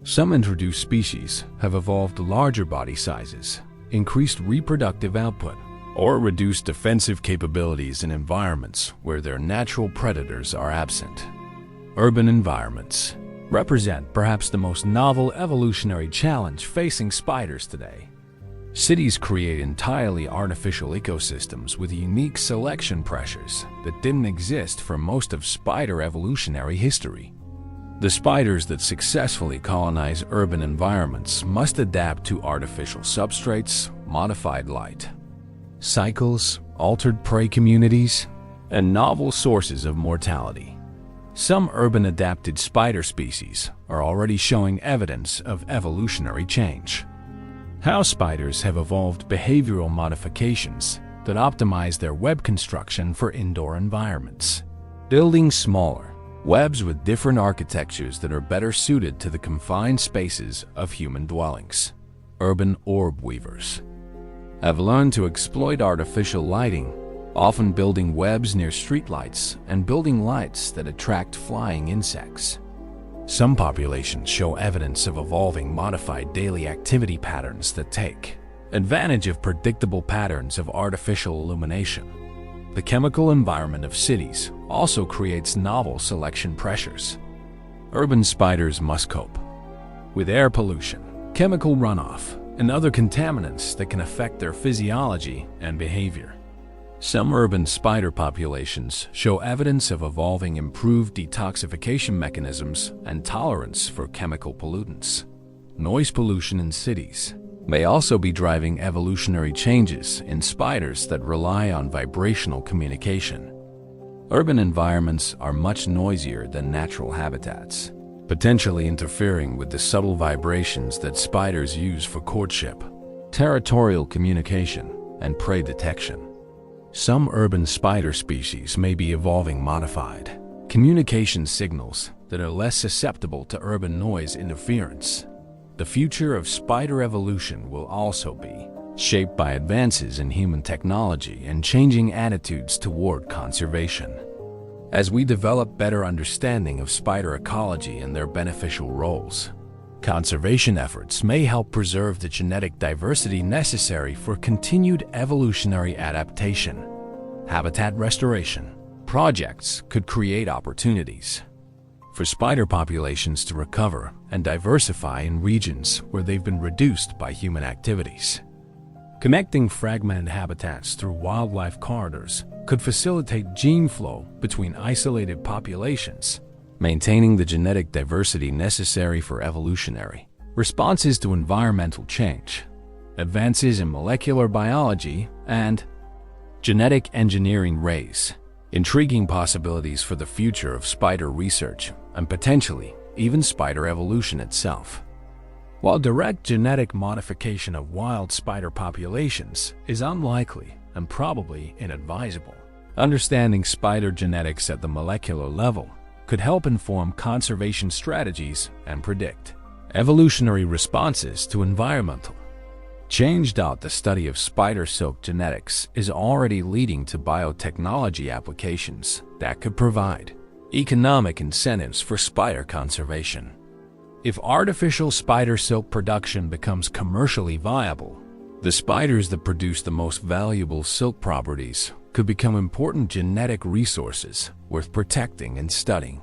Some introduced species have evolved larger body sizes, increased reproductive output, or reduced defensive capabilities in environments where their natural predators are absent. Urban environments represent perhaps the most novel evolutionary challenge facing spiders today. Cities create entirely artificial ecosystems with unique selection pressures that didn't exist for most of spider evolutionary history. The spiders that successfully colonize urban environments must adapt to artificial substrates, modified light cycles, altered prey communities, and novel sources of mortality. Some urban-adapted spider species are already showing evidence of evolutionary change. House spiders have evolved behavioral modifications that optimize their web construction for indoor environments, building smaller webs with different architectures that are better suited to the confined spaces of human dwellings. Urban orb weavers have learned to exploit artificial lighting, often building webs near streetlights and building lights that attract flying insects. Some populations show evidence of evolving modified daily activity patterns that take advantage of predictable patterns of artificial illumination. The chemical environment of cities also creates novel selection pressures. Urban spiders must cope with air pollution, chemical runoff, and other contaminants that can affect their physiology and behavior. Some urban spider populations show evidence of evolving improved detoxification mechanisms and tolerance for chemical pollutants. Noise pollution in cities may also be driving evolutionary changes in spiders that rely on vibrational communication. Urban environments are much noisier than natural habitats, potentially interfering with the subtle vibrations that spiders use for courtship, territorial communication, and prey detection. Some urban spider species may be evolving modified communication signals that are less susceptible to urban noise interference. The future of spider evolution will also be shaped by advances in human technology and changing attitudes toward conservation. As we develop better understanding of spider ecology and their beneficial roles, conservation efforts may help preserve the genetic diversity necessary for continued evolutionary adaptation. Habitat restoration projects could create opportunities for spider populations to recover and diversify in regions where they've been reduced by human activities. Connecting fragmented habitats through wildlife corridors could facilitate gene flow between isolated populations, maintaining the genetic diversity necessary for evolutionary responses to environmental change. Advances in molecular biology and genetic engineering raise intriguing possibilities for the future of spider research and potentially even spider evolution itself. While direct genetic modification of wild spider populations is unlikely and probably inadvisable, understanding spider genetics at the molecular level could help inform conservation strategies and predict evolutionary responses to environmental change. The study of spider silk genetics is already leading to biotechnology applications that could provide economic incentives for spider conservation. If artificial spider silk production becomes commercially viable, the spiders that produce the most valuable silk properties could become important genetic resources worth protecting and studying.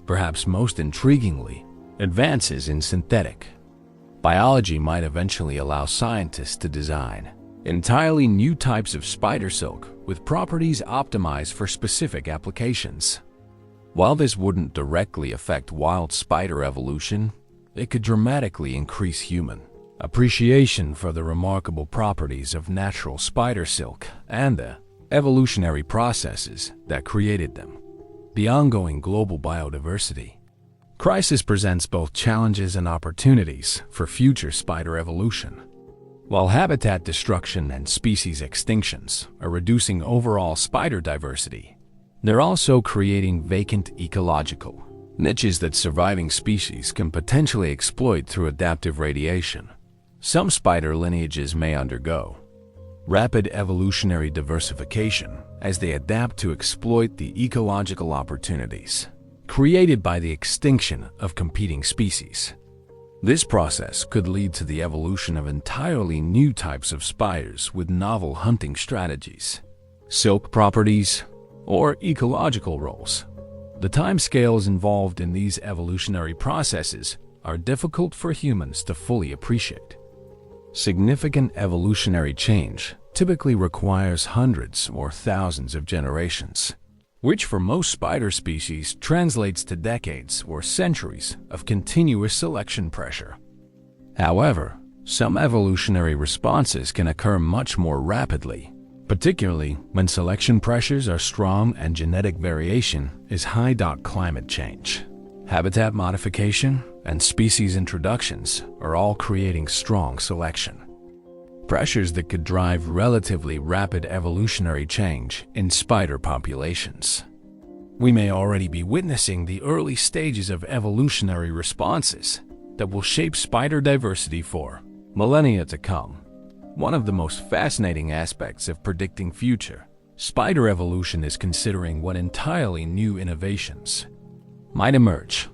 Perhaps most intriguingly, advances in synthetic biology might eventually allow scientists to design entirely new types of spider silk with properties optimized for specific applications. While this wouldn't directly affect wild spider evolution, it could dramatically increase human appreciation for the remarkable properties of natural spider silk and the evolutionary processes that created them. The ongoing global biodiversity crisis presents both challenges and opportunities for future spider evolution. While habitat destruction and species extinctions are reducing overall spider diversity, they're also creating vacant ecological niches that surviving species can potentially exploit through adaptive radiation. Some spider lineages may undergo rapid evolutionary diversification as they adapt to exploit the ecological opportunities created by the extinction of competing species. This process could lead to the evolution of entirely new types of spiders with novel hunting strategies, silk properties, or ecological roles. The timescales involved in these evolutionary processes are difficult for humans to fully appreciate. Significant evolutionary change typically requires hundreds or thousands of generations, which for most spider species translates to decades or centuries of continuous selection pressure. However, some evolutionary responses can occur much more rapidly, particularly when selection pressures are strong and genetic variation is high. Climate change, habitat modification, and species introductions are all creating strong selection pressures that could drive relatively rapid evolutionary change in spider populations. We may already be witnessing the early stages of evolutionary responses that will shape spider diversity for millennia to come. One of the most fascinating aspects of predicting future spider evolution is considering what entirely new innovations might emerge.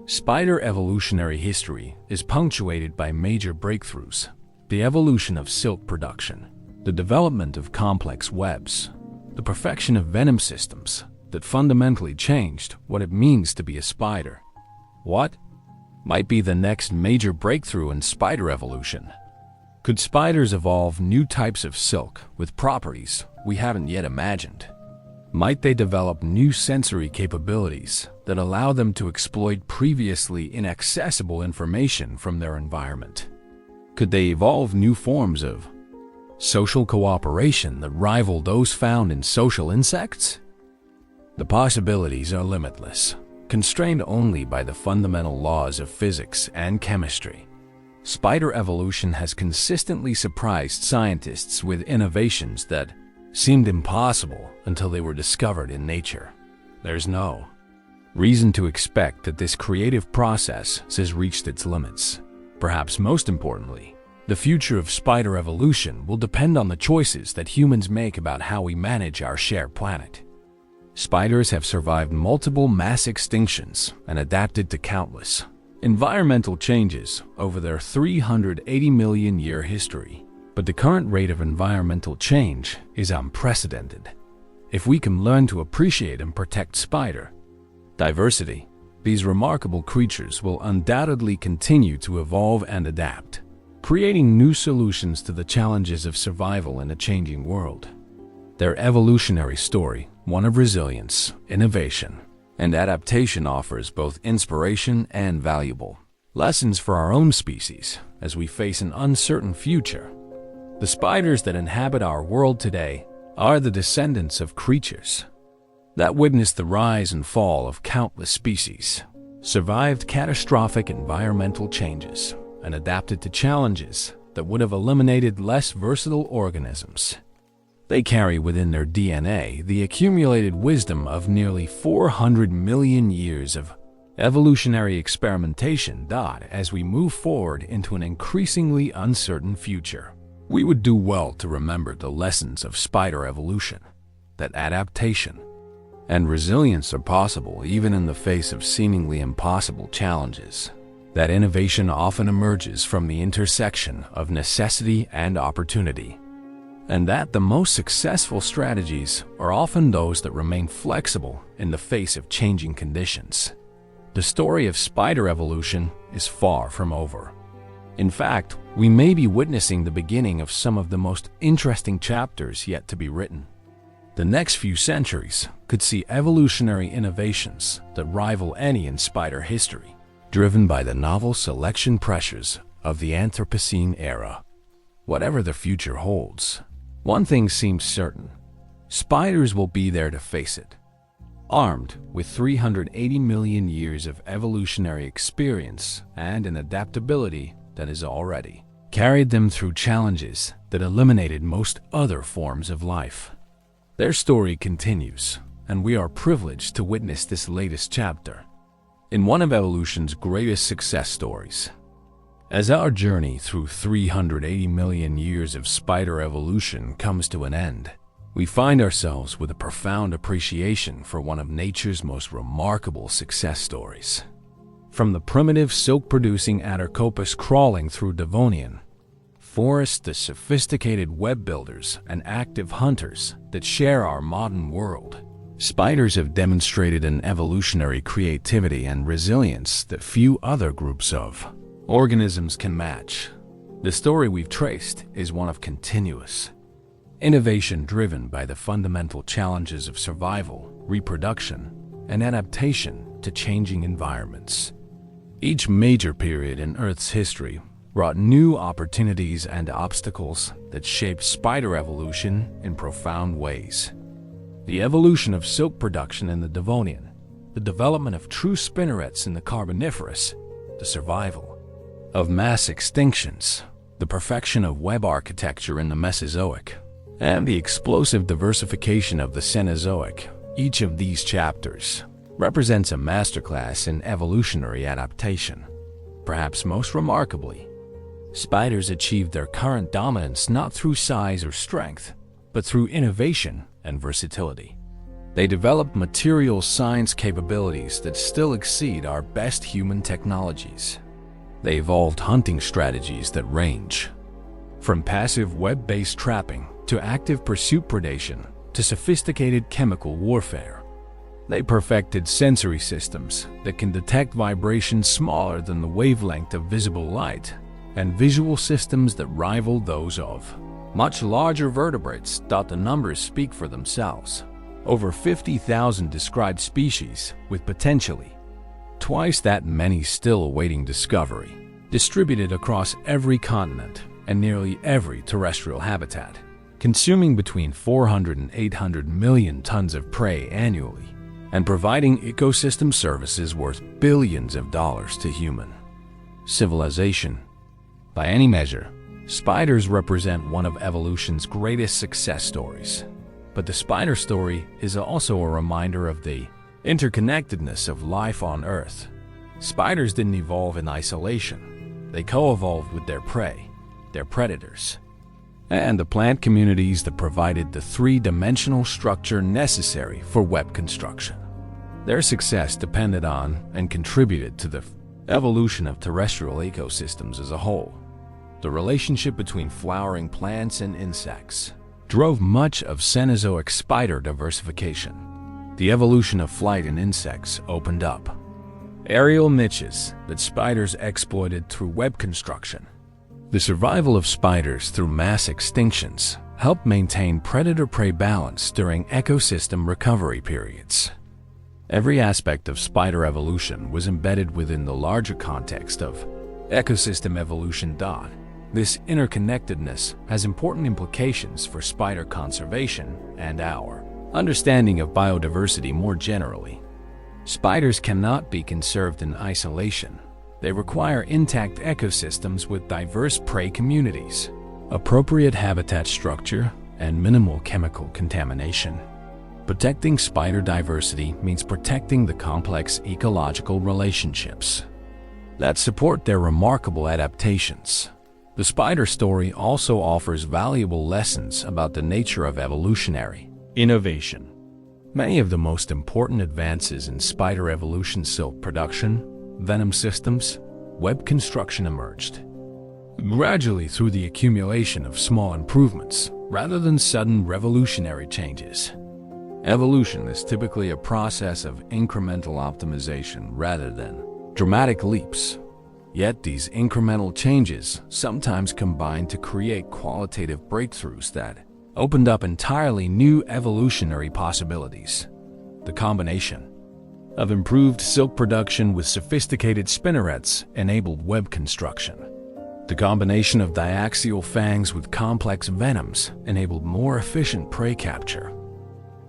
Spider evolutionary history is punctuated by major breakthroughs: the evolution of silk production, the development of complex webs, the perfection of venom systems that fundamentally changed what it means to be a spider. What might be the next major breakthrough in spider evolution? Could spiders evolve new types of silk with properties we haven't yet imagined? Might they develop new sensory capabilities that allow them to exploit previously inaccessible information from their environment? Could they evolve new forms of social cooperation that rival those found in social insects? The possibilities are limitless, constrained only by the fundamental laws of physics and chemistry. Spider evolution has consistently surprised scientists with innovations that seemed impossible until they were discovered in nature. There's no reason to expect that this creative process has reached its limits. Perhaps most importantly, the future of spider evolution will depend on the choices that humans make about how we manage our shared planet. Spiders have survived multiple mass extinctions and adapted to countless environmental changes over their 380 million year history. But the current rate of environmental change is unprecedented. If we can learn to appreciate and protect spider diversity, these remarkable creatures will undoubtedly continue to evolve and adapt, creating new solutions to the challenges of survival in a changing world. Their evolutionary story, one of resilience, innovation, and adaptation, offers both inspiration and valuable lessons for our own species as we face an uncertain future. The spiders that inhabit our world today are the descendants of creatures that witnessed the rise and fall of countless species, survived catastrophic environmental changes, and adapted to challenges that would have eliminated less versatile organisms. They carry within their DNA the accumulated wisdom of nearly 400 million years of evolutionary experimentation. As we move forward into an increasingly uncertain future, we would do well to remember the lessons of spider evolution, that adaptation and resilience are possible even in the face of seemingly impossible challenges, that innovation often emerges from the intersection of necessity and opportunity, and that the most successful strategies are often those that remain flexible in the face of changing conditions. The story of spider evolution is far from over. In fact, we may be witnessing the beginning of some of the most interesting chapters yet to be written. The next few centuries could see evolutionary innovations that rival any in spider history, driven by the novel selection pressures of the Anthropocene era. Whatever the future holds, one thing seems certain: spiders will be there to face it, armed with 380 million years of evolutionary experience and an adaptability that has already carried them through challenges that eliminated most other forms of life. Their story continues, and we are privileged to witness this latest chapter in one of evolution's greatest success stories. As our journey through 380 million years of spider evolution comes to an end, we find ourselves with a profound appreciation for one of nature's most remarkable success stories. From the primitive silk-producing Attercopus crawling through Devonian forests to sophisticated web builders and active hunters that share our modern world, spiders have demonstrated an evolutionary creativity and resilience that few other groups of organisms can match. The story we've traced is one of continuous innovation driven by the fundamental challenges of survival, reproduction, and adaptation to changing environments. Each major period in Earth's history brought new opportunities and obstacles that shaped spider evolution in profound ways. The evolution of silk production in the Devonian, the development of true spinnerets in the Carboniferous, the survival of mass extinctions, the perfection of web architecture in the Mesozoic, and the explosive diversification of the Cenozoic. Each of these chapters represents a masterclass in evolutionary adaptation. Perhaps most remarkably, Spiders achieved their current dominance not through size or strength, but through innovation and versatility. They developed material science capabilities that still exceed our best human technologies. They evolved hunting strategies that range from passive web-based trapping to active pursuit predation to sophisticated chemical warfare. They perfected sensory systems that can detect vibrations smaller than the wavelength of visible light and visual systems that rival those of much larger vertebrates. The numbers speak for themselves. Over 50,000 described species, with potentially twice that many still awaiting discovery, distributed across every continent and nearly every terrestrial habitat, consuming between 400 and 800 million tons of prey annually, and providing ecosystem services worth billions of dollars to human civilization. By any measure, spiders represent one of evolution's greatest success stories. But the spider story is also a reminder of the interconnectedness of life on Earth. Spiders didn't evolve in isolation. They co-evolved with their prey, their predators, and the plant communities that provided the three-dimensional structure necessary for web construction. Their success depended on and contributed to the evolution of terrestrial ecosystems as a whole. The relationship between flowering plants and insects drove much of Cenozoic spider diversification. The evolution of flight in insects opened up aerial niches that spiders exploited through web construction. The survival of spiders through mass extinctions helped maintain predator-prey balance during ecosystem recovery periods. Every aspect of spider evolution was embedded within the larger context of ecosystem evolution. This interconnectedness has important implications for spider conservation and our understanding of biodiversity more generally. Spiders cannot be conserved in isolation. They require intact ecosystems with diverse prey communities, appropriate habitat structure, and minimal chemical contamination. Protecting spider diversity means protecting the complex ecological relationships that support their remarkable adaptations. The spider story also offers valuable lessons about the nature of evolutionary innovation. Many of the most important advances in spider evolution, silk production, venom systems, web construction, emerged gradually through the accumulation of small improvements rather than sudden revolutionary changes. Evolution is typically a process of incremental optimization rather than dramatic leaps. Yet these incremental changes sometimes combine to create qualitative breakthroughs that opened up entirely new evolutionary possibilities. The combination of improved silk production with sophisticated spinnerets enabled web construction. The combination of diaxial fangs with complex venoms enabled more efficient prey capture.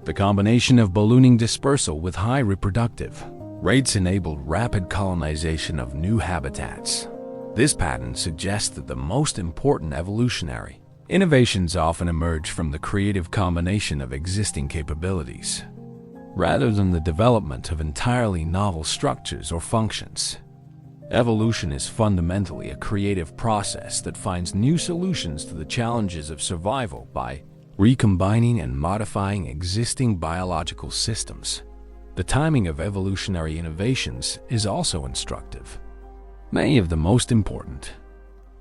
The combination of ballooning dispersal with high reproductive rates enabled rapid colonization of new habitats. This pattern suggests that the most important evolutionary innovations often emerge from the creative combination of existing capabilities, rather than the development of entirely novel structures or functions. Evolution is fundamentally a creative process that finds new solutions to the challenges of survival by recombining and modifying existing biological systems. The timing of evolutionary innovations is also instructive. Many of the most important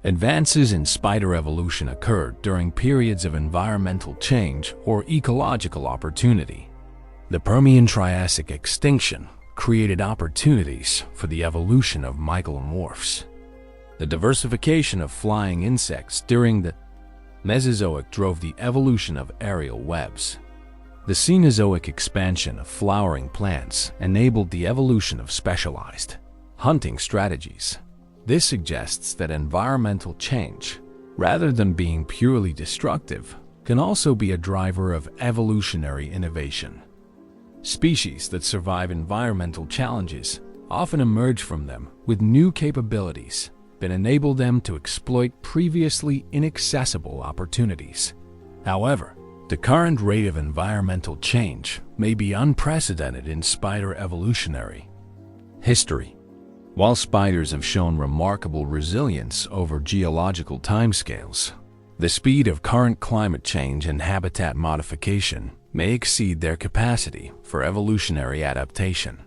advances in spider evolution occurred during periods of environmental change or ecological opportunity. The Permian-Triassic extinction created opportunities for the evolution of mycomorphs. The diversification of flying insects during the Mesozoic drove the evolution of aerial webs. The Cenozoic expansion of flowering plants enabled the evolution of specialized hunting strategies. This suggests that environmental change, rather than being purely destructive, can also be a driver of evolutionary innovation. Species that survive environmental challenges often emerge from them with new capabilities that enable them to exploit previously inaccessible opportunities. However, the current rate of environmental change may be unprecedented in spider evolutionary history. While spiders have shown remarkable resilience over geological timescales, the speed of current climate change and habitat modification may exceed their capacity for evolutionary adaptation.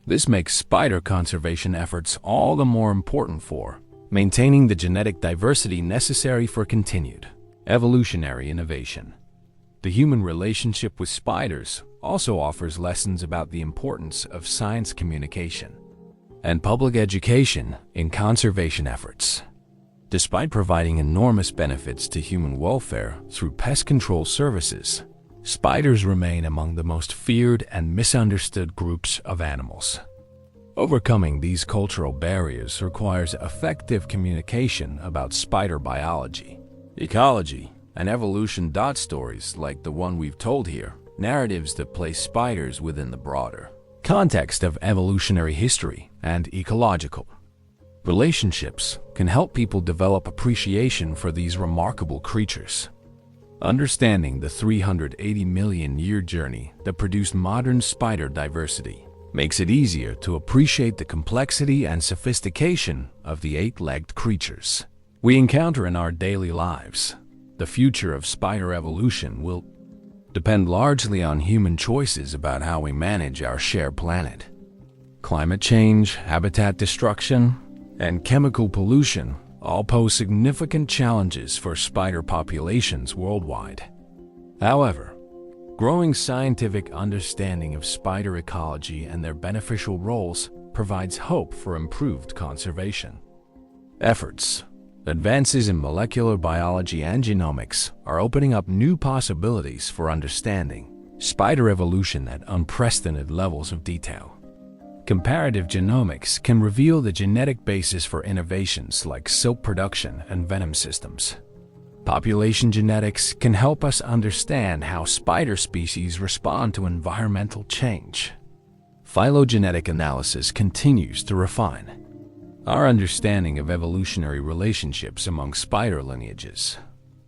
This makes spider conservation efforts all the more important for maintaining the genetic diversity necessary for continued evolutionary innovation. The human relationship with spiders also offers lessons about the importance of science communication and public education in conservation efforts. Despite providing enormous benefits to human welfare through pest control services, spiders remain among the most feared and misunderstood groups of animals. Overcoming these cultural barriers requires effective communication about spider biology, ecology, and evolution. Stories like the one we've told here, narratives that place spiders within the broader context of evolutionary history and ecological relationships, can help people develop appreciation for these remarkable creatures. Understanding the 380 million year journey that produced modern spider diversity makes it easier to appreciate the complexity and sophistication of the eight-legged creatures we encounter in our daily lives. The future of spider evolution will depend largely on human choices about how we manage our shared planet. Climate change, habitat destruction, and chemical pollution all pose significant challenges for spider populations worldwide. However, growing scientific understanding of spider ecology and their beneficial roles provides hope for improved conservation efforts. Advances in molecular biology and genomics are opening up new possibilities for understanding spider evolution at unprecedented levels of detail. Comparative genomics can reveal the genetic basis for innovations like silk production and venom systems. Population genetics can help us understand how spider species respond to environmental change. Phylogenetic analysis continues to refine our understanding of evolutionary relationships among spider lineages.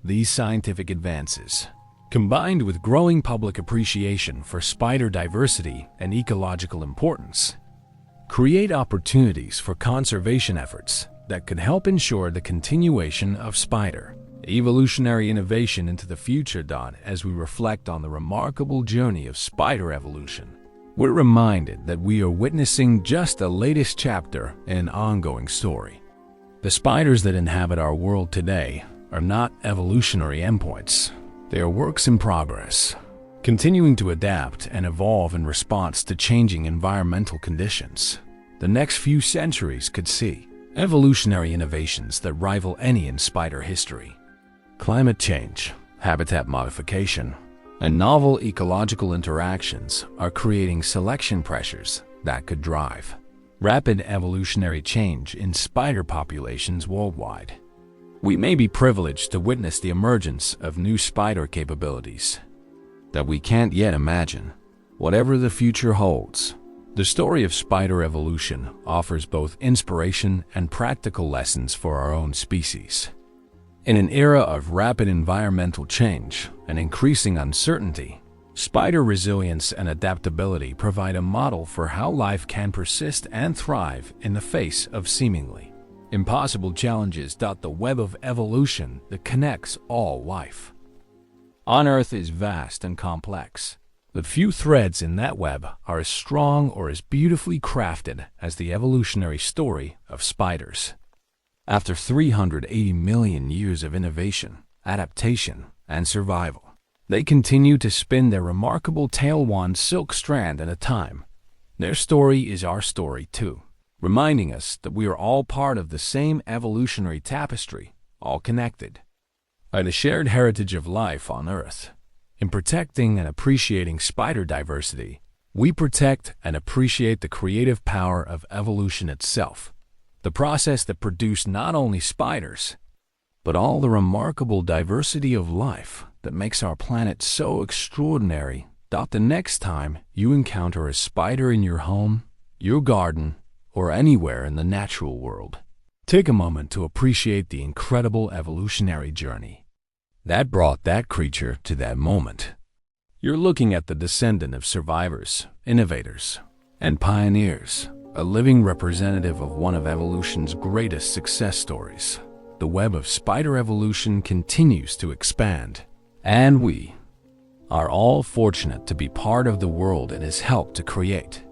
These scientific advances, combined with growing public appreciation for spider diversity and ecological importance, create opportunities for conservation efforts that could help ensure the continuation of spider evolutionary innovation into the future. As we reflect on the remarkable journey of spider evolution, we're reminded that we are witnessing just the latest chapter in an ongoing story. The spiders that inhabit our world today are not evolutionary endpoints. They are works in progress, continuing to adapt and evolve in response to changing environmental conditions. The next few centuries could see evolutionary innovations that rival any in spider history. Climate change, habitat modification, and novel ecological interactions are creating selection pressures that could drive rapid evolutionary change in spider populations worldwide. We may be privileged to witness the emergence of new spider capabilities that we can't yet imagine. Whatever the future holds, the story of spider evolution offers both inspiration and practical lessons for our own species. In an era of rapid environmental change and increasing uncertainty, spider resilience and adaptability provide a model for how life can persist and thrive in the face of seemingly impossible challenges. The web of evolution that connects all life on Earth is vast and complex, but few threads in that web are as strong or as beautifully crafted as the evolutionary story of spiders. After 380 million years of innovation, adaptation, and survival, they continue to spin their remarkable tail one silk strand at a time. Their story is our story too, reminding us that we are all part of the same evolutionary tapestry, all connected by the shared heritage of life on Earth. In protecting and appreciating spider diversity, we protect and appreciate the creative power of evolution itself, the process that produced not only spiders, but all the remarkable diversity of life that makes our planet so extraordinary. The next time you encounter a spider in your home, your garden, or anywhere in the natural world, take a moment to appreciate the incredible evolutionary journey that brought that creature to that moment. You're looking at the descendant of survivors, innovators, and pioneers, a living representative of one of evolution's greatest success stories. The web of spider evolution continues to expand, and we are all fortunate to be part of the world it has helped to create.